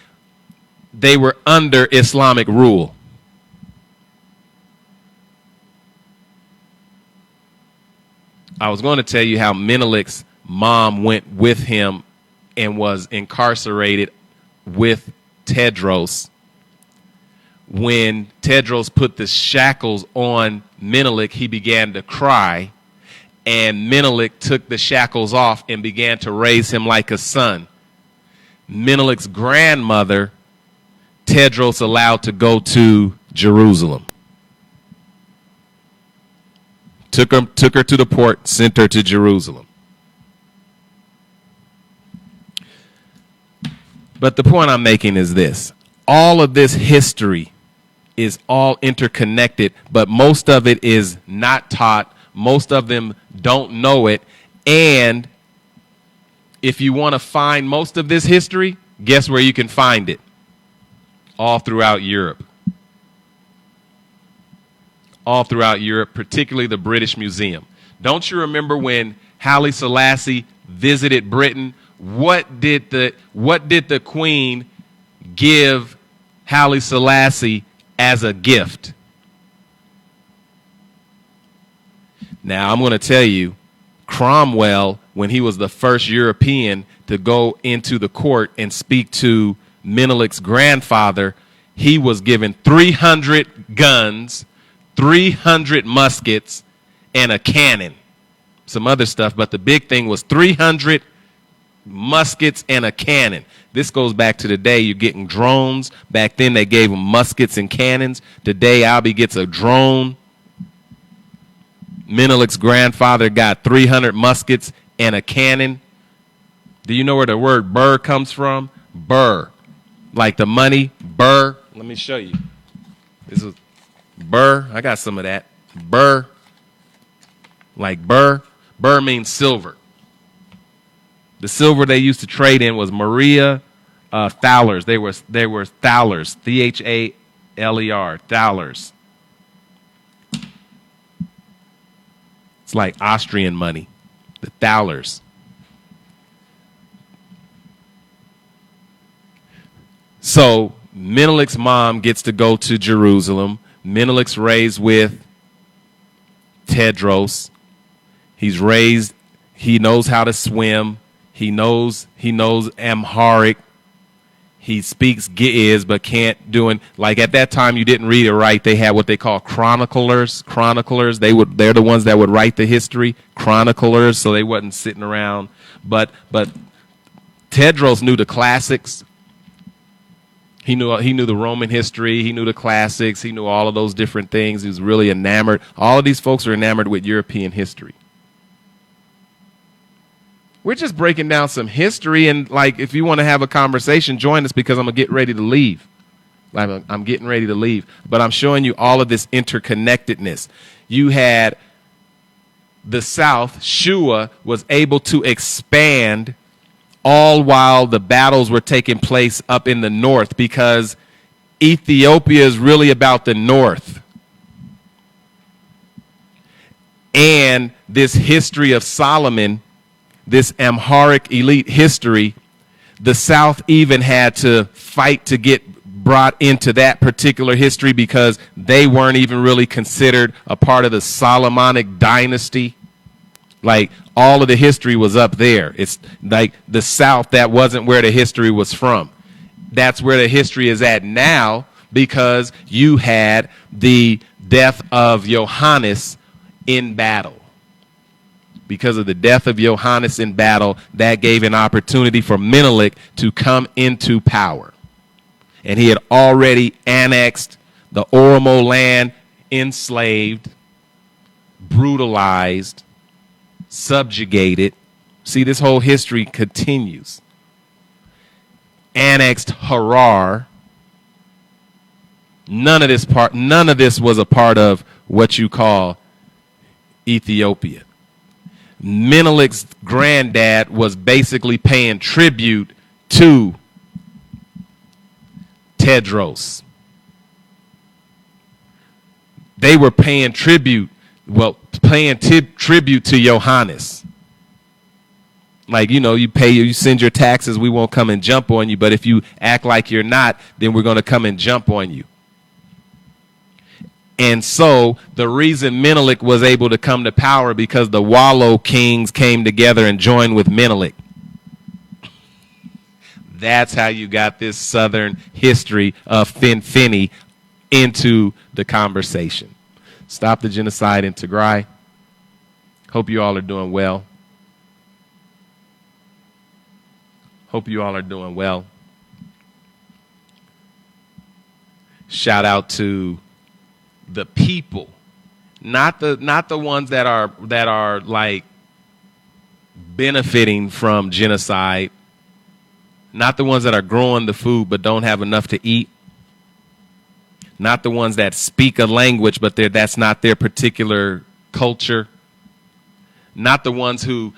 they were under Islamic rule. I was going to tell you how Menelik's mom went with him and was incarcerated with Tedros. When Tedros put the shackles on Menelik, he began to cry, and Menelik took the shackles off and began to raise him like a son. Menelik's grandmother, Tedros allowed to go to Jerusalem. Took her to the port, sent her to Jerusalem. But the point I'm making is this. All of this history is all interconnected, but most of it is not taught. Most of them don't know it. And if you want to find most of this history, guess where you can find it? All throughout Europe. All throughout Europe, particularly the British Museum. Don't you remember when Haile Selassie visited Britain? What did the Queen give Haile Selassie as a gift? Now, I'm going to tell you, Cromwell, when he was the first European to go into the court and speak to Menelik's grandfather, he was given 300 guns, 300 muskets, and a cannon. Some other stuff, but the big thing was 300 muskets and a cannon. This goes back to the day you're getting drones. Back then they gave them muskets and cannons. Today Albie gets a drone. Menelik's grandfather got 300 muskets and a cannon. Do you know where the word burr comes from? Burr. Like the money, burr. Let me show you. This is burr. I got some of that. Burr. Like burr. Burr means silver. The silver they used to trade in was Maria thalers. They were thalers. T-H-A-L-E-R. Thalers. It's like Austrian money. The thalers. So Menelik's mom gets to go to Jerusalem. Menelik's raised with Tedros. He's raised, he knows how to swim. He knows Amharic. He speaks Ge'ez, but can't do it. Like at that time, you didn't read it right. They had what they call chroniclers. Chroniclers. They're the ones that would write the history. Chroniclers. So they wasn't sitting around. But Tedros knew the classics. He knew the Roman history. He knew the classics. He knew all of those different things. He was really enamored. All of these folks are enamored with European history. We're just breaking down some history, and like, if you want to have a conversation, join us, because I'm gonna get ready to leave. I'm getting ready to leave, but I'm showing you all of this interconnectedness. You had the South, Shua, was able to expand all while the battles were taking place up in the north, because Ethiopia is really about the north. And this history of Solomon, this Amharic elite history, the South even had to fight to get brought into that particular history, because they weren't even really considered a part of the Solomonic dynasty. Like, all of the history was up there. It's like the South, that wasn't where the history was from. That's where the history is at now, because you had the death of Johannes in battle. because of the death of Johannes in battle, that gave an opportunity for Menelik to come into power. And he had already annexed the Oromo land, enslaved, brutalized, subjugated. See, this whole history continues. Annexed Harar. None of this was a part of what you call Ethiopia. Menelik's granddad was basically paying tribute to Tedros. They were paying tribute to Johannes. Like, you send your taxes, we won't come and jump on you. But if you act like you're not, then we're going to come and jump on you. And so the reason Menelik was able to come to power because the Wallo kings came together and joined with Menelik. That's how you got this southern history of Finfinny into the conversation. Stop the genocide in Tigray. Hope you all are doing well. Hope you all are doing well. Shout out to the people, not the ones that are like benefiting from genocide, not the ones that are growing the food but don't have enough to eat, not the ones that speak a language but that's not their particular culture, not the ones who,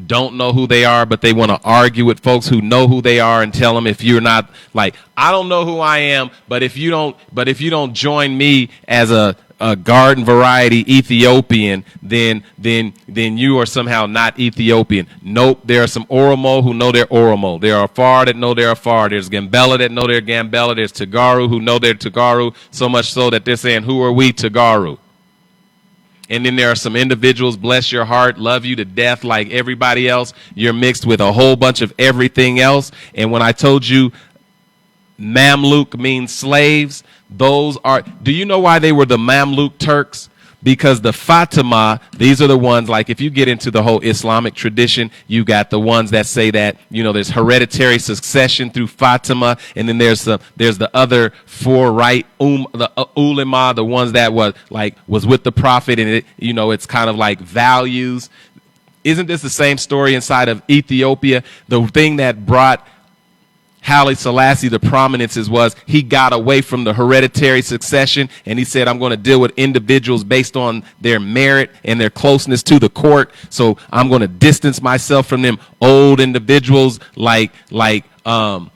don't know who they are, but they want to argue with folks who know who they are and tell them, if you're not, like, I don't know who I am, but if you don't join me as a garden variety Ethiopian, then you are somehow not Ethiopian. Nope, there are some Oromo who know they're Oromo. There are Afar that know they're Afar. There's Gambella that know they're Gambella. There's Tagaru who know they're Tagaru, so much so that they're saying, who are we, Tagaru? And then there are some individuals, bless your heart, love you to death like everybody else. You're mixed with a whole bunch of everything else. And when I told you Mamluk means slaves, do you know why they were the Mamluk Turks? Because the Fatima, these are the ones, like if you get into the whole Islamic tradition, you got the ones that say that, there's hereditary succession through Fatima, and then there's the other four, right? The ulama, the ones that was with the prophet, and it's kind of like values. Isn't this the same story inside of Ethiopia? The thing that brought Haile Selassie the prominences was he got away from the hereditary succession, and he said, I'm going to deal with individuals based on their merit and their closeness to the court. So I'm going to distance myself from them old individuals like the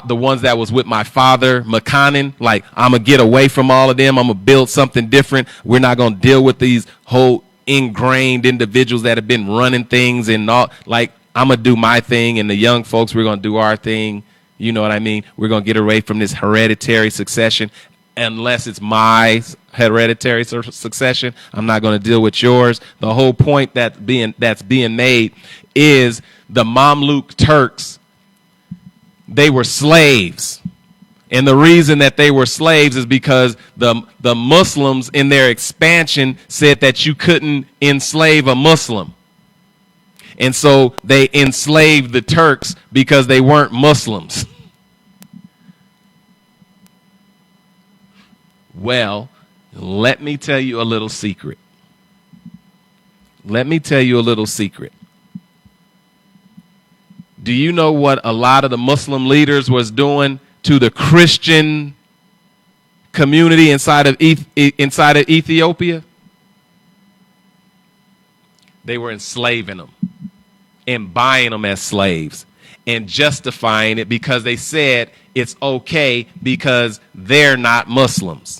ones that was with my father, Makanin. Like, I'm going to get away from all of them. I'm going to build something different. We're not going to deal with these whole ingrained individuals that have been running things and all. Like, I'm going to do my thing, and the young folks, we're going to do our thing. You know what I mean? We're going to get away from this hereditary succession. Unless it's my hereditary succession, I'm not going to deal with yours. The whole point that's being made is the Mamluk Turks, they were slaves. And the reason that they were slaves is because the Muslims in their expansion said that you couldn't enslave a Muslim. And so they enslaved the Turks because they weren't Muslims. Well, let me tell you a little secret. Let me tell you a little secret. Do you know what a lot of the Muslim leaders was doing to the Christian community inside of Ethiopia? They were enslaving them and buying them as slaves and justifying it because they said it's okay because they're not Muslims.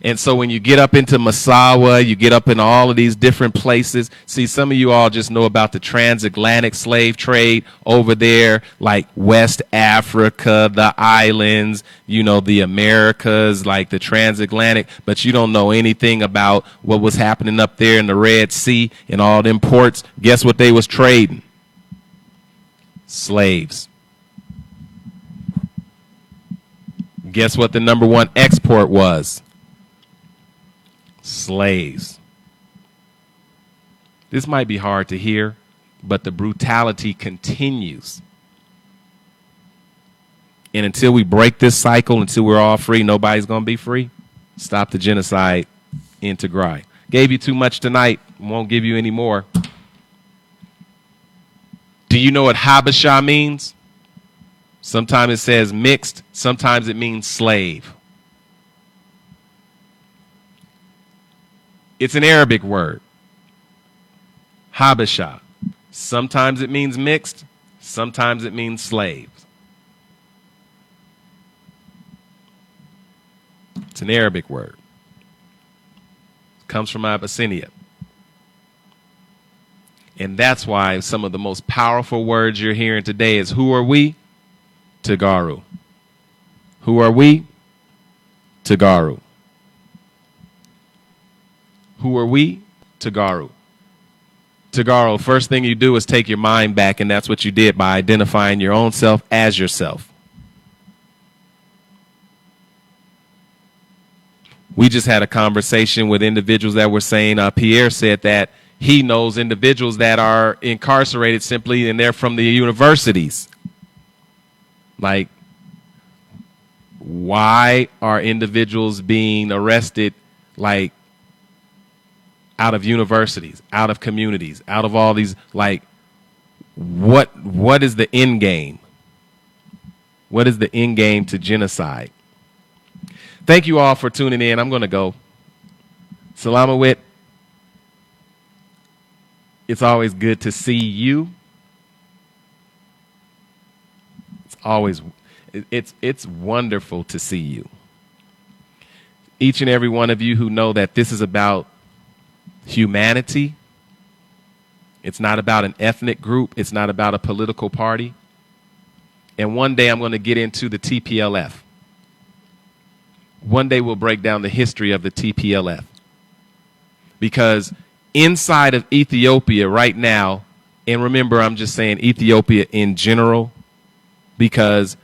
And so when you get up into Massawa, you get up in all of these different places. See, some of you all just know about the transatlantic slave trade over there, like West Africa, the islands, the Americas, like the transatlantic. But you don't know anything about what was happening up there in the Red Sea and all them ports. Guess what they was trading? Slaves. Guess what the number one export was? Slaves. This might be hard to hear, but the brutality continues. And until we break this cycle, until we're all free, nobody's going to be free. Stop the genocide in Tigray. Gave you too much tonight. Won't give you any more. Do you know what Habasha means? Sometimes it says mixed. Sometimes it means slave. It's an Arabic word. Habasha. Sometimes it means mixed. Sometimes it means slave. It's an Arabic word. It comes from Abyssinia. And that's why some of the most powerful words you're hearing today is, who are we? Tagaru. Who are we? Tagaru. Who are we? Tagaru. Tagaru, first thing you do is take your mind back, and that's what you did by identifying your own self as yourself. We just had a conversation with individuals that were saying, Pierre said that he knows individuals that are incarcerated simply, and they're from the universities. Like, why are individuals being arrested, like, out of universities, out of communities, out of all these, like, what is the end game? What is the end game to genocide? Thank you all for tuning in. I'm going to go. Salamawit. It's always good to see you. It's wonderful to see you. Each and every one of you who know that this is about humanity. It's not about an ethnic group. It's not about a political party. And one day I'm going to get into the TPLF. One day we'll break down the history of the TPLF. Because inside of Ethiopia right now, and remember, I'm just saying Ethiopia in general, because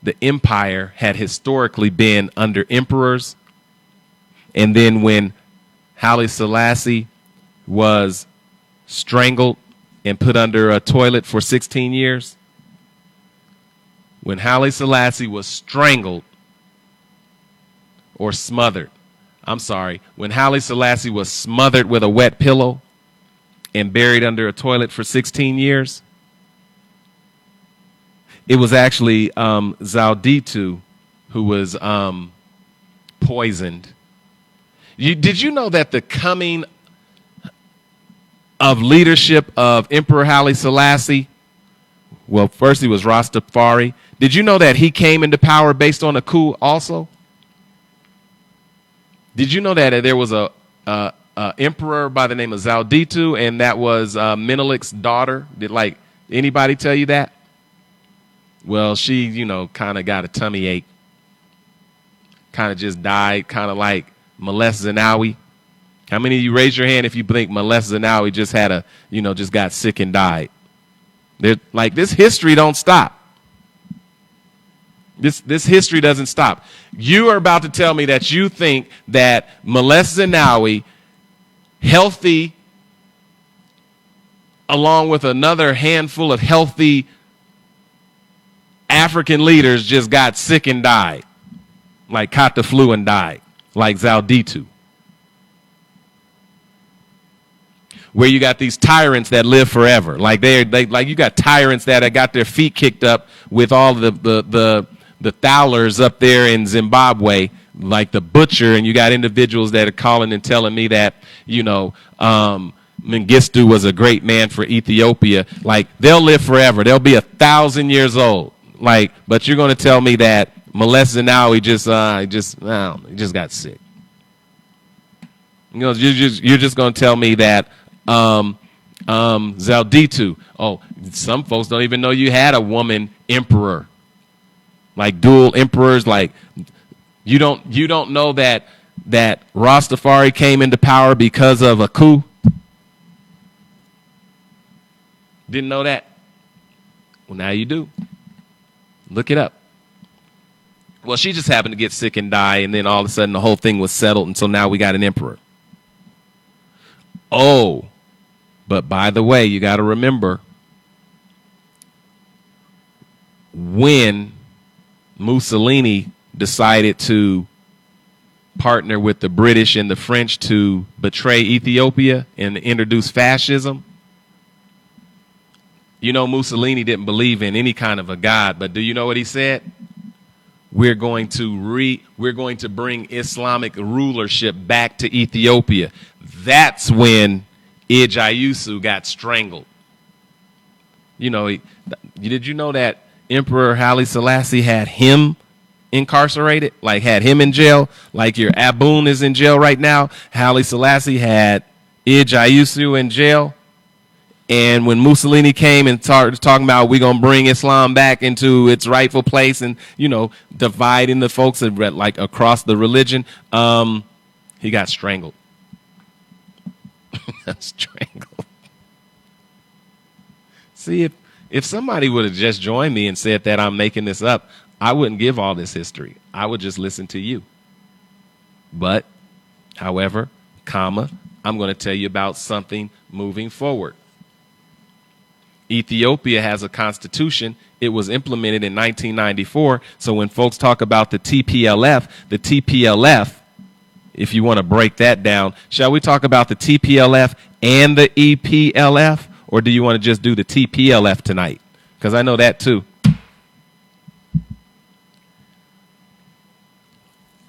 the empire had historically been under emperors. And then when Haile Selassie was strangled and put under a toilet for 16 years, when Haile Selassie was strangled or smothered, when Haile Selassie was smothered with a wet pillow and buried under a toilet for 16 years, it was actually Zalditu who was poisoned. Did you know that the coming of leadership of Emperor Haile Selassie, well, first he was Rastafari. Did you know that he came into power based on a coup also? Did you know that there was a emperor by the name of Zalditu, and that was Menelek's daughter? Did anybody tell you that? Well, she, kind of got a tummy ache. Kind of just died, kind of like Meles Zenawi. How many of you raise your hand if you think Meles Zenawi just had just got sick and died? This history don't stop. This history doesn't stop. You are about to tell me that you think that Meles Zenawi, healthy, along with another handful of healthy African leaders, just got sick and died, like caught the flu and died, like Zalditu. Where you got these tyrants that live forever, like you got tyrants that have got their feet kicked up with all the Thowlers up there in Zimbabwe, like the Butcher, and you got individuals that are calling and telling me that Mengistu was a great man for Ethiopia. Like, they'll live forever. They'll be 1,000 years old. But you're going to tell me that Meles Zenawi just got sick. You're just going to tell me that Zalditu. Oh, some folks don't even know you had a woman emperor, like dual emperors. Like, you don't know that Rastafari came into power because of a coup. Didn't know that? Well, now you do. Look it up. Well, she just happened to get sick and die, and then all of a sudden the whole thing was settled, and so now we got an emperor. Oh, But by the way, you got to remember, when Mussolini decided to partner with the British and the French to betray Ethiopia and introduce fascism, you know, Mussolini didn't believe in any kind of a god, but do you know what he said? We're going to bring Islamic rulership back to Ethiopia. That's when Ijayusu got strangled. You know, did you know that Emperor Haile Selassie had him incarcerated, like had him in jail, like your Aboon is in jail right now? Haile Selassie had Ijayusu in jail. And when Mussolini came and started talking about we're going to bring Islam back into its rightful place and, you know, dividing the folks like across the religion, he got strangled. Strangled. See, if somebody would have just joined me and said that I'm making this up, I wouldn't give all this history. I would just listen to you. But, however, I'm going to tell you about something moving forward. Ethiopia has a constitution. It was implemented in 1994. So when folks talk about the TPLF, if you want to break that down, shall we talk about the TPLF and the EPLF? Or do you want to just do the TPLF tonight? Because I know that too.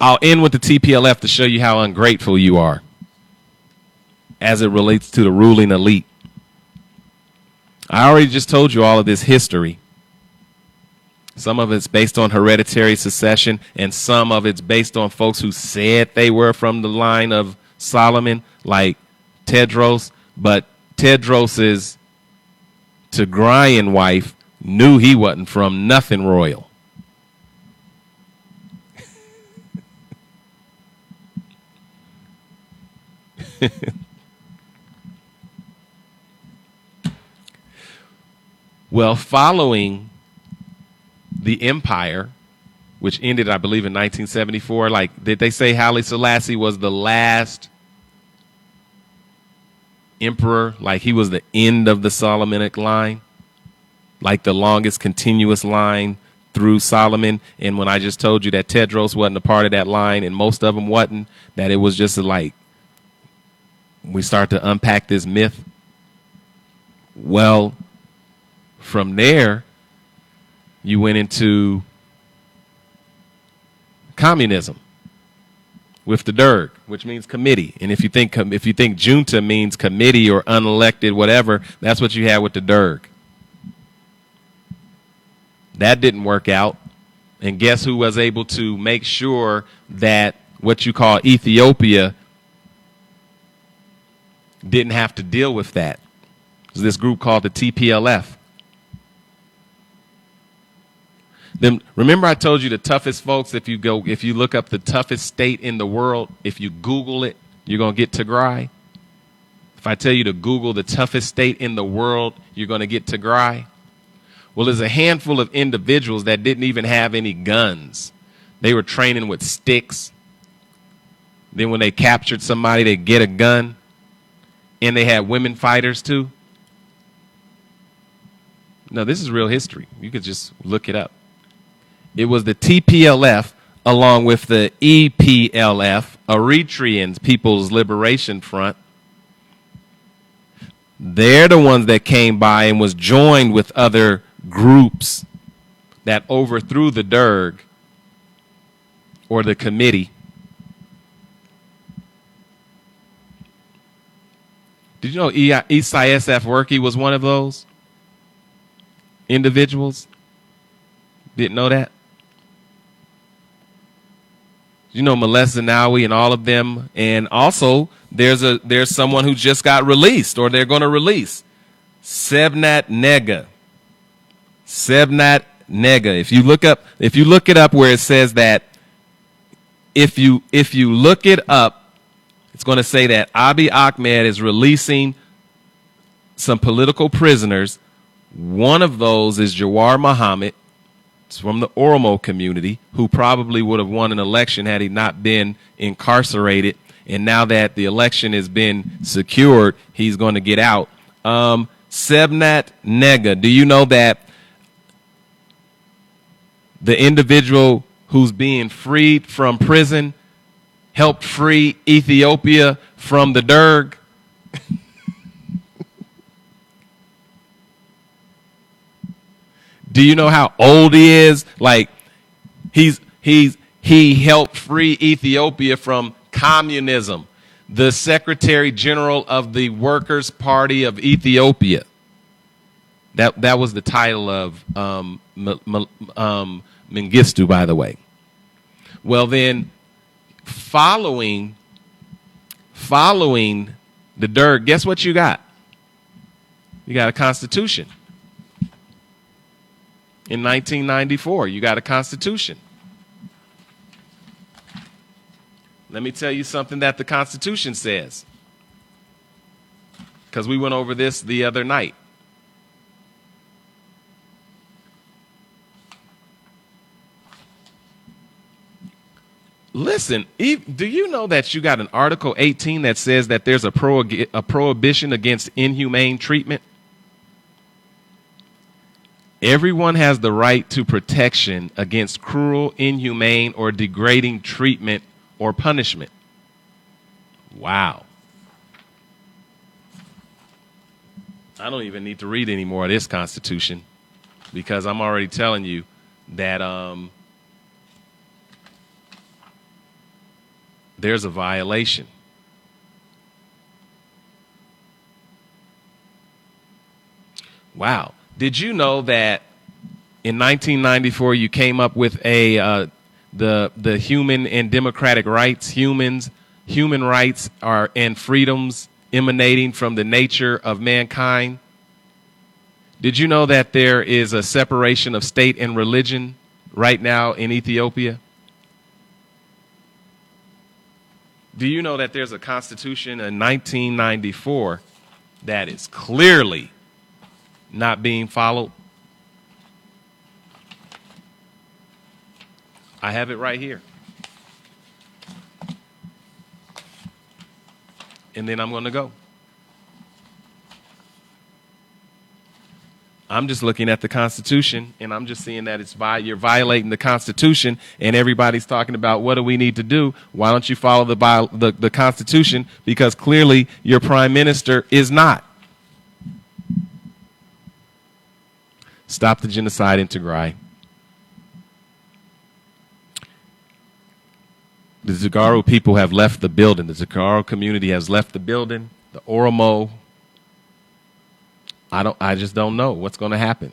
I'll end with the TPLF to show you how ungrateful you are as it relates to the ruling elite. I already just told you all of this history. Some of it's based on hereditary succession, and some of it's based on folks who said they were from the line of Solomon, like Tedros. But Tedros's Tigrayan wife knew he wasn't from nothing royal. Well, following the empire, which ended, I believe, in 1974, like, did they say Haile Selassie was the last emperor? Like, he was the end of the Solomonic line? Like the longest continuous line through Solomon? And when I just told you that Tedros wasn't a part of that line, and most of them wasn't, that it was just like, we start to unpack this myth. Well, from there, you went into communism with the Derg, which means committee. And if you think junta means committee or unelected, whatever, that's what you had with the Derg. That didn't work out. And guess who was able to make sure that what you call Ethiopia didn't have to deal with that? It was this group called the TPLF. Then remember I told you the toughest folks, if you look up the toughest state in the world, if you Google it, you're going to get Tigray. If I tell you to Google the toughest state in the world, you're going to get Tigray. Well, there's a handful of individuals that didn't even have any guns. They were training with sticks. Then when they captured somebody, they'd get a gun. And they had women fighters too. No, this is real history. You could just look it up. It was the TPLF along with the EPLF, Eritrean People's Liberation Front. They're the ones that came by and was joined with other groups that overthrew the Derg or the committee. Did you know Isaias Afwerki was one of those individuals? Didn't know that? You know, Meles Zenawi and all of them. And also, there's someone who just got released, or they're going to release. Sebnat Nega. Sebnat Nega. If you look it up where it says that, if you look it up, it's going to say that Abiy Ahmed is releasing some political prisoners. One of those is Jawar Mohammed. It's from the Oromo community, who probably would have won an election had he not been incarcerated. And now that the election has been secured, he's going to get out. Sebnat Nega, do you know that the individual who's being freed from prison helped free Ethiopia from the Derg? Do you know how old he is? Like, he helped free Ethiopia from communism. The Secretary General of the Workers' Party of Ethiopia. That was the title of Mengistu, by the way. Well, then, following the Derg, guess what you got? You got a constitution. In 1994, you got a constitution. Let me tell you something that the Constitution says, because we went over this the other night. Listen, do you know that you got an Article 18 that says that there's a prohibition against inhumane treatment? Everyone has the right to protection against cruel, inhumane, or degrading treatment or punishment. Wow. I don't even need to read any more of this Constitution, because I'm already telling you that there's a violation. Wow. Did you know that in 1994 you came up with the human and democratic rights? Human rights are and freedoms emanating from the nature of mankind. Did you know that there is a separation of state and religion right now in Ethiopia? Do you know that there's a constitution in 1994 that is clearly not being followed? I have it right here. And then I'm going to go. I'm just looking at the Constitution, and I'm just seeing that you're violating the Constitution, and everybody's talking about what do we need to do. Why don't you follow the Constitution? Because clearly your prime minister is not. Stop the genocide in Tigray. The Zagaro people have left the building. The Zagaro community has left the building. The Oromo. I just don't know what's going to happen.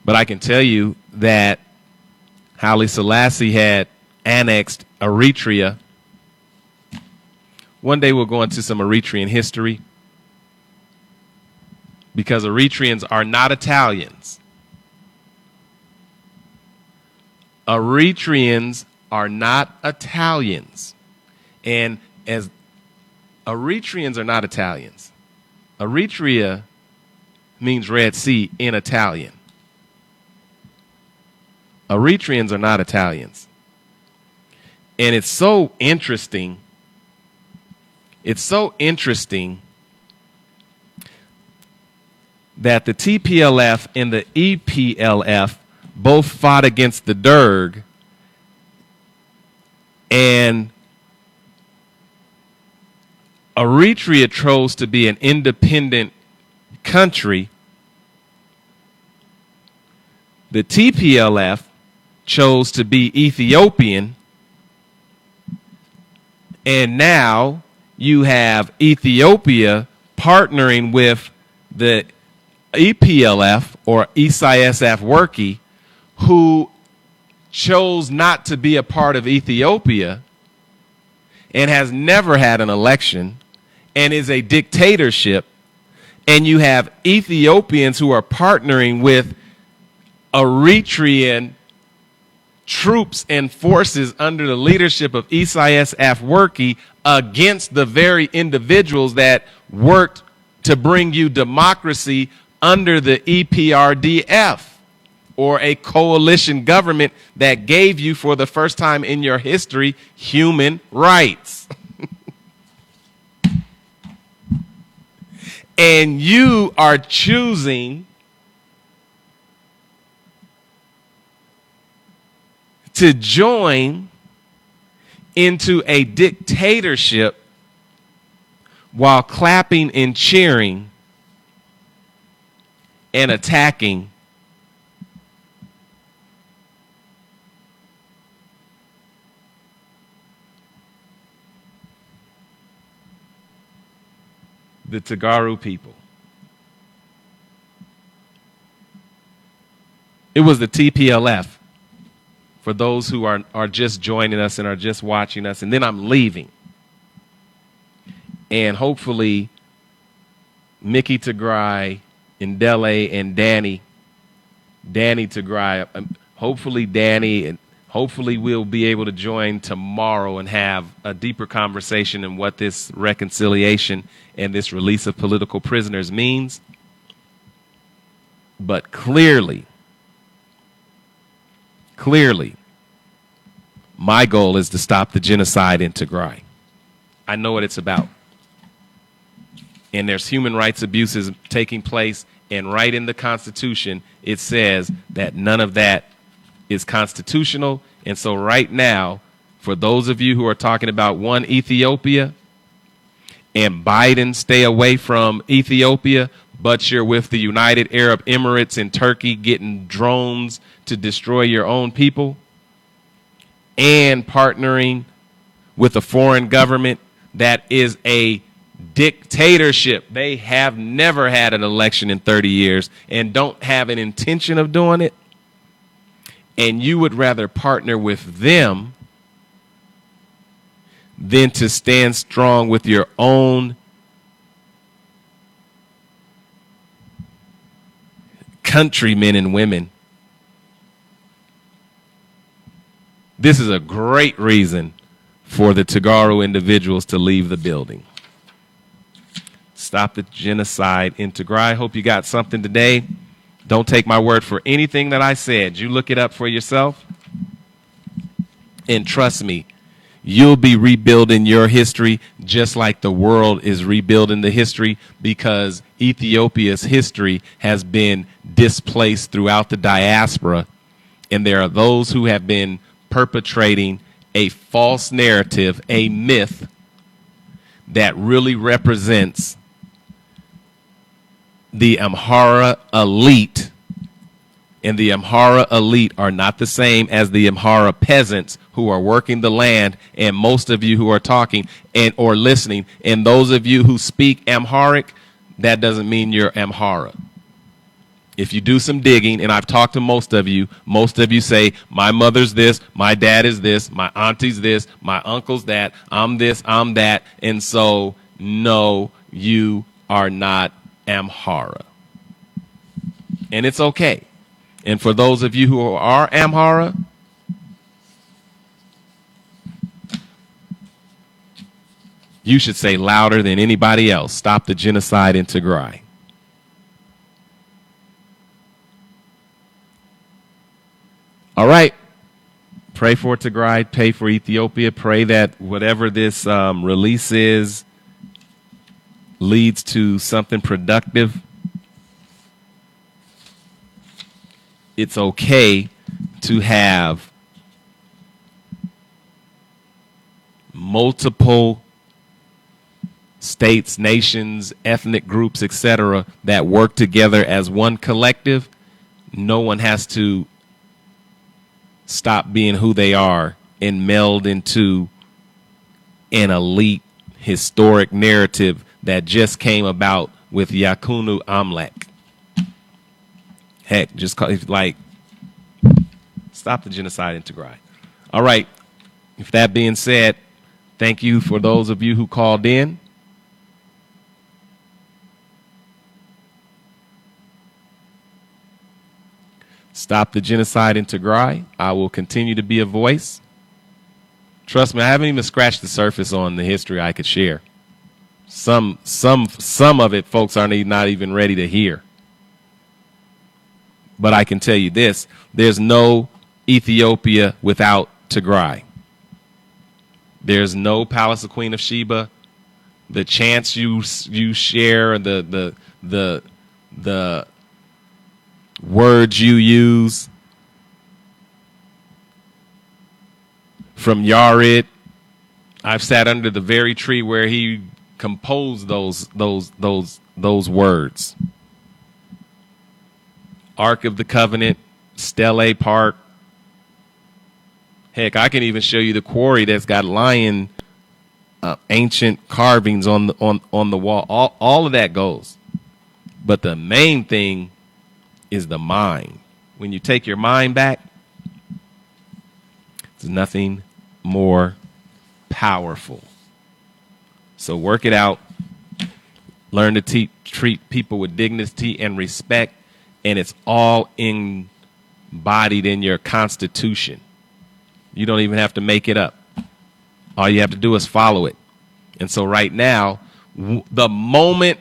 But I can tell you that Haile Selassie had annexed Eritrea. One day we'll go into some Eritrean history, because Eritreans are not Italians. Eritreans are not Italians. And as Eritreans are not Italians, Eritrea means Red Sea in Italian. Eritreans are not Italians. And it's so interesting. It's so interesting that the TPLF and the EPLF both fought against the Derg, and Eritrea chose to be an independent country. The TPLF chose to be Ethiopian, and now you have Ethiopia partnering with the EPLF or Isaias Afwerki, who chose not to be a part of Ethiopia and has never had an election and is a dictatorship. And you have Ethiopians who are partnering with Eritrean troops and forces under the leadership of Isaias Afwerki against the very individuals that worked to bring you democracy under the EPRDF. or a coalition government that gave you, for the first time in your history, human rights. And you are choosing to join into a dictatorship while clapping and cheering and attacking the Tigray people. It was the TPLF, for those who are just joining us and are just watching us, and then I'm leaving. And hopefully Mickey Tigray, Ndele, and Danny Tigray, hopefully Danny, and hopefully we'll be able to join tomorrow and have a deeper conversation on what this reconciliation and this release of political prisoners means. But clearly, my goal is to stop the genocide in Tigray. I know what it's about. And there's human rights abuses taking place, and right in the Constitution, it says that none of that is constitutional. And so right now, for those of you who are talking about one Ethiopia and Biden, stay away from Ethiopia, but you're with the United Arab Emirates and Turkey getting drones to destroy your own people and partnering with a foreign government that is a dictatorship. They have never had an election in 30 years and don't have an intention of doing it. And you would rather partner with them than to stand strong with your own countrymen and women. This is a great reason for the Tigray individuals to leave the building. Stop the genocide in Tigray. I hope you got something today. Don't take my word for anything that I said. You look it up for yourself. And trust me, you'll be rebuilding your history just like the world is rebuilding the history, because Ethiopia's history has been displaced throughout the diaspora. And there are those who have been perpetrating a false narrative, a myth that really represents the Amhara elite. And the Amhara elite are not the same as the Amhara peasants who are working the land. And most of you who are talking and or listening, and those of you who speak Amharic, that doesn't mean you're Amhara. If you do some digging, and I've talked to most of you say, my mother's this, my dad is this, my auntie's this, my uncle's that, I'm this, I'm that. And so, no, you are not Amhara. And it's okay. And for those of you who are Amhara, you should say louder than anybody else, stop the genocide in Tigray. All right. Pray for Tigray, pray for Ethiopia, pray that whatever this release is leads to something productive. It's okay to have multiple states, nations, ethnic groups, etc., that work together as one collective. No one has to stop being who they are and meld into an elite historic narrative that just came about with Yakunu Amlek. Heck, just call it like, stop the genocide in Tigray. All right. With that being said, thank you for those of you who called in. Stop the genocide in Tigray. I will continue to be a voice. Trust me, I haven't even scratched the surface on the history I could share. Some of it folks aren't not even ready to hear. But I can tell you this, there's no Ethiopia without Tigray. There's no Palace of Queen of Sheba. The chants you share, the words you use from Yared. I've sat under the very tree where he composed those words. Ark of the Covenant, Stele Park. Heck, I can even show you the quarry that's got lion ancient carvings on the wall. All of that goes. But the main thing is the mind. When you take your mind back, there's nothing more powerful. So work it out. Learn to treat people with dignity and respect, and it's all embodied in your Constitution. You don't even have to make it up. All you have to do is follow it. And so right now, the moment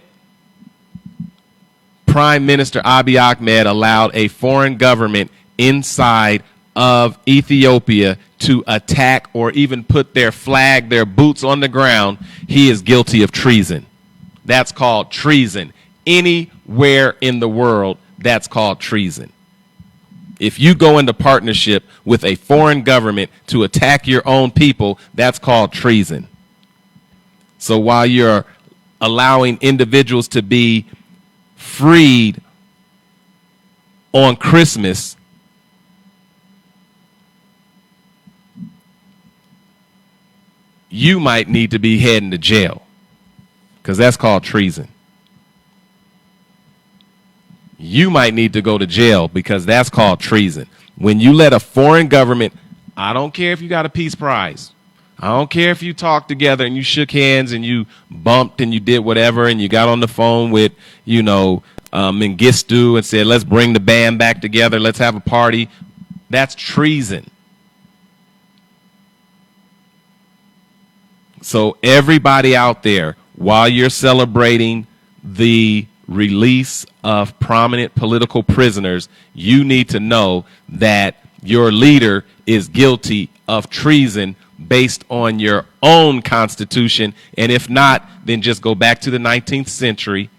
Prime Minister Abiy Ahmed allowed a foreign government inside of Ethiopia to attack or even put their flag, their boots on the ground, he is guilty of treason. That's called treason. Anywhere in the world, that's called treason. If you go into partnership with a foreign government to attack your own people, that's called treason. So while you're allowing individuals to be freed on Christmas, you might need to be heading to jail, because that's called treason. You might need to go to jail because that's called treason. When you let a foreign government, I don't care if you got a peace prize. I don't care if you talked together and you shook hands and you bumped and you did whatever and you got on the phone with, Mengistu and said, let's bring the band back together. Let's have a party. That's treason. So everybody out there, while you're celebrating the release of prominent political prisoners, you need to know that your leader is guilty of treason based on your own constitution. And if not, then just go back to the 19th century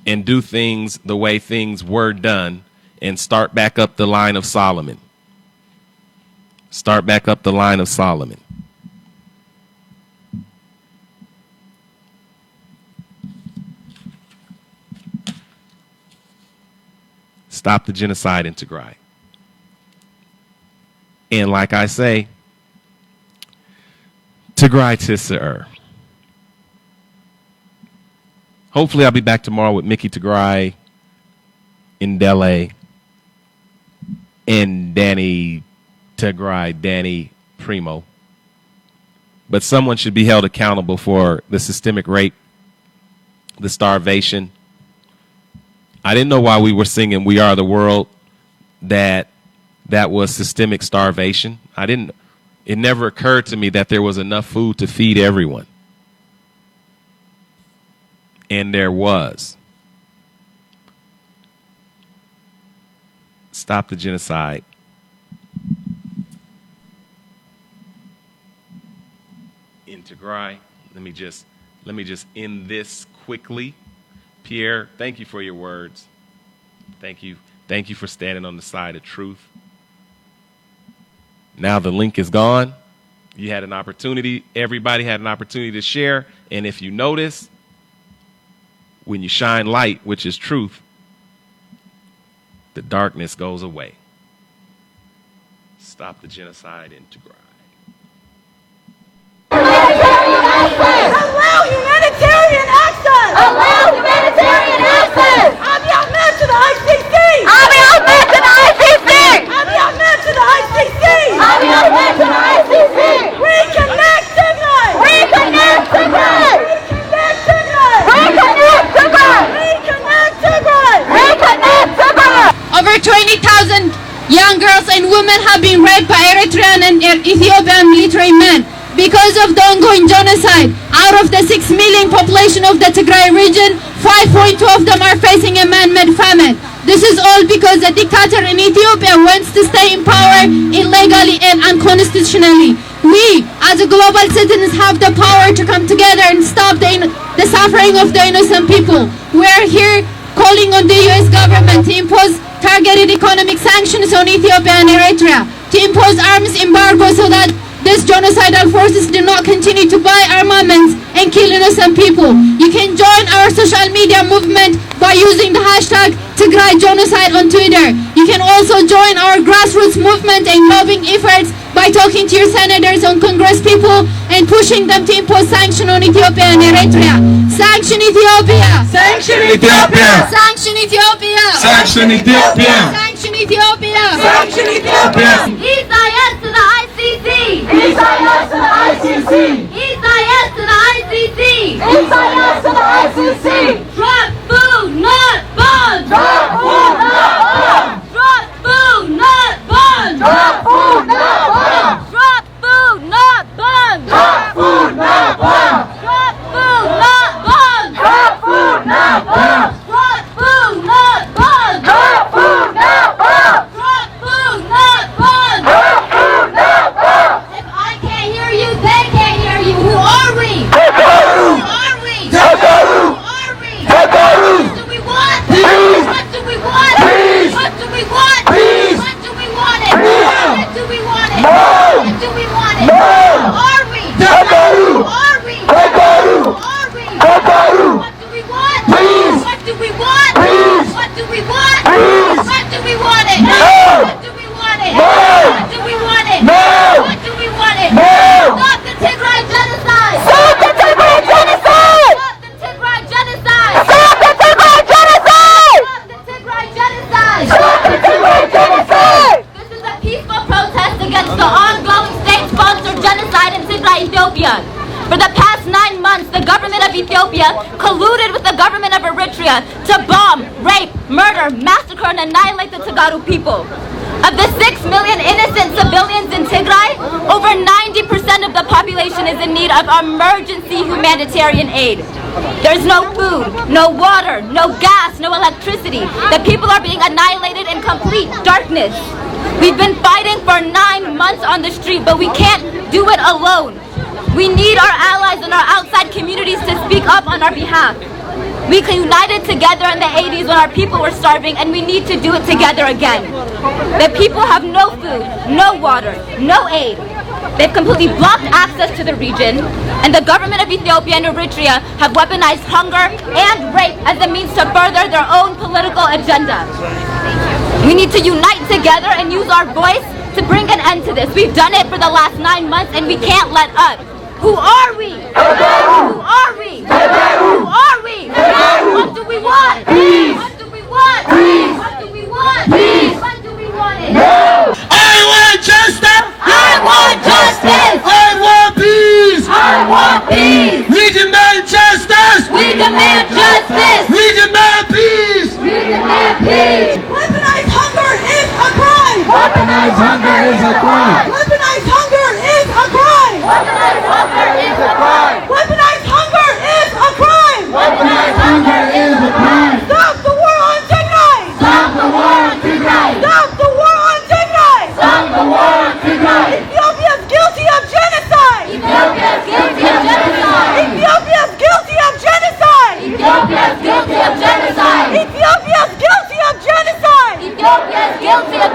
and do things the way things were done and start back up the line of Solomon. Start back up the line of Solomon. Stop the genocide in Tigray. And like I say, Tigray Tisser. Hopefully I'll be back tomorrow with Mickey Tigray, Indele, and Danny Tigray, Danny Primo. But someone should be held accountable for the systemic rape, the starvation. I didn't know why we were singing "We Are the World" that was systemic starvation. It never occurred to me that there was enough food to feed everyone. And there was. Stop the genocide. In Tigray. Let me just end this quickly. Pierre, thank you for your words. Thank you. Thank you for standing on the side of truth. Now the link is gone. You had an opportunity. Everybody had an opportunity to share. And if you notice, when you shine light, which is truth, the darkness goes away. Stop the genocide in Tigray. Allow humanitarian access! Allow humanitarian access! Abiy Ahmed to the ICC! Abiy Ahmed to the ICC! Abiy Ahmed to the ICC! Abiy Ahmed to the ICC! Reconnect Tigray! Reconnect Tigray! Reconnect Tigray! Reconnect Tigray! Reconnect Tigray! Reconnect Tigray! Over 20,000 young girls and women have been raped by Eritrean and Ethiopian military men because of the ongoing genocide. Out of the 6 million population of the Tigray region, 5.2 of them are facing a man-made famine. This is all because the dictator in Ethiopia wants to stay in power illegally and unconstitutionally. We, as a global citizens, have the power to come together and stop the suffering of the innocent people. We are here calling on the US government to impose targeted economic sanctions on Ethiopia and Eritrea, to impose arms embargo so that these genocidal forces do not continue to buy armaments and kill innocent people. You can join our social media movement by using the hashtag Tigray genocide on Twitter. You can also join our grassroots movement and lobbying efforts by talking to your senators and Congress people and pushing them to impose sanctions on Ethiopia and Eritrea. Sanction Ethiopia! Sanction Ethiopia! Sanction Ethiopia! Sanction Ethiopia! Sanction Ethiopia! Sanction Ethiopia! Isaias to the ICC! Isaias to the ICC! Isaias to the ICC! Isaias to the ICC! Drop food, not bombs! Drop food, not bombs! Drop food, not bombs! Drop food, not bombs! Drop food, not bombs! Drop food, not bombs! Drop food, not bombs! Drop food, not bombs! Drop food, not bombs! Drop food, not bombs! Drop food, not bombs! Drop food, not bombs! If I can't hear you, they can't hear you. Who are we? Takaru! Who are we? Takaru! Who are we? Takaru! What do we want? Peace! What do we want? Peace! What do we want? Peace! What do we want it? Freedom! What do we want it? No! What do we want it? No! Who are we? Takaru! Who are we? Takaru! Who are we? Takaru! What do we want? Peace! What do we want? Peace! What do we want? Peace! What do we want it? No! What do we want it? No! What do we want it? No! What do we want it? No! Stop the Tigray genocide! Stop the Tigray genocide! Stop the Tigray genocide! Stop the Tigray genocide! Stop the Tigray genocide! Stop the Tigray genocide! This is a peaceful protest against the ongoing state-sponsored genocide in Tigray, Ethiopia. For the past 9 months, the government of Ethiopia colluded with the government of Eritrea to bomb, rape, murder, massacre, and annihilate the Tigray people. Of the 6 million innocent civilians in Tigray, over 90% of the population is in need of emergency humanitarian aid. There's no food, no water, no gas, no electricity. The people are being annihilated in complete darkness. We've been fighting for 9 months on the street, but we can't do it alone. We need our allies and our outside communities to speak up on our behalf. We united together in the 80s when our people were starving, and we need to do it together again. The people have no food, no water, no aid. They've completely blocked access to the region, and the government of Ethiopia and Eritrea have weaponized hunger and rape as a means to further their own political agenda. We need to unite together and use our voice to bring an end to this. We've done it for the last 9 months, and we can't let up. Who are we? Who are we? Who are we? What do we want? What do we want? What do we want? What do we want it? I want justice! I want justice! I want peace! I want peace! We demand justice! We demand justice! We demand peace! We demand peace! Weaponized hunger is a crime! Weaponized hunger is a crime! Weaponized hunger is a crime! Weaponized hunger is a crime! Weaponized hunger is a crime! Weaponized hunger is a crime! Stop the war on Tigray! Stop the war on Tigray! Stop the war on Tigray! Stop the war on Tigray! Ethiopia is guilty of genocide! Ethiopia is guilty of genocide! Ethiopia is guilty of genocide! Ethiopia is guilty of genocide! Ethiopia is guilty of genocide! Ethiopia is guilty of